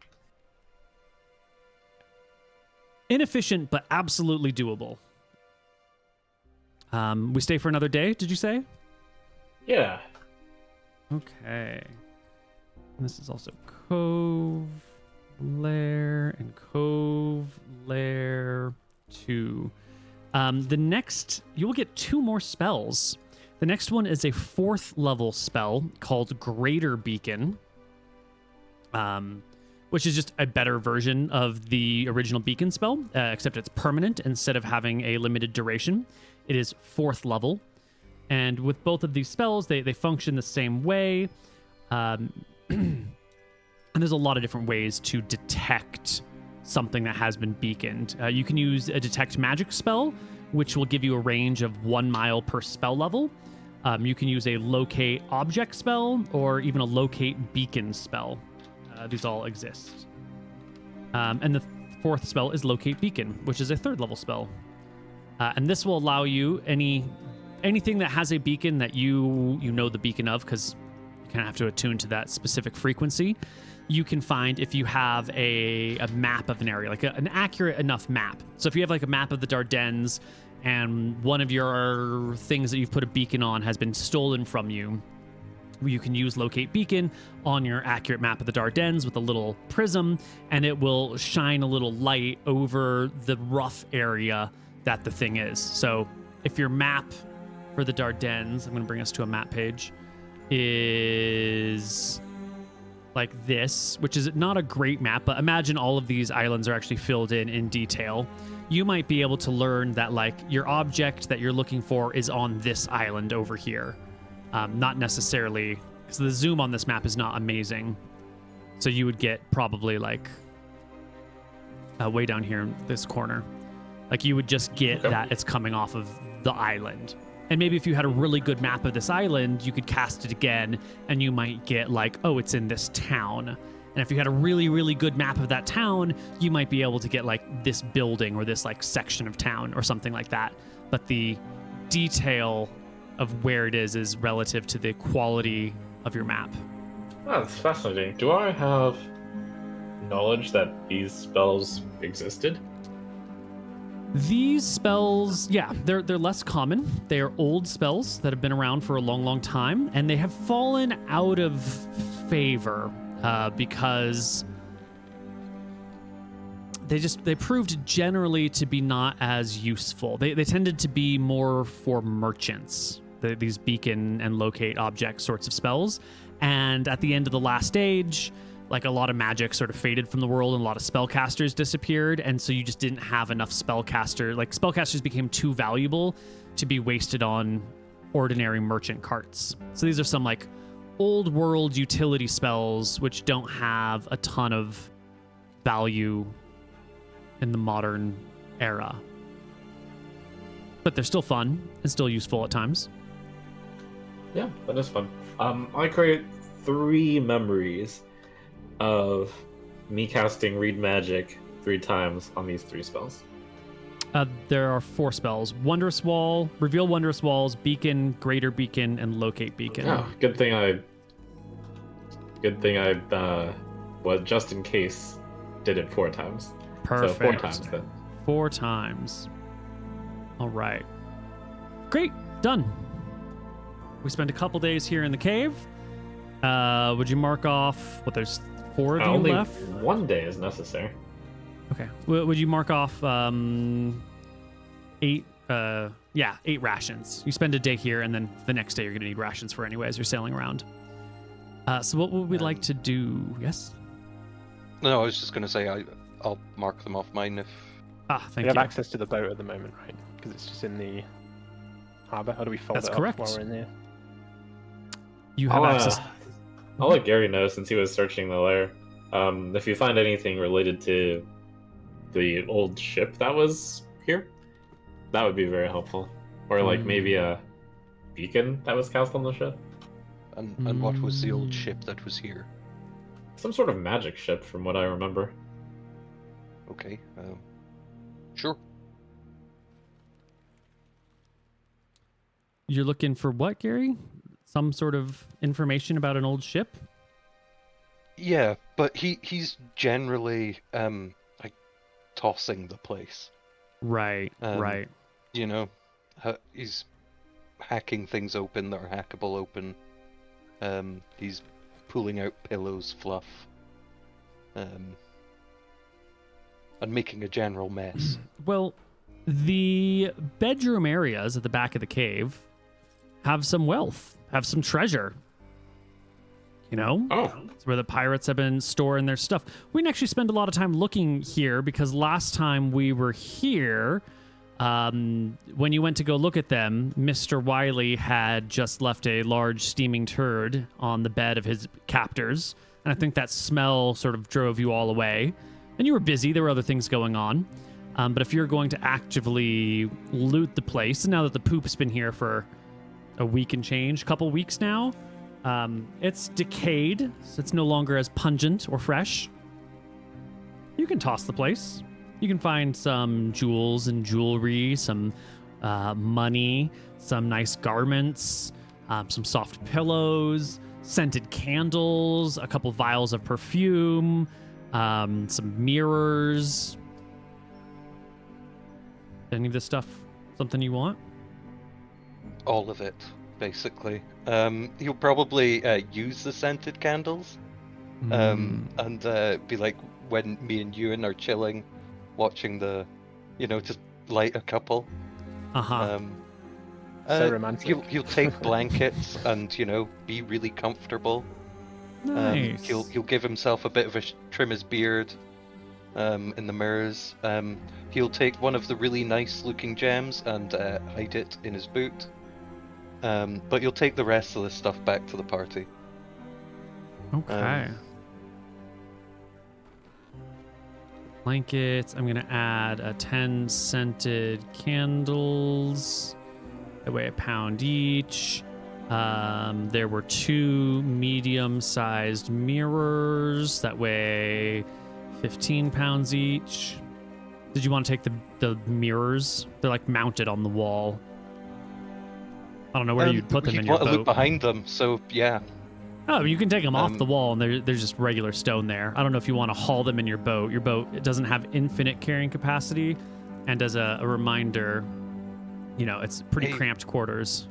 Inefficient, but absolutely doable. We stay for another day, did you say? Yeah. Okay. And this is also Cove Lair and Cove Lair 2. The next, you will get 2 more spells. The next one is a 4th level spell called Greater Beacon. Which is just a better version of the original beacon spell, except it's permanent instead of having a limited duration. It is 4th level. And with both of these spells, they function the same way. And there's a lot of different ways to detect something that has been beaconed. You can use a Detect Magic spell, which will give you a range of 1 mile per spell level. You can use a Locate Object spell or even a Locate Beacon spell. These all exist. And the 4th spell is Locate Beacon, which is a 3rd level spell. And this will allow you anything that has a beacon that you know the beacon of, because you kind of have to attune to that specific frequency. You can find if you have a map of an area, like an accurate enough map. So if you have like a map of the Dardennes and one of your things that you've put a beacon on has been stolen from you, you can use Locate Beacon on your accurate map of the Dardennes with a little prism, and it will shine a little light over the rough area that the thing is. So if your map for the Dardennes, I'm going to bring us to a map page, is like this, which is not a great map, but imagine all of these islands are actually filled in detail. You might be able to learn that like your object that you're looking for is on this island over here. Not necessarily, because the zoom on this map is not amazing. So you would get probably like way down here in this corner. Like you would just get that it's coming off of the island. And maybe if you had a really good map of this island, you could cast it again and you might get like, oh, it's in this town. And if you had a really, really good map of that town, you might be able to get like this building or this like section of town or something like that. But the detail of where it is relative to the quality of your map. Oh, that's fascinating. Do I have knowledge that these spells existed? These spells, yeah, they're less common. They are old spells that have been around for a long, long time, and they have fallen out of favor because they proved generally to be not as useful. They tended to be more for merchants, these beacon and locate object sorts of spells. And at the end of the last age, like a lot of magic sort of faded from the world and a lot of spellcasters disappeared. And so you just didn't have enough spellcasters became too valuable to be wasted on ordinary merchant carts. So these are some like old world utility spells which don't have a ton of value in the modern era. But they're still fun and still useful at times. Yeah, that is fun. I create 3 memories of me casting Read Magic 3 times on these 3 spells. There are 4 spells: Wondrous Wall, Reveal Wondrous Walls, Beacon, Greater Beacon, and Locate Beacon. Oh, good thing I just in case, did it 4 times. Perfect. So 4 times then. 4 times. All right. Great. Done. We spent a couple days here in the cave. Would you mark off what there's 4 of you Only left? 1 day is necessary. Okay. Would you mark off 8 rations? You spend a day here, and then the next day you're gonna need rations for anyway as you're sailing around. So what would we like to do? Yes? No, I was just going to say I'll mark them off mine if... Thank We you. have access to the boat at the moment, right? Because it's just in the harbour. How do we fold That's it correct. up while we're in there? You have access. I'll let Gary know since he was searching the lair. If you find anything related to the old ship that was here, that would be very helpful. Or like maybe a beacon that was cast on the ship. And what was the old ship that was here? Some sort of magic ship from what I remember. Okay, sure. You're looking for what, Gary? Some sort of information about an old ship? Yeah, but he's generally like tossing the place. Right, right. You know, he's hacking things open that are hackable open. He's pulling out pillows, fluff, and making a general mess. Well, the bedroom areas at the back of the cave have some wealth, have some treasure. You know? Oh. It's where the pirates have been storing their stuff. We didn't actually spend a lot of time looking here because last time we were here, when you went to go look at them, Mr. Wiley had just left a large steaming turd on the bed of his captors. And I think that smell sort of drove you all away. And you were busy. There were other things going on. But if you're going to actively loot the place, and now that the poop's been here for a week and change, couple weeks now, it's decayed, so it's no longer as pungent or fresh. You can toss the place. You can find some jewels and jewelry, some money, some nice garments, some soft pillows, scented candles, a couple vials of perfume, some mirrors. Any of this stuff something you want? All of it, basically. He'll probably use the scented candles, and be like, when me and Ewan are chilling, watching just light a couple. So romantic. He'll take blankets and be really comfortable. Nice. He'll give himself a bit of trim his beard, in the mirrors. He'll take one of the really nice looking gems and hide it in his boot. But you'll take the rest of the stuff back to the party. Okay. Blankets. I'm going to add 10 scented candles. They weigh 1 pound each. There were 2 medium-sized mirrors that weigh 15 pounds each. Did you want to take the mirrors? They're like mounted on the wall. I don't know where you'd put them in your want to boat. look behind them, so yeah. Oh, you can take them off the wall, and there's just regular stone there. I don't know if you want to haul them in your boat. Your boat, it doesn't have infinite carrying capacity, and as a reminder, it's pretty cramped quarters.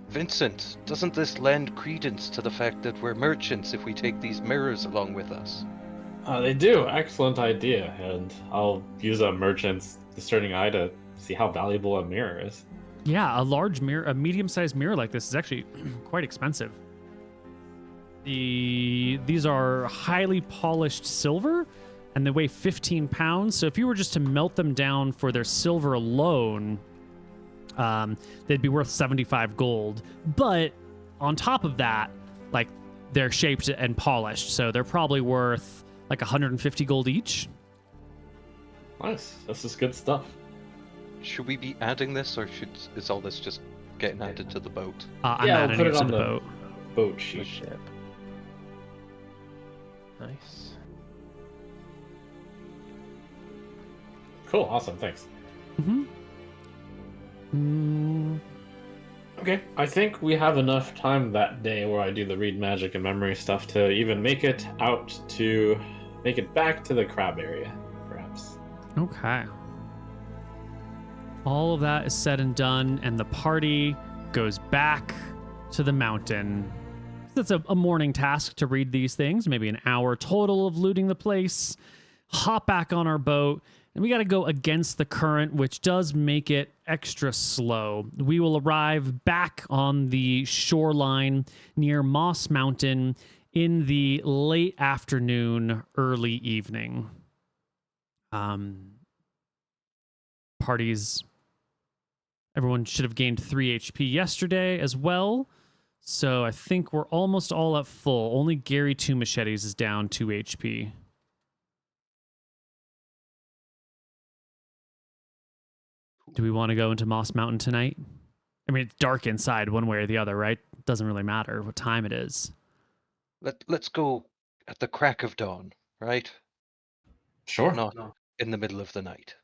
Vincent, doesn't this lend credence to the fact that we're merchants if we take these mirrors along with us? They do. Excellent idea. And I'll use a merchant's discerning eye to see how valuable a mirror is. Yeah, a large mirror, a medium-sized mirror like this is actually quite expensive. These are highly polished silver, and they weigh 15 pounds. So if you were just to melt them down for their silver alone, they'd be worth 75 gold. But on top of that, like, they're shaped and polished, so they're probably worth like 150 gold each. Nice. This is good stuff. Should we be adding this, or is all this just getting added to the boat? I'm Yeah, we'll adding put it it to on the the boat. boat Good sheet. ship. Nice. Cool. Awesome. Thanks. Okay. I think we have enough time that day where I do the read magic and memory stuff to even make it back to the crab area, perhaps. Okay. All of that is said and done, and the party goes back to the mountain. That's a morning task to read these things, maybe an hour total of looting the place, hop back on our boat, and we got to go against the current, which does make it extra slow. We will arrive back on the shoreline near Moss Mountain in the late afternoon, early evening. Everyone should have gained 3 HP yesterday as well. So I think we're almost all at full. Only Gary 2 Machetes is down 2 HP. Do we want to go into Moss Mountain tonight? I mean, it's dark inside one way or the other, right? It doesn't really matter what time it is. Let's go at the crack of dawn, right? Sure. Not in the middle of the night.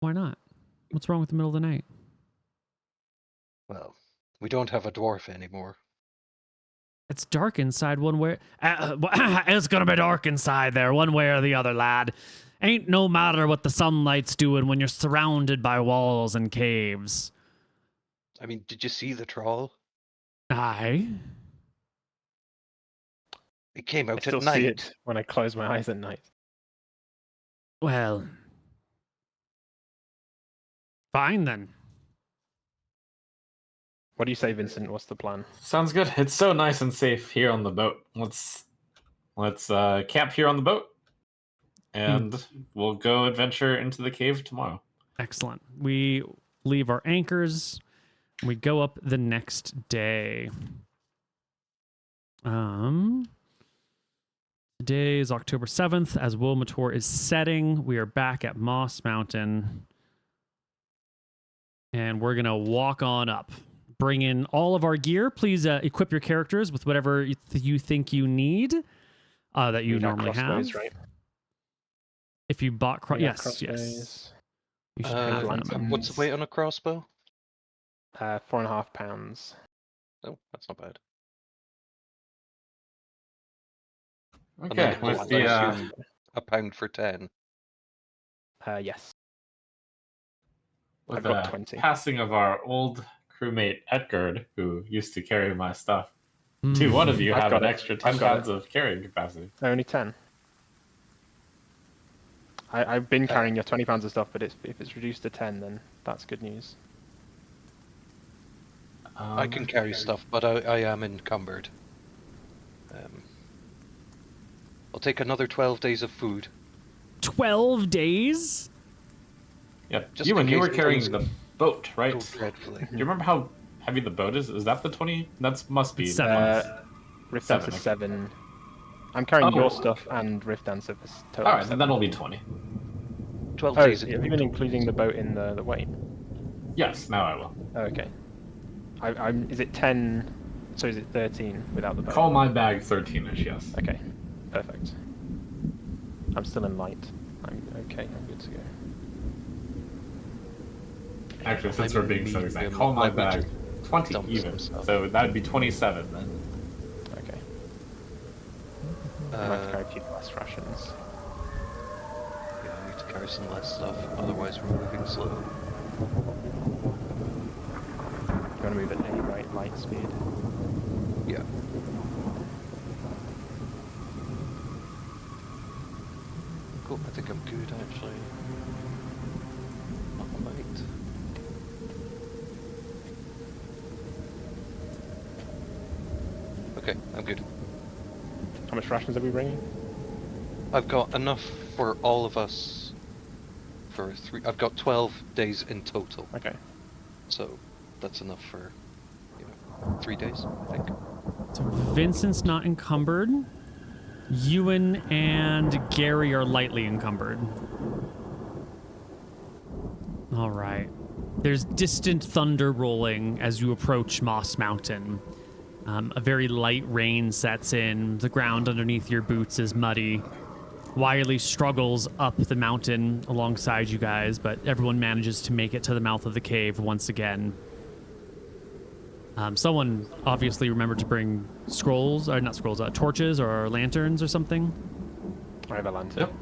Why not? What's wrong with the middle of the night? Well, we don't have a dwarf anymore. It's dark inside one way. It's gonna be dark inside there one way or the other, lad. Ain't no matter what the sunlight's doing when you're surrounded by walls and caves. I mean, did you see the troll? Aye. It came I out still at night. see it when I close my eyes at night. Well, fine then. What do you say, Vincent? What's the plan? Sounds good. It's so nice and safe here on the boat. Let's camp here on the boat, and we'll go adventure into the cave tomorrow. Excellent. We leave our anchors. We go up the next day. Today is October 7th. As Wilmator is setting, we are back at Moss Mountain. And we're going to walk on up. Bring in all of our gear. Please equip your characters with whatever you think you need that you We got normally crossbows, have. right? If you bought... We got yes. crossbows. You should have them. What's the weight on a crossbow? 4.5 pounds. Oh, that's not bad. And Okay. then With I the assume a pound for 10. Yes. with I've got the 20. passing of our old crewmate Edgard, who used to carry my stuff, to one of you I've have got an it. extra I've 10 got pounds of carrying capacity. Only 10. I've been carrying your 20 pounds of stuff, but if it's reduced to 10, then that's good news. I can carry stuff, but I am encumbered. I'll take another 12 days of food. 12 days? Yeah, Just you in and you case were it carrying goes- the boat, right? Go Do dreadfully. you remember how heavy the boat is? Is that the 20? That must be. It's 7. Rift Seven, Dancer okay. 7. I'm carrying Oh. your stuff and Rift Dancer for total. All right, then 7. that'll be 20. 12 Oh, days. have you been including the boat in the weight? Yes, now I will. Oh, okay. I'm. Is it 10? So is it 13 without the boat? Call my bag 13ish, yes. Okay, perfect. I'm still in light. I'm okay. I'm good to go. Actually, since I'm we're being so exact, medium. call my I would bag just 20 dump even. some stuff. So that'd be 27 then. Okay. I might have to carry a few less rations. Yeah, I need to carry some less stuff, otherwise we're moving slow. You want to move at a light speed? Yeah. think I'm good, actually. Not quite. Okay, I'm good. How much rations are we bringing? I've got enough for all of us for 3. I've got 12 days in total. Okay. So that's enough for 3 days, I think. So Vincent's not encumbered. Ewan and Gary are lightly encumbered. All right. There's distant thunder rolling as you approach Moss Mountain. A very light rain sets in. The ground underneath your boots is muddy. Wiley struggles up the mountain alongside you guys, but everyone manages to make it to the mouth of the cave once again. Someone obviously remembered to bring scrolls, or not scrolls, torches or lanterns or something. I have a lantern. Yep.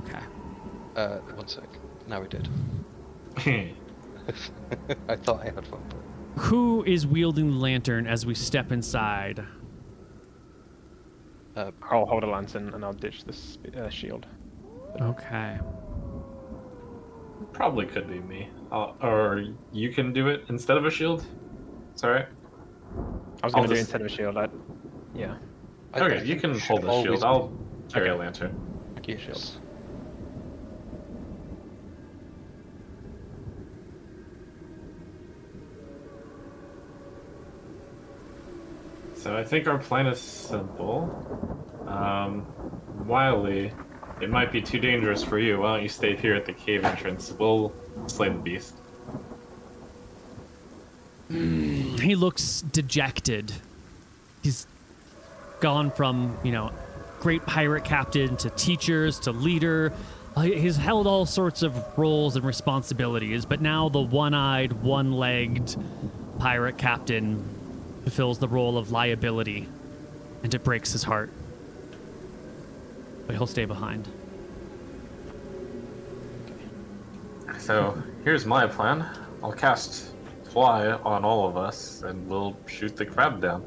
Okay. 1 sec. Now we did. I thought I had one. Who is wielding the lantern as we step inside? I'll hold a lantern and I'll ditch this shield. Okay. Probably could be me. Or you can do it instead of a shield. It's alright. I was going to do it instead of a shield. Yeah. Okay, you can hold the shield. I'll carry a lantern. Yes. Shield. So I think our plan is simple. Wiley, it might be too dangerous for you. Why don't you stay here at the cave entrance? We'll slay the beast. He looks dejected. He's gone from, great pirate captain to teachers to leader. He's held all sorts of roles and responsibilities, but now the one-eyed, one-legged pirate captain fulfills the role of liability, and it breaks his heart. But he'll stay behind. So here's my plan. I'll cast Fly on all of us, and we'll shoot the crab down.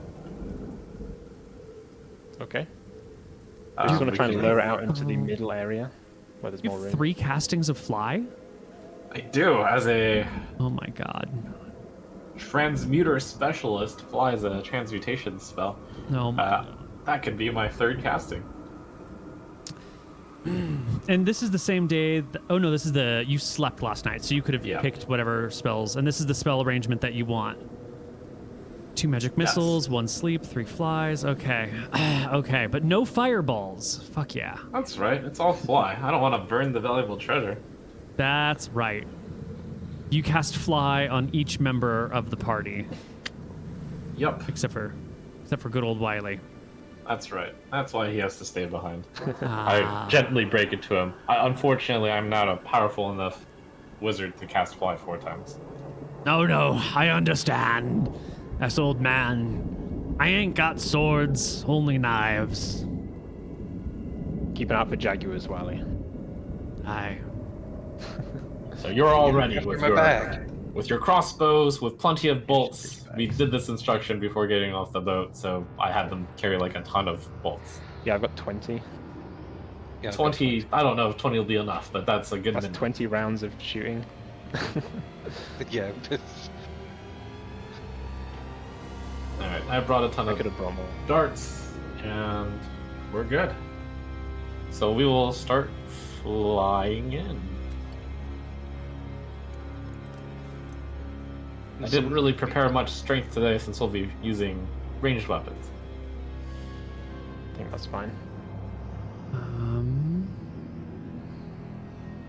Okay. I just want to try and we lure it out into the middle area where there's You more have room. 3 castings of fly? I do, as a Oh my god. transmuter specialist. Fly is a transmutation spell. No. That could be my 3rd casting. And this is the same day. This is you slept last night, so you could have picked whatever spells. And this is the spell arrangement that you want. 2 magic missiles, 1 sleep, 3 flies. Okay. Okay, but no fireballs. Fuck yeah. That's right. It's all Fly. I don't want to burn the valuable treasure. That's right. You cast fly on each member of the party, Yep, except for good old Wiley. that's right. That's why he has to stay behind. I gently break it to him. Unfortunately, I'm not a powerful enough wizard to cast Fly 4 times. Oh no, I understand. Us old man. I ain't got swords, only knives. Keep an eye out for jaguars, Wiley. Aye. So you're all ready with my your bag. with your crossbows, with plenty of bolts. We did this instruction before getting off the boat, so I had them carry like a ton of bolts. Yeah, I've got 20. Yeah, 20, I don't know if 20 will be enough, but that's a good That's minimum. 20 rounds of shooting. Yeah. Alright, I brought a ton I of could have brought more. darts, and we're good. So we will start flying in. I didn't really prepare much strength today since we'll be using ranged weapons. I think that's fine.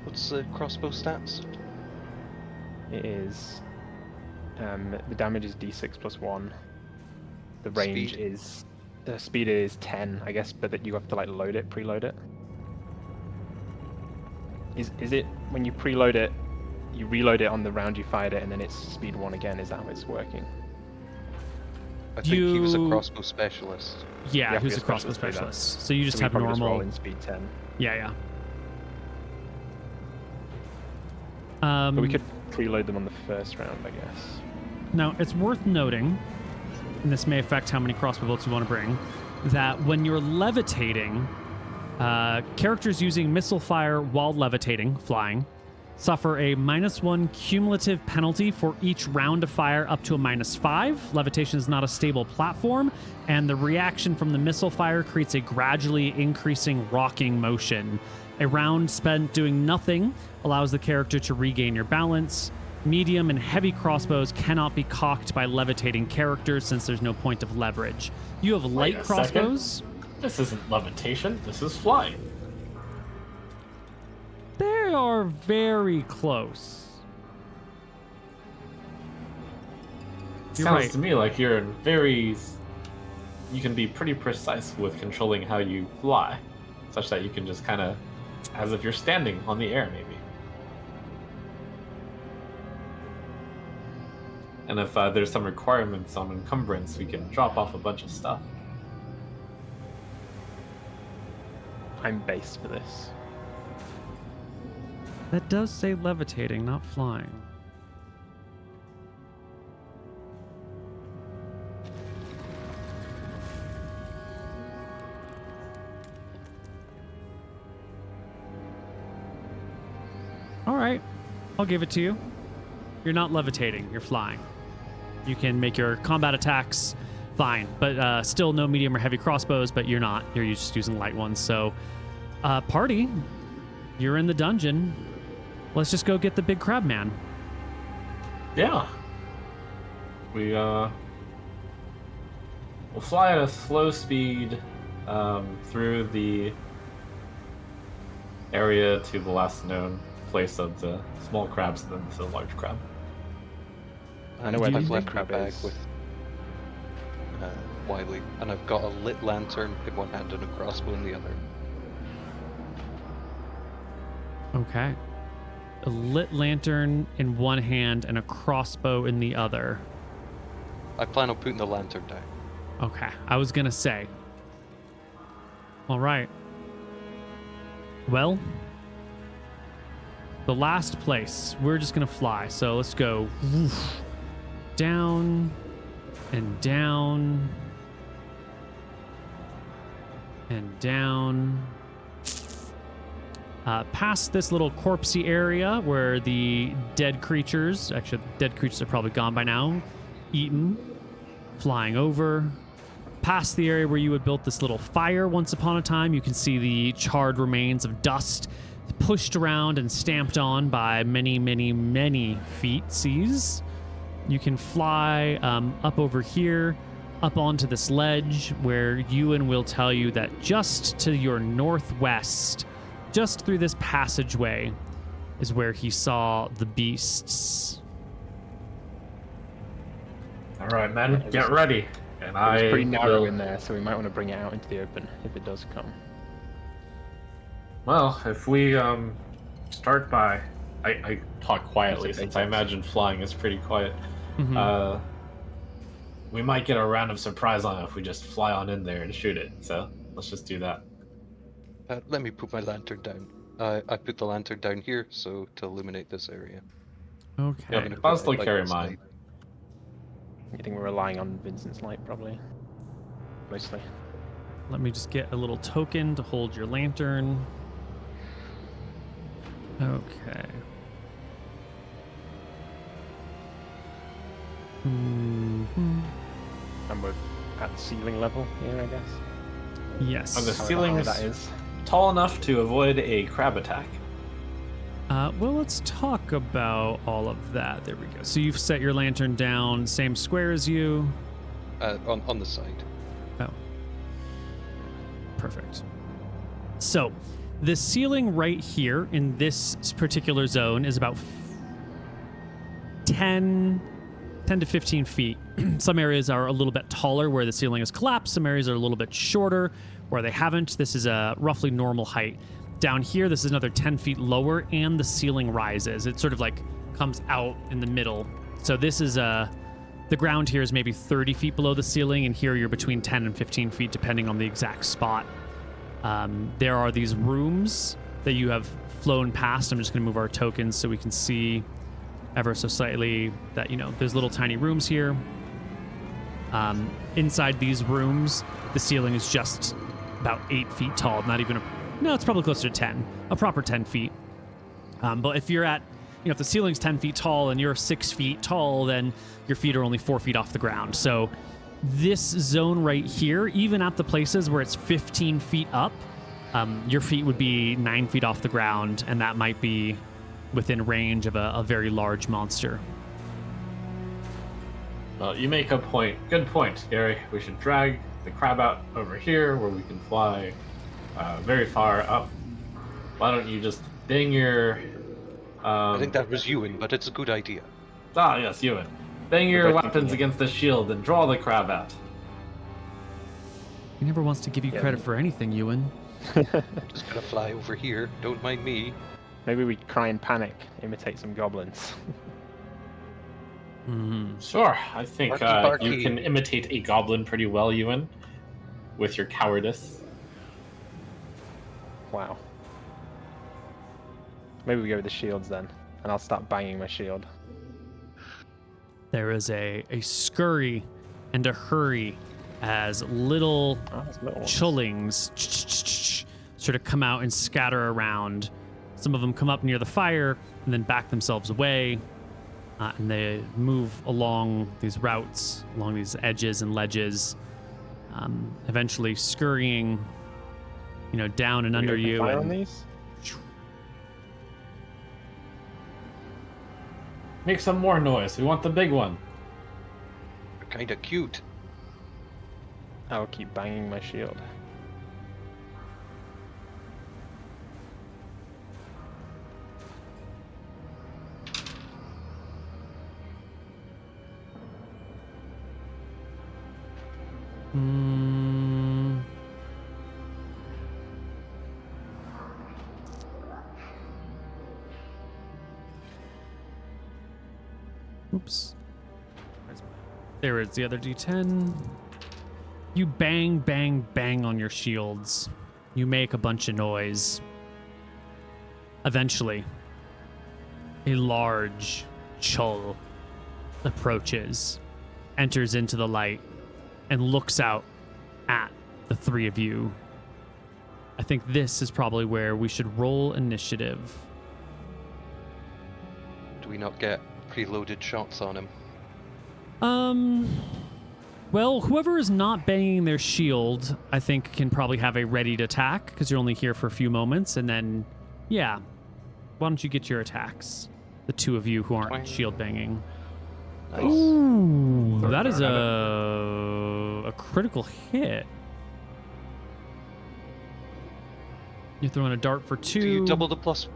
What's the crossbow stats? It is. The damage is d6 plus 1. The range Speed? is. The speed is 10, I guess, but that you have to like load it, preload it. Is it when you preload it, you reload it on the round you fired it, and then it's speed 1 again? Is that how it's working? I think he was a You- crossbow specialist. Yeah, Yeah, who's be a a crossbow specialist, do that. specialist. So you just So we have probably just roll normal. in speed 10. Yeah. But we could preload them on the first round, I guess. Now, it's worth noting, and this may affect how many crossbow bolts you want to bring, that when you're levitating, Characters using missile fire while levitating, flying, suffer a -1 cumulative penalty for each round of fire up to a -5. Levitation is not a stable platform, and the reaction from the missile fire creates a gradually increasing rocking motion. A round spent doing nothing allows the character to regain your balance. Medium and heavy crossbows cannot be cocked by levitating characters since there's no point of leverage. You have light a crossbows. This isn't levitation. This is flying. They are very close. You're Sounds right. to me like you're very. You can be pretty precise with controlling how you fly, such that you can just kind of, as if you're standing on the air, maybe. And if there's some requirements on encumbrance, we can drop off a bunch of stuff. I'm based for this. That does say levitating, not flying. All right, I'll give it to you. You're not levitating, you're flying. You can make your combat attacks fine, but still no medium or heavy crossbows, but you're not. You're just using light ones. So, party, you're in the dungeon. Let's just go get the big crab man. Yeah. We'll fly at a slow speed through the area to the last known place of the small crabs and then to the large crab. I know where I've the left big my crab bag is. with Wiley, and I've got a lit lantern in one hand and a crossbow in the other. Okay. A lit lantern in one hand and a crossbow in the other. I plan on putting the lantern down. Okay, I was gonna say. All right. Well, the last place. We're just gonna fly. So let's go woof, down and down and down. Past this little corpsey area where the dead creatures, actually, dead creatures are probably gone by now, eaten, flying over. Past the area where you had built this little fire once upon a time, you can see the charred remains of dust pushed around and stamped on by many, many, many feetsies. You can fly up over here, up onto this ledge where Ewan will tell you that just to your northwest, just through this passageway, is where he saw the beasts. All right, men, get ready. And It's pretty narrow in there, so we might want to bring it out into the open if it does come. Well, if we start by, I talk quietly since I imagine flying is pretty quiet. Mhm. We might get a round of surprise on it if we just fly on in there and shoot it. So let's just do that. Let me put my lantern down. I put the lantern down here, so to illuminate this area. Okay. Yeah, gonna I'll put still it like carry this mine. light. You think we're relying on Vincent's light, probably? Mostly. Let me just get a little token to hold your lantern. Okay. Mhm. And we're at ceiling level here, I guess. Yes. And the However high ceiling's that is. tall enough to avoid a crab attack. Well, let's talk about all of that. There we go. So you've set your lantern down, same square as you. On the side. Oh. Perfect. So, the ceiling right here in this particular zone is about 10 to 15 feet. Some areas are a little bit taller where the ceiling is collapsed. Some areas are a little bit shorter where they haven't. This is a roughly normal height. Down here, this is another 10 feet lower, and the ceiling rises. It sort of like comes out in the middle. So this is the ground here is maybe 30 feet below the ceiling, and here you're between 10 and 15 feet, depending on the exact spot. There are these rooms that you have flown past. I'm just going to move our tokens so we can see ever so slightly that, you know, there's little tiny rooms here. Inside these rooms, the ceiling is just about 8 feet tall, not even No, it's probably closer to 10, a proper 10 feet. But if you're at, if the ceiling's 10 feet tall and you're 6 feet tall, then your feet are only 4 feet off the ground. So this zone right here, even at the places where it's 15 feet up, your feet would be 9 feet off the ground, and that might be within range of a very large monster. Well, you make a point. Good point, Gary. We should drag the crab out over here where we can fly very far up. Why don't you just bang your... I think that was Ewan, but it's a good idea. Ah, yes, Ewan. Bang your weapons against the shield and draw the crab out. He never wants to give you credit for anything, Ewan. Just gonna fly over here. Don't mind me. Maybe we cry and panic, imitate some goblins. Sure, I think Barky. you can imitate a goblin pretty well, Ewan, with your cowardice. Wow. Maybe we go with the shields then, and I'll start banging my shield. There is a scurry and a hurry as little Chullings sort of come out and scatter around. Some of them come up near the fire and then back themselves away. And they move along these routes, along these edges and ledges, eventually scurrying, down and under you. Fire And on these? Make some more noise. We want the big one. They're kind of cute. I'll keep banging my shield. Oops. There is the other D10. You bang, bang, bang on your shields. You make a bunch of noise. Eventually, a large Chuul approaches, enters into the light, and looks out at the three of you. I think this is probably where we should roll initiative. Do we not get preloaded shots on him? Well, whoever is not banging their shield, I think can probably have a readied attack, because you're only here for a few moments, and then, yeah. Why don't you get your attacks? The two of you who aren't shield banging. Nice. Ooh, that is a critical hit. You're throwing a dart for 2. Do you double the plus?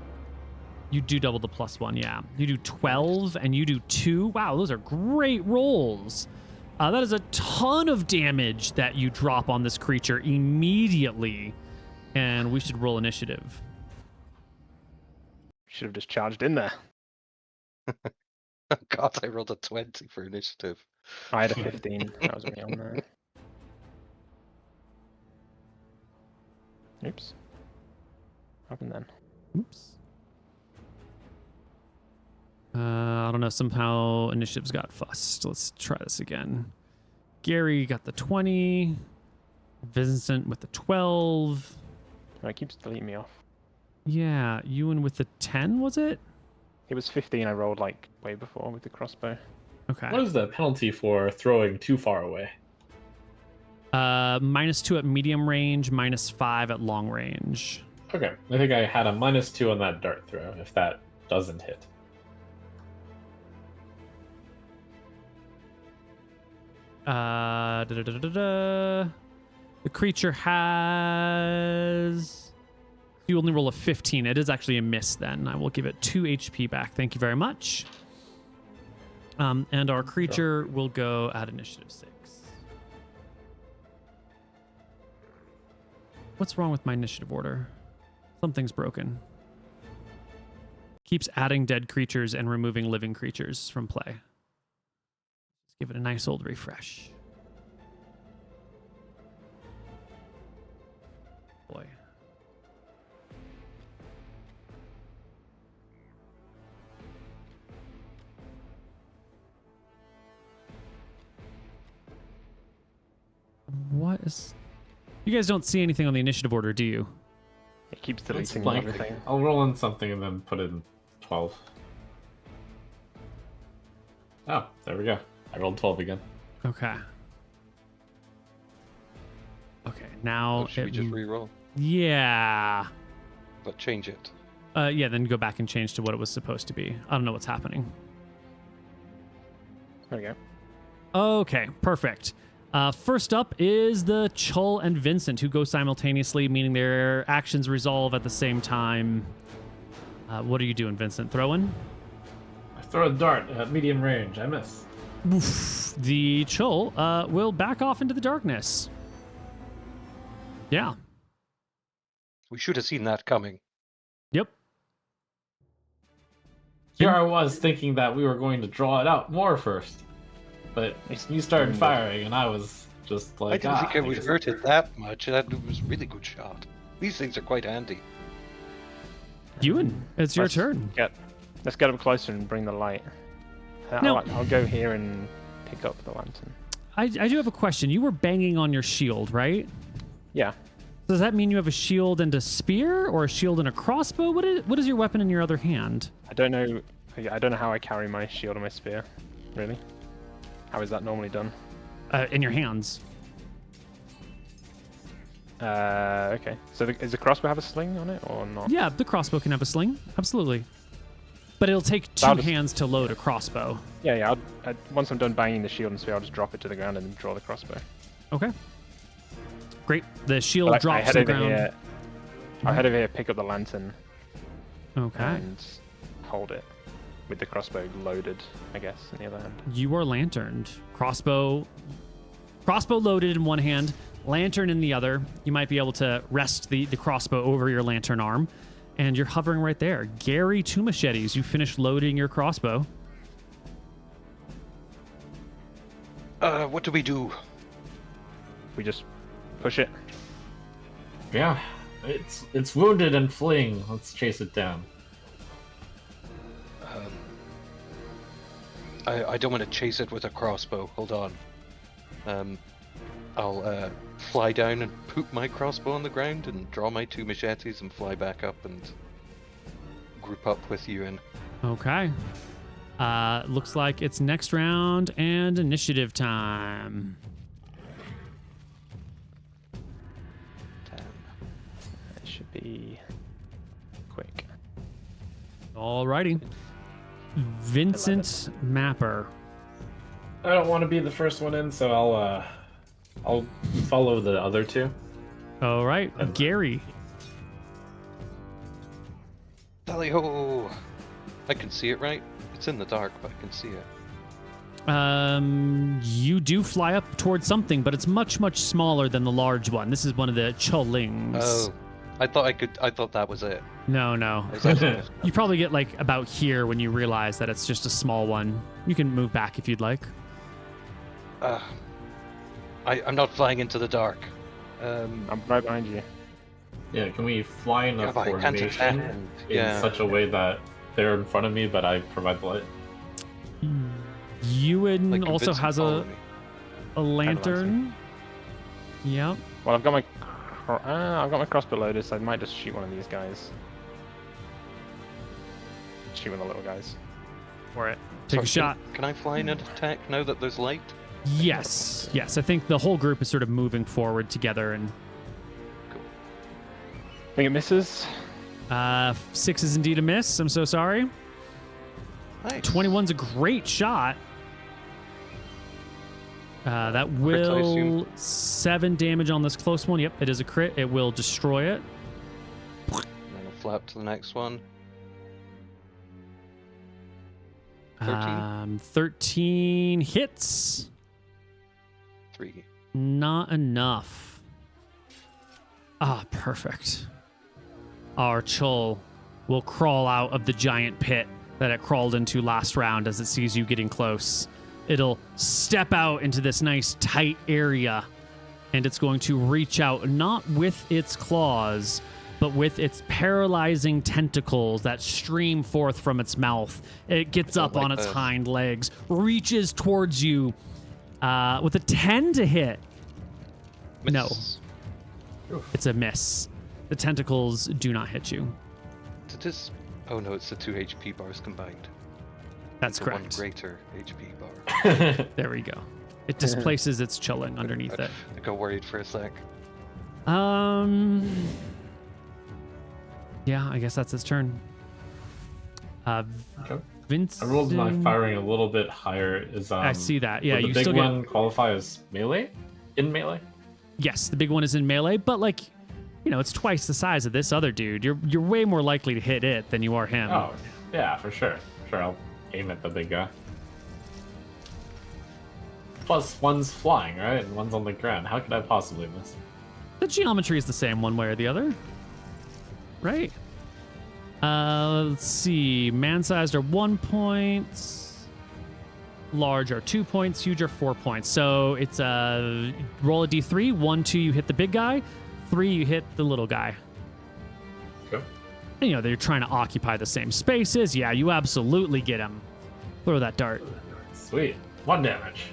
You do double the +1, yeah. You do 12 and you do 2. Wow, those are great rolls. That is a ton of damage that you drop on this creature immediately. And we should roll initiative. Should have just charged in there. Oh God, I rolled a 20 for initiative. I had a 15. That was me on there. Oops. What happened then? Oops. I don't know. Somehow initiatives got fussed. Let's try this again. Gary got the 20. Vincent with the 12. Oh, it keeps deleting me off. Yeah, Ewan with the 10, was it? It was 15 I rolled like way before with the crossbow. Okay. What is the penalty for throwing too far away? -2 at medium range, -5 at long range. Okay, I think I had a -2 on that dart throw, if that doesn't hit. The creature has... You only roll a 15. It is actually a miss then. I will give it 2 HP back. Thank you very much. And our creature will go at initiative 6. What's wrong with my initiative order? Something's broken. Keeps adding dead creatures and removing living creatures from play. Let's give it a nice old refresh. Boy. What is... You guys don't see anything on the initiative order, do you? It keeps It's deleting blank. everything. I'll roll in something and then put in 12. Oh, there we go. I rolled 12 again. Okay. Okay, now Oh, should we just re-roll? Yeah. But change it. Yeah, then go back and change to what it was supposed to be. I don't know what's happening. There we go. Okay, perfect. First up is the Chuul and Vincent, who go simultaneously, meaning their actions resolve at the same time. What are you doing, Vincent? Throwing? I throw a dart at medium range. I miss. Oof. The Chuul will back off into the darkness. Yeah. We should have seen that coming. Yep. Here I was thinking that we were going to draw it out more first. But you started firing, and I was just I like, didn't think I would guess- hurt it that much. That was a really good shot. These things are quite handy. Ewan, it's your Let's turn. Let's get up closer and bring the light. No. I'll go here and pick up the lantern. I do have a question. You were banging on your shield, right? Yeah. Does that mean you have a shield and a spear, or a shield and a crossbow? What is your weapon in your other hand? I don't know. I don't know how I carry my shield and my spear. Really? How is that normally done? In your hands. Okay. So does the crossbow have a sling on it or not? Yeah, the crossbow can have a sling. Absolutely. But it'll take two I'll just- hands to load a crossbow. Yeah. Once I'm done banging the shield and spear, I'll just drop it to the ground and then draw the crossbow. Okay. Great. The shield But I drops head to the over ground. here. I'll head over here, pick up the lantern, Okay. and hold it with the crossbow loaded, I guess, in the other hand. You are lanterned. Crossbow loaded in one hand, lantern in the other. You might be able to rest the crossbow over your lantern arm, and you're hovering right there. Gary, 2 machetes. You finished loading your crossbow. What do we do? We just push it. Yeah, it's wounded and fleeing. Let's chase it down. I don't want to chase it with a crossbow. Hold on. I'll fly down and poop my crossbow on the ground and draw my 2 machetes and fly back up and group up with you and Okay. Looks like it's next round and initiative time. 10. It should be quick. Alrighty. Vincent Mapper. I don't want to be the first one in, so I'll follow the other 2. All right, Gary. Tally ho! I can see it, right? It's in the dark, but I can see it. You do fly up towards something, but it's much, much smaller than the large one. This is one of the Chulings. Oh, I thought that was it. No. Is that You probably get like about here when you realize that it's just a small one. You can move back if you'd like. I'm not flying into the dark. I'm right behind you. Yeah, can we fly in a Yeah, but I can't formation attend. in Yeah. such a way that they're in front of me, but I provide the light? Ewan Like also convince him has to follow me. a lantern. Yep. Well, I've got my crossbow loaded, so I might just shoot one of these guys. Shoot one of the little guys. For it. Take a Sorry, shot. Can I fly in and attack now that there's light? Yes. I think the whole group is sort of moving forward together, and I think it misses. 6 is indeed a miss. I'm so sorry. Nice. 21's a great shot. That Crits, I will assume. 7 damage on this close one. Yep, it is a crit. It will destroy it. And then I'll flap to the next one. 13? 13 hits. 3. Not enough. Ah, perfect. Our Chuul will crawl out of the giant pit that it crawled into last round as it sees you getting close. It'll step out into this nice tight area, and it's going to reach out not with its claws, but with its paralyzing tentacles that stream forth from its mouth. It gets up like on its this. hind legs, reaches towards you with a 10 to hit. No. Miss. It's a miss. The tentacles do not hit you. So this. Oh no, it's the 2 HP bars combined. That's The one correct. greater HP bar. There we go. It displaces its chilling underneath it. I got worried for a sec. Yeah, I guess that's his turn. Okay. Vince. I rolled my firing a little bit higher. I see that. Yeah, would the you big still one get. qualify as melee? In melee? Yes, the big one is in melee, but like, it's twice the size of this other dude. You're way more likely to hit it than you are him. Oh, yeah, for sure. Sure, I'll aim at the big guy. Plus, one's flying, right? And one's on the ground. How could I possibly miss? The geometry is the same one way or the other, right? Let's see. Man-sized are 1 point. Large are 2 points. Huge are 4 points. So it's roll a d3. 1, 2, you hit the big guy. 3, you hit the little guy. Okay. And, they're trying to occupy the same spaces. Yeah, you absolutely get him. Throw that dart. Sweet. 1 damage.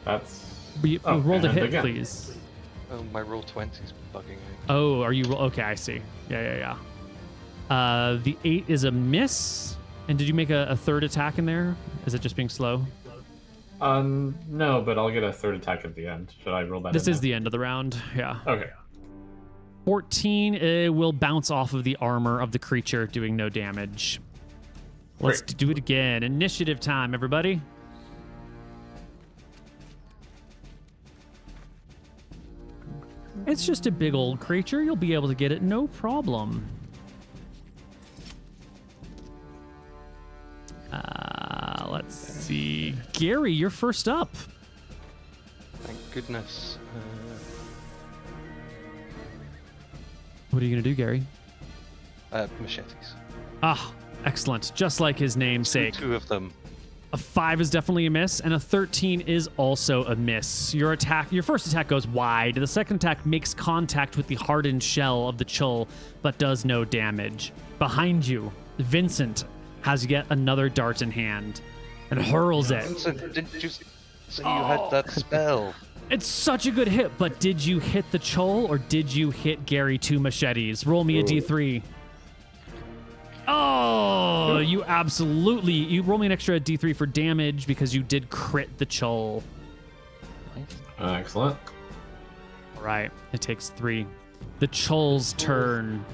That's... Roll the and hit, again. please. Oh, my roll 20's bugging me. Oh, are you... Okay, I see. Yeah. The 8 is a miss. And did you make a third attack in there? Is it just being slow? No, but I'll get a third attack at the end. Should I roll that This in is the end of the round. Yeah. Okay. 14 will bounce off of the armor of the creature, doing no damage. Let's Great. do it again. Initiative time, everybody. It's just a big old creature. You'll be able to get it no problem. Let's see. Gary, you're first up. Thank goodness. What are you going to do, Gary? Machetes. Ah, excellent. Just like his namesake. 2 of them. A 5 is definitely a miss, and a 13 is also a miss. Your first attack goes wide. The second attack makes contact with the hardened shell of the Chuul, but does no damage. Behind you, Vincent has yet another dart in hand and hurls it. Vincent, didn't you say you had that spell? It's such a good hit, but did you hit the Chuul or did you hit Gary 2 machetes? Roll me a d3. Oh, you roll me an extra d3 for damage because you did crit the Chuul. Excellent. All right, it takes 3. The Chuul's turn.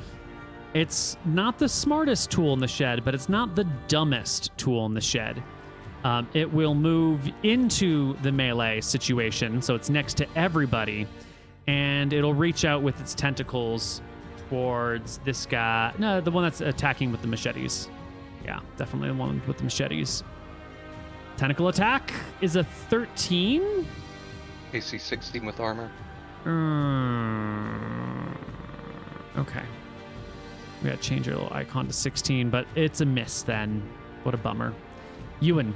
It's not the smartest tool in the shed, but it's not the dumbest tool in the shed. It will move into the melee situation, so it's next to everybody, and it'll reach out with its tentacles towards this guy. No, the one that's attacking with the machetes. Yeah, definitely the one with the machetes. Tentacle attack is a 13. AC 16 with armor. Okay. We gotta change your little icon to 16, but it's a miss then. What a bummer. Ewan.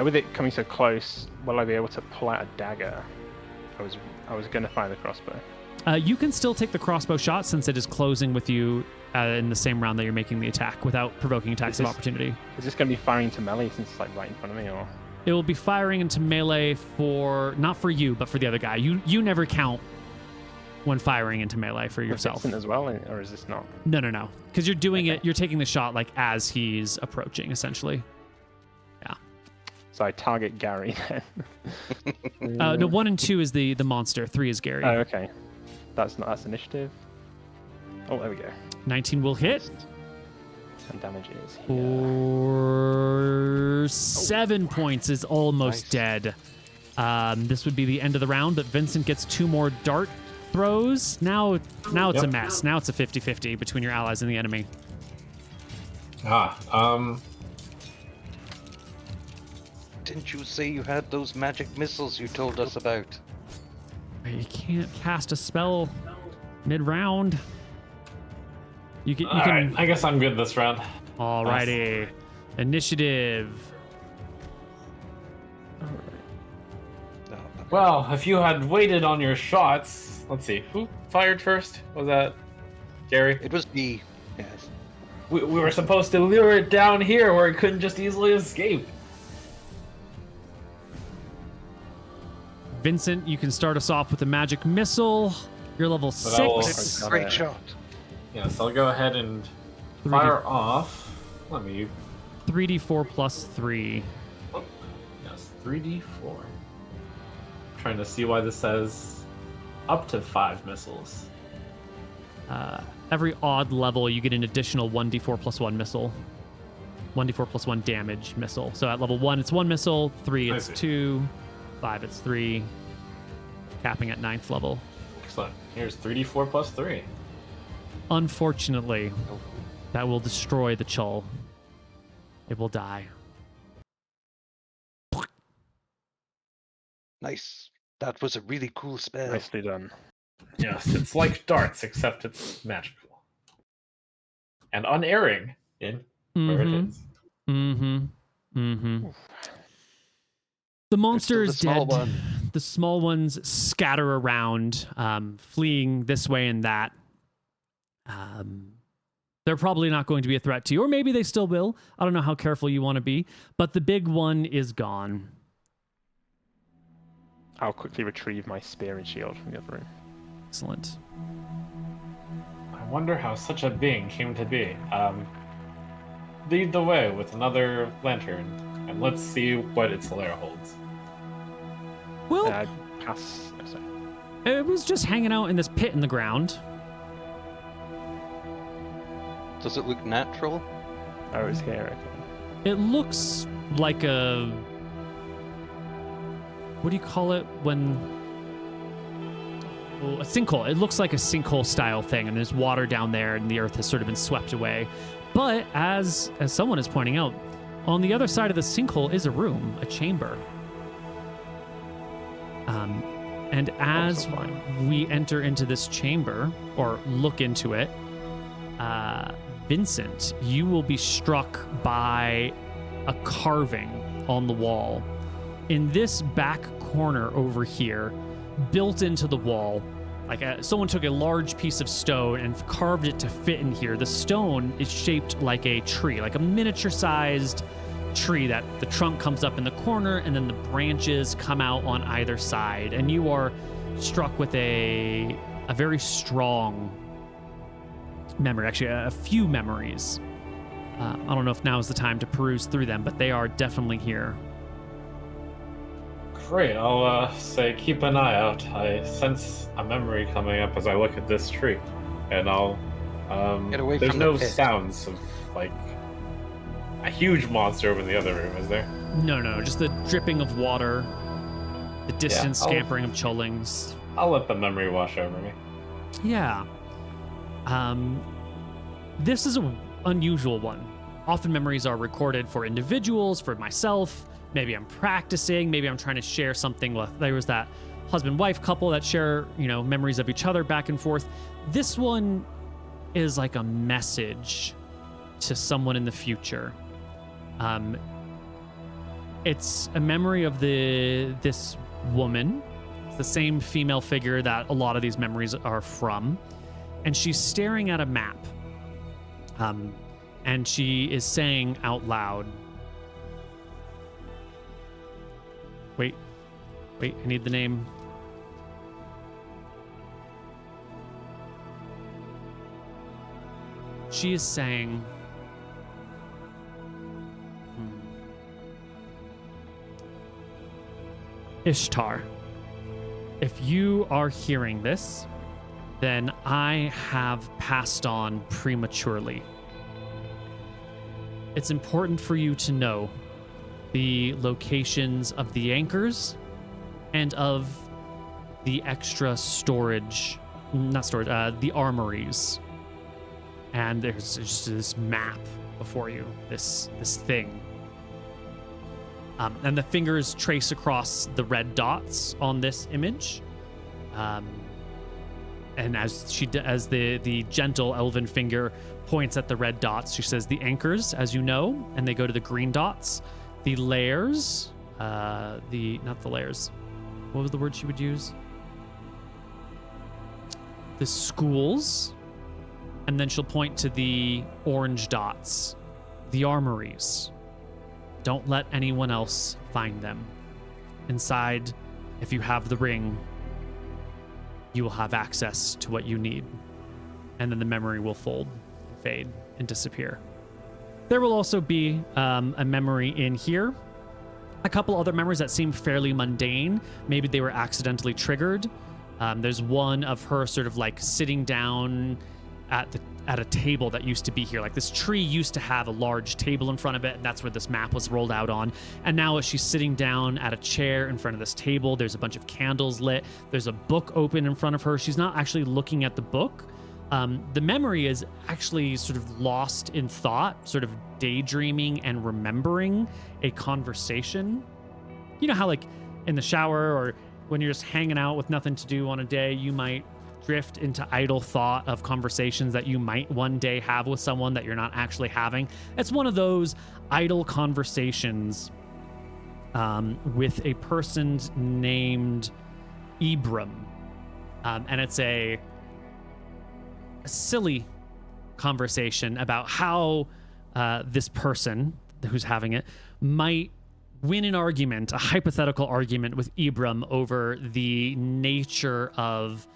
With it coming so close, will I be able to pull out a dagger? I was going to fire the crossbow. You can still take the crossbow shot since it is closing with you in the same round that you're making the attack without provoking attacks of opportunity. Is this going to be firing to melee since it's like right in front of me, or? It will be firing into melee not for you, but for the other guy. You never count when firing into melee for yourself. Vincent as well, or is this not? No. Because you're doing it, you're taking the shot like as he's approaching, essentially. Yeah. So I target Gary then. No, 1 and 2 is the monster. 3 is Gary. Oh, okay. That's initiative. Oh, there we go. 19 will hit. And damage is here. For 7 points is almost dead. This would be the end of the round, but Vincent gets 2 more dart throws. Now it's a mess. Now it's a 50-50 between your allies and the enemy. Didn't you say you had those magic missiles you told us about? You can't cast a spell mid-round. You can. Alright, I guess I'm good this round. Alrighty. Initiative. Well, if you had waited on your shots, let's see, who fired first? Was that Gary? It was me. Yes. We were supposed to lure it down here where it couldn't just easily escape. Vincent, you can start us off with a magic missile. You're level But I will- 6. Great shot. Yes, I'll go ahead and 3D. fire off. Let me. 3d4 plus 3. Yes, 3d4. Trying to see why this says up to 5 missiles. Every odd level, you get an additional 1d4 plus 1 missile. 1d4 plus 1 damage missile. So at level 1, it's 1 missile. 3, I it's see. 2. 5, it's 3. Capping at 9th level. Excellent. Here's 3d4 plus 3. Unfortunately, that will destroy the Chuul. It will die. Nice. That was a really cool spell. Nicely done. Yes, it's like darts, except it's magical. And unerring in where it Mhm. is. Mm-hmm. Mm-hmm. The monster There's is still the small dead. one. The small ones scatter around, fleeing this way and that. They're probably not going to be a threat to you, or maybe they still will. I don't know how careful you want to be, but the big one is gone. I'll quickly retrieve my spear and shield from the other room. Excellent. I wonder how such a being came to be. Lead the way with another lantern, and let's see what its lair holds. Well, I pass. Oh, sorry. it was just hanging out in this pit in the ground. Does it look natural? Oh, it's here. Okay. It looks like a... What do you call it when... Oh, a sinkhole. It looks like a sinkhole style thing, and there's water down there, and the earth has sort of been swept away. But as someone is pointing out, on the other side of the sinkhole is a room, a chamber. And as we enter into this chamber, or look into it, Vincent, you will be struck by a carving on the wall. In this back corner over here, built into the wall, like someone took a large piece of stone and carved it to fit in here. The stone is shaped like a tree, like a miniature-sized tree that the trunk comes up in the corner and then the branches come out on either side. And you are struck with a very strong memory, actually a few memories. I don't know if now is the time to peruse through them, but they are definitely here. Great, I'll say keep an eye out. I sense a memory coming up as I look at this tree. And I'll... Get away there's from the no pit. sounds of, like, a huge monster over in the other room, is there? No, just the dripping of water, the distant I'll- scampering of Chulings. I'll let the memory wash over me. Yeah. This is an unusual one. Often memories are recorded for individuals, for myself. Maybe I'm practicing. Maybe I'm trying to share something with. There was that husband-wife couple that share, memories of each other back and forth. This one is like a message to someone in the future. It's a memory of this woman. It's the same female figure that a lot of these memories are from. And she's staring at a map. And she is saying out loud, Wait, I need the name. She is saying, Ishtar, if you are hearing this, then I have passed on prematurely. It's important for you to know the locations of the anchors and of the extra storage, the armories. And there's just this map before you, this thing. And the fingers trace across the red dots on this image. And as the gentle elven finger points at the red dots, she says the anchors, as you know, and they go to the green dots. The layers, not the layers. What was the word she would use? The schools. And then she'll point to the orange dots, the armories. Don't let anyone else find them. Inside if you have the ring, you will have access to what you need. And then the memory will fold, fade, and disappear. There will also be a memory in here. A couple other memories that seem fairly mundane. Maybe they were accidentally triggered. There's one of her sort of like sitting down at a table that used to be here. Like this tree used to have a large table in front of it, and that's where this map was rolled out on. And now as she's sitting down at a chair in front of this table, there's a bunch of candles lit. There's a book open in front of her. She's not actually looking at the book. The memory is actually sort of lost in thought, sort of daydreaming and remembering a conversation. You know how like in the shower or when you're just hanging out with nothing to do on a day, you might drift into idle thought of conversations that you might one day have with someone that you're not actually having. It's one of those idle conversations with a person named Ibram. And it's a silly conversation about how this person who's having it might win an argument, a hypothetical argument with Ibram over the nature of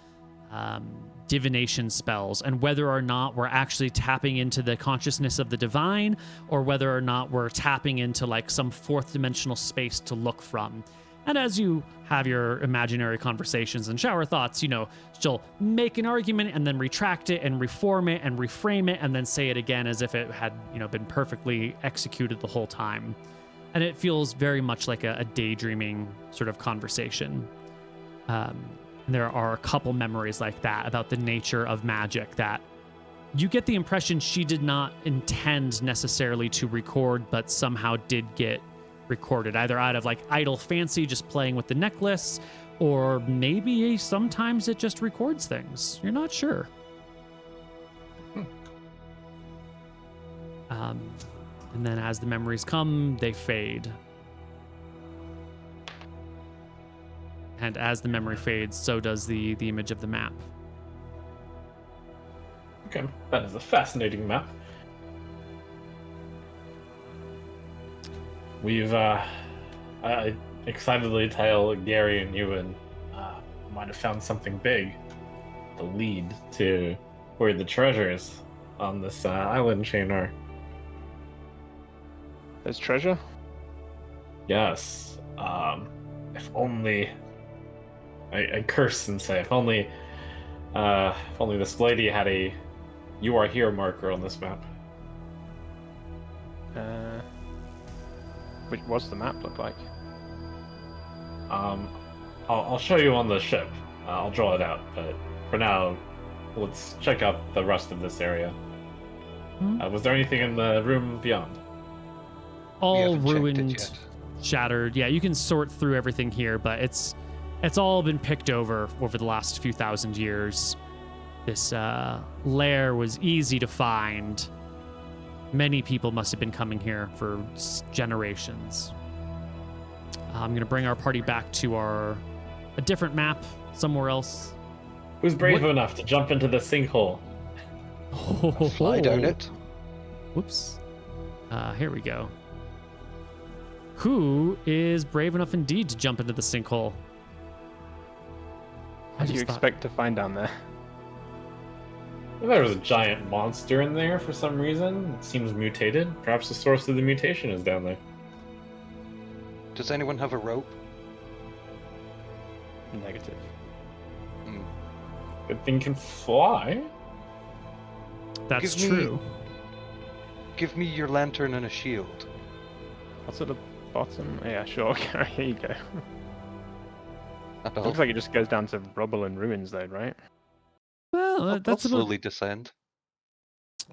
divination spells and whether or not we're actually tapping into the consciousness of the divine or whether or not we're tapping into like some fourth dimensional space to look from. And as you have your imaginary conversations and shower thoughts, you know, she'll make an argument and then retract it and reform it and reframe it and then say it again as if it had, you know, been perfectly executed the whole time. And it feels very much like a daydreaming sort of conversation. There are a couple memories like that about the nature of magic that you get the impression she did not intend necessarily to record, but somehow did get recorded, either out of like idle fancy, just playing with the necklace, or maybe sometimes it just records things. You're not sure. And then as the memories come, they fade. And as the memory fades, so does the image of the map. Okay, that is a fascinating map. We've, I excitedly tell Gary and Ewan, might have found something big. The lead to where the treasures on this island chain are. There's treasure? Yes. If only... I curse and say, if only this lady had a "You Are Here" marker on this map. What's the map look like? I'll show you on the ship. I'll draw it out, but for now, let's check out the rest of this area. Was there anything in the room beyond? All haven't checked it ruined, yet. shattered. Yeah, you can sort through everything here, but it's all been picked over the last few thousand years. This lair was easy to find. Many people must have been coming here for generations. I'm going to bring our party back to a different map somewhere else. Who's brave enough to jump into the sinkhole? Fly down it. Whoops. Here we go. Who is brave enough indeed to jump into the sinkhole? What do you expect to find down there? There was a giant monster in there for some reason. It seems mutated. Perhaps the source of the mutation is down there. Does anyone have a rope? Negative. Good thing can fly. That's Give me- true. Give me your lantern and a shield. What's at the bottom? Yeah, sure. Here you go. That'll Looks like it just goes down to rubble and ruins, though, right? Well, I'll that's slowly descend.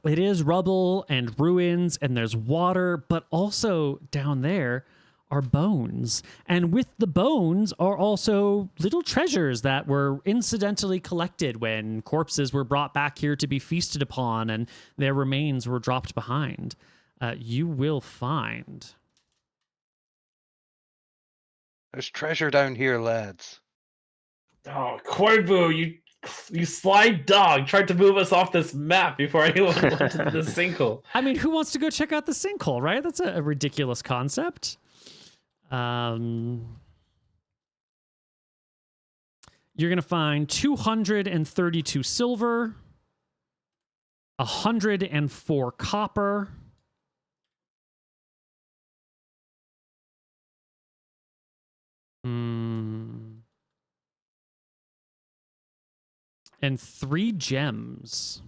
It is rubble and ruins, and there's water, but also down there are bones. And with the bones are also little treasures that were incidentally collected when corpses were brought back here to be feasted upon and their remains were dropped behind. You will find. There's treasure down here, lads. Oh, Koibu, you sly dog! Tried to move us off this map before anyone went into the sinkhole. I mean, who wants to go check out the sinkhole, right? That's a ridiculous concept. You're going to find 232 silver, 104 copper, and 3 gems.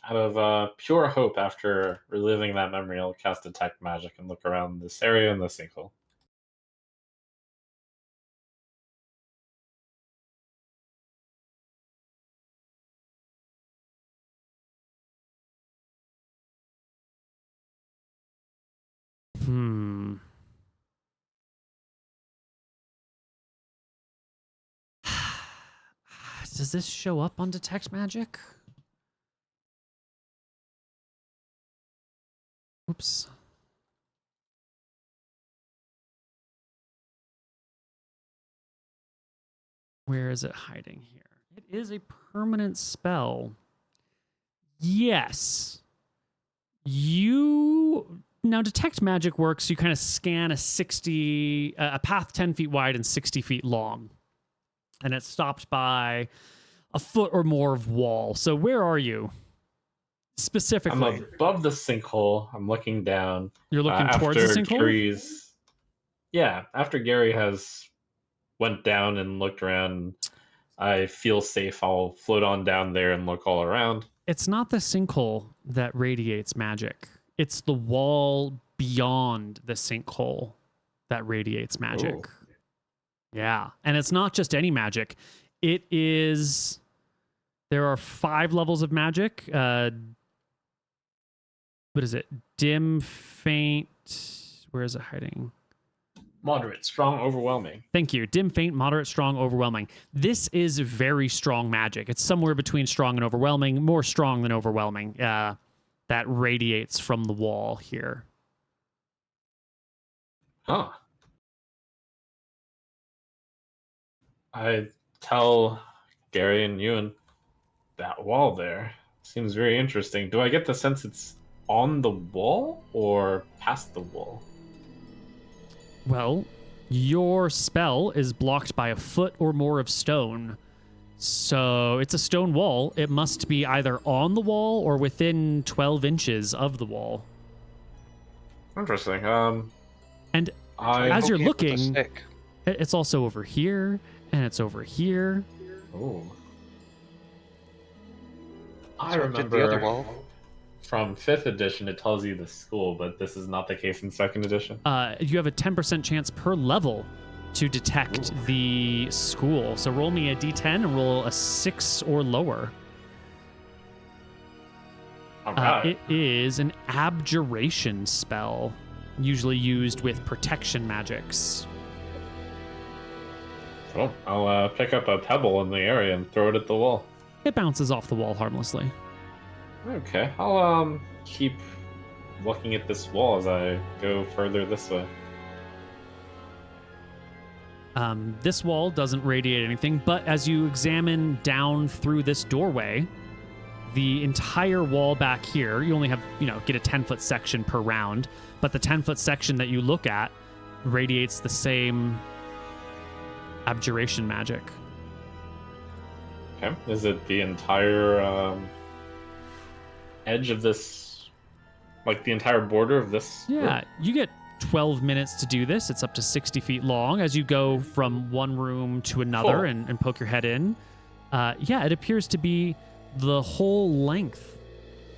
Out of pure hope, after reliving that memory, I'll cast Detect Magic and look around this area in the sinkhole. Does this show up on Detect Magic? Oops. Where is it hiding here? It is a permanent spell. Yes. Now Detect Magic works, you kind of scan a path 10 feet wide and 60 feet long. And it's stopped by a foot or more of wall. So where are you? Specifically. I'm above the sinkhole. I'm looking down. You're looking towards the sinkhole? After Gary has went down and looked around, I feel safe. I'll float on down there and look all around. It's not the sinkhole that radiates magic. It's the wall beyond the sinkhole that radiates magic. Ooh. Yeah. And it's not just any magic. There are 5 levels of magic. What is it? Dim, faint. Where is it hiding? Moderate, strong, overwhelming. Thank you. Dim, faint, moderate, strong, overwhelming. This is very strong magic. It's somewhere between strong and overwhelming, more strong than overwhelming. That radiates from the wall here. Huh. I tell Gary and Ewan, that wall there seems very interesting. Do I get the sense it's on the wall or past the wall? Well, your spell is blocked by a foot or more of stone. So it's a stone wall. It must be either on the wall or within 12 inches of the wall. Interesting. And as you're looking, it's also over here, and it's over here. Oh. I So remember the other wall. From 5th edition, it tells you the school, but this is not the case in 2nd edition. You have a 10% chance per level to detect the school. So roll me a d10 and roll a 6 or lower. All right. It is an abjuration spell, usually used with protection magics. Cool. I'll pick up a pebble in the area and throw it at the wall. It bounces off the wall harmlessly. Okay. I'll keep looking at this wall as I go further this way. This wall doesn't radiate anything, but as you examine down through this doorway, the entire wall back here, you only have, get a 10-foot section per round, but the 10-foot section that you look at radiates the same abjuration magic. Okay. Is it the entire edge of this, like the entire border of this? Yeah, room? you get 12 minutes to do this. It's up to 60 feet long as you go from one room to another Cool. and poke your head in. It appears to be the whole length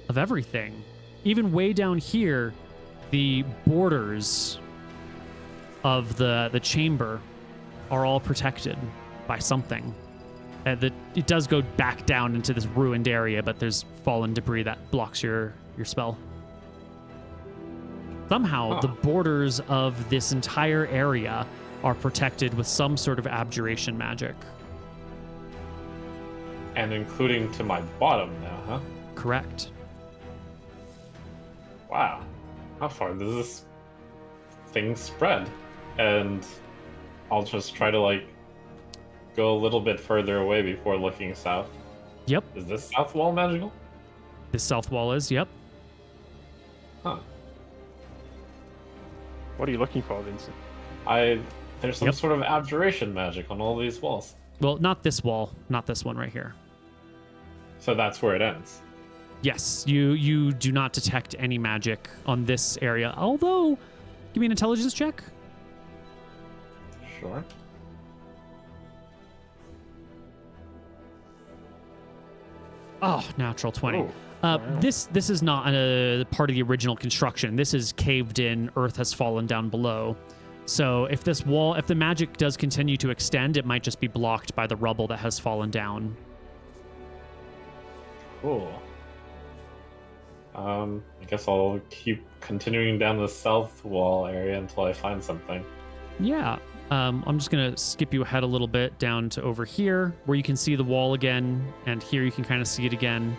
of everything. Even way down here, the borders of the chamber are all protected by something. It does go back down into this ruined area, but there's fallen debris that blocks your spell. Somehow, the borders of this entire area are protected with some sort of abjuration magic. And including to my bottom now, huh? Correct. Wow. How far does this thing spread? And I'll just try to, go a little bit further away before looking south. Yep. Is this south wall magical? This south wall is, yep. Huh. What are you looking for, Vincent? There's some sort of abjuration magic on all these walls. Well, not this wall, not this one right here. So that's where it ends. Yes, you do not detect any magic on this area. Although, give me an intelligence check. Sure. Oh, natural 20. Ooh, wow. This is not a part of the original construction. This is caved in. Earth has fallen down below. So if the magic does continue to extend, it might just be blocked by the rubble that has fallen down. Cool. I guess I'll keep continuing down the south wall area until I find something. Yeah. I'm just going to skip you ahead a little bit down to over here where you can see the wall again. And here you can kind of see it again.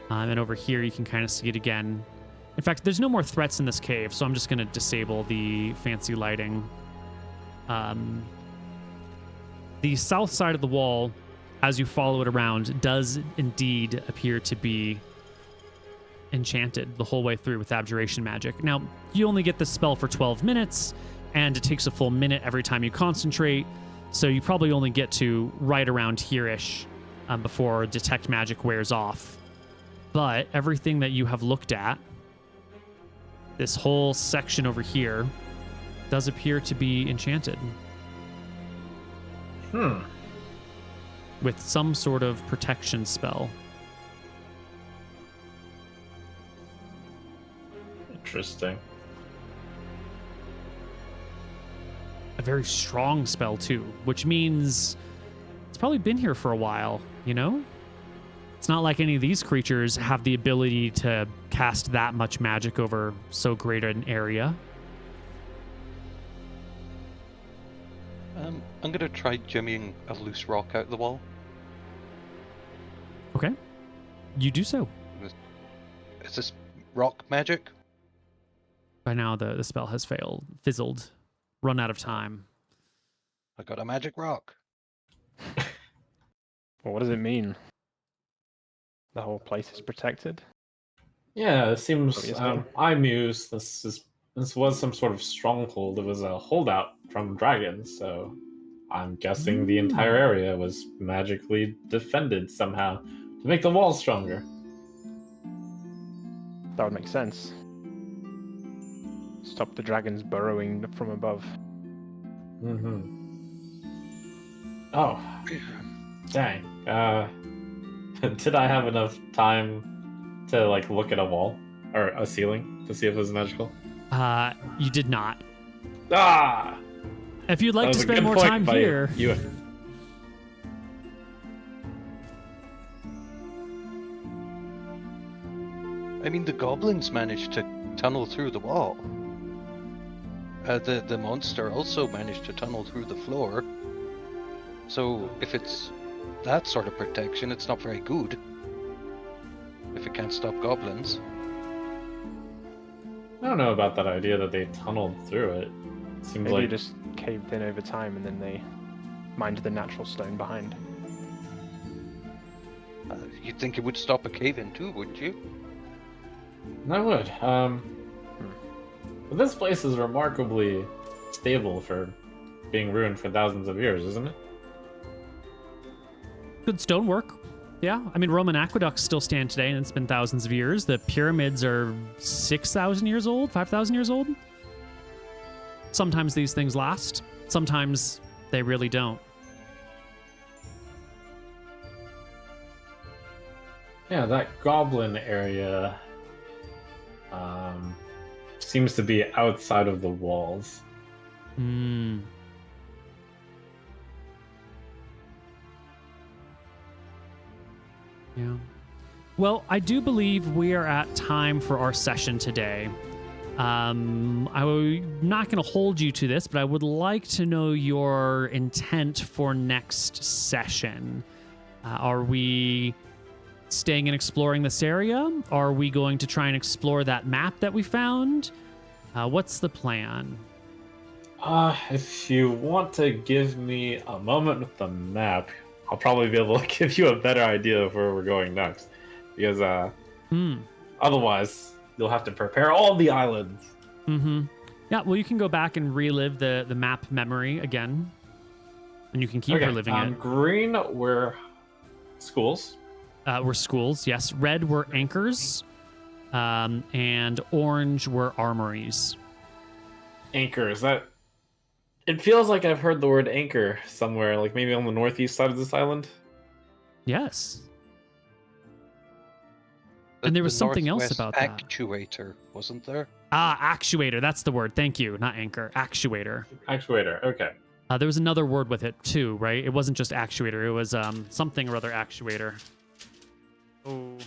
And over here you can kind of see it again. In fact, there's no more threats in this cave, so I'm just going to disable the fancy lighting. The south side of the wall, as you follow it around, does indeed appear to be enchanted the whole way through with abjuration magic. Now, you only get this spell for 12 minutes, and it takes a full minute every time you concentrate, so you probably only get to right around here-ish before detect magic wears off. But everything that you have looked at, this whole section over here, does appear to be enchanted. With some sort of protection spell. Interesting. A very strong spell, too, which means it's probably been here for a while, you know? It's not like any of these creatures have the ability to cast that much magic over so great an area. I'm going to try jimmying a loose rock out the wall. Okay. You do so. Is this rock magic? By now, the spell has fizzled, run out of time. I got a magic rock. Well, what does it mean? The whole place is protected? Yeah, it seems. Obviously. I mused this was some sort of stronghold. It was a holdout from dragons, so I'm guessing the entire area was magically defended somehow to make the walls stronger. That would make sense. Stop the dragons burrowing from above. Oh, dang. Did I have enough time to look at a wall or a ceiling to see if it was magical? You did not. Ah! If you'd That like to was a spend good more point time by here, you. I mean, the goblins managed to tunnel through the wall. The monster also managed to tunnel through the floor. So if it's that sort of protection, it's not very good. If it can't stop goblins. I don't know about that idea that they tunneled through it. It seems Maybe like it just caved in over time and then they mined the natural stone behind. You'd think it would stop a cave-in too, wouldn't you? I would. But this place is remarkably stable for being ruined for thousands of years, isn't it? good stonework. Yeah, I mean, Roman aqueducts still stand today, and it's been thousands of years. The pyramids are 6,000 years old, 5,000 years old. Sometimes these things last. Sometimes they really don't. Yeah, that goblin area seems to be outside of the walls. Hmm. Yeah. Well, I do believe we are at time for our session today. I'm not going to hold you to this, but I would like to know your intent for next session. Are we staying and exploring this area? Are we going to try and explore that map that we found? What's the plan? If you want to give me a moment with the map, I'll probably be able to give you a better idea of where we're going next. Because otherwise, you'll have to prepare all the islands. Mm-hmm. Yeah, well, you can go back and relive the map memory again. And you can keep reliving it. Green were schools. Were schools, yes. Red were anchors. And orange were armories. Anchors. It feels like I've heard the word anchor somewhere, like maybe on the northeast side of this island. Yes. And there was something else Northwest about that. Actuator, wasn't there? Actuator. That's the word. Thank you. Not anchor. Actuator. Actuator. Okay. There was another word with it too, right? It wasn't just actuator. It was something or other actuator. Oh.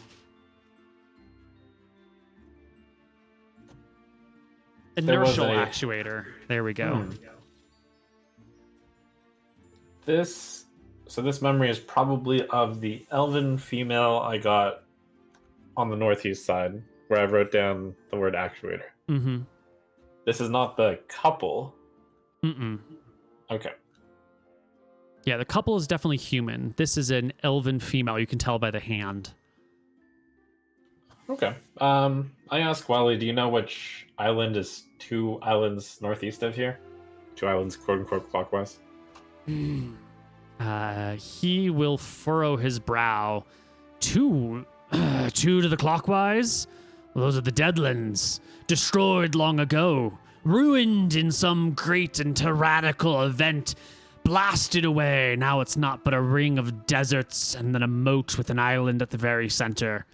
Inertial actuator. There we go. This memory is probably of the elven female I got on the northeast side, where I wrote down the word actuator. Mm-hmm. This is not the couple. Mm-mm. Okay. Yeah, the couple is definitely human. This is an elven female. You can tell by the hand. Okay. I asked Wally, do you know which island is 2 islands northeast of here? 2 islands, quote unquote, clockwise. He will furrow his brow. 2 to the clockwise? Well, those are the Deadlands, destroyed long ago, ruined in some great and tyrannical event, blasted away. Now it's not but a ring of deserts and then a moat with an island at the very center.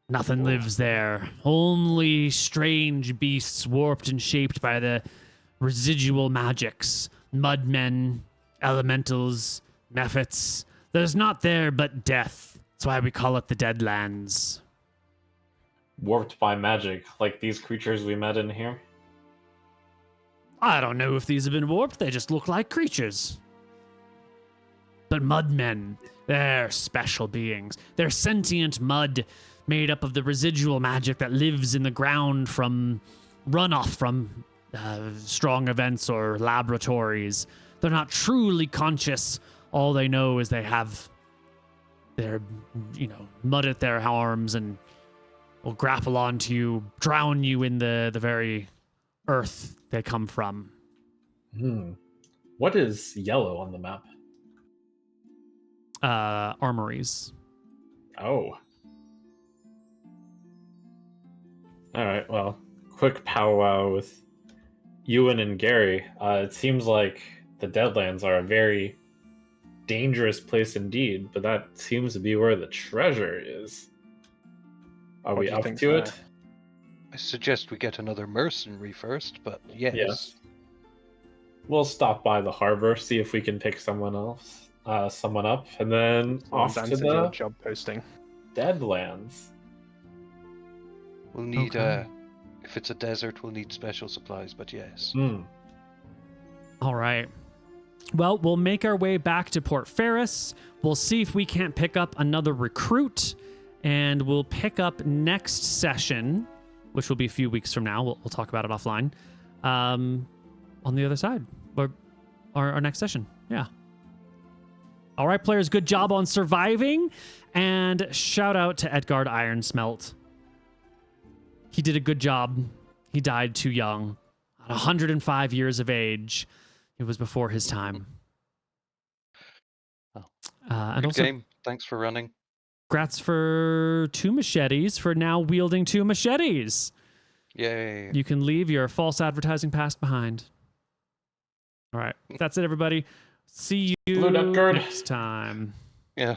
Nothing lives there. Only strange beasts warped and shaped by the residual magics. Mudmen, elementals, mephits. There's not there but death. That's why we call it the Deadlands. Warped by magic, like these creatures we met in here? I don't know if these have been warped. They just look like creatures. But mudmen, they're special beings. They're sentient mud made up of the residual magic that lives in the ground from runoff from strong events or laboratories. They're not truly conscious. All they know is they have their, mud at their arms and will grapple onto you, drown you in the very earth they come from. What is yellow on the map? Armories. Oh. Alright, well, quick powwow with Ewan and Gary. It seems like the Deadlands are a very dangerous place indeed, but that seems to be where the treasure is. Are we up to it? I suggest we get another mercenary first, but yes. We'll stop by the harbor, see if we can pick someone up, and then off to the job posting. Deadlands. We'll need, if it's a desert, we'll need special supplies, but yes. All right. Well, we'll make our way back to Port Ferris. We'll see if we can't pick up another recruit, and we'll pick up next session, which will be a few weeks from now. We'll talk about it offline. On the other side, or our next session. Yeah. All right, players, good job on surviving, and shout out to Edgard Ironsmelt. He did a good job. He died too young, at 105 years of age. It was before his time. And Good also, game. Thanks for running. congrats for 2 machetes for now wielding 2 machetes. Yay. You can leave your false advertising past behind. All right. That's it, everybody. See you Blue Duck Guard. next time. Yeah.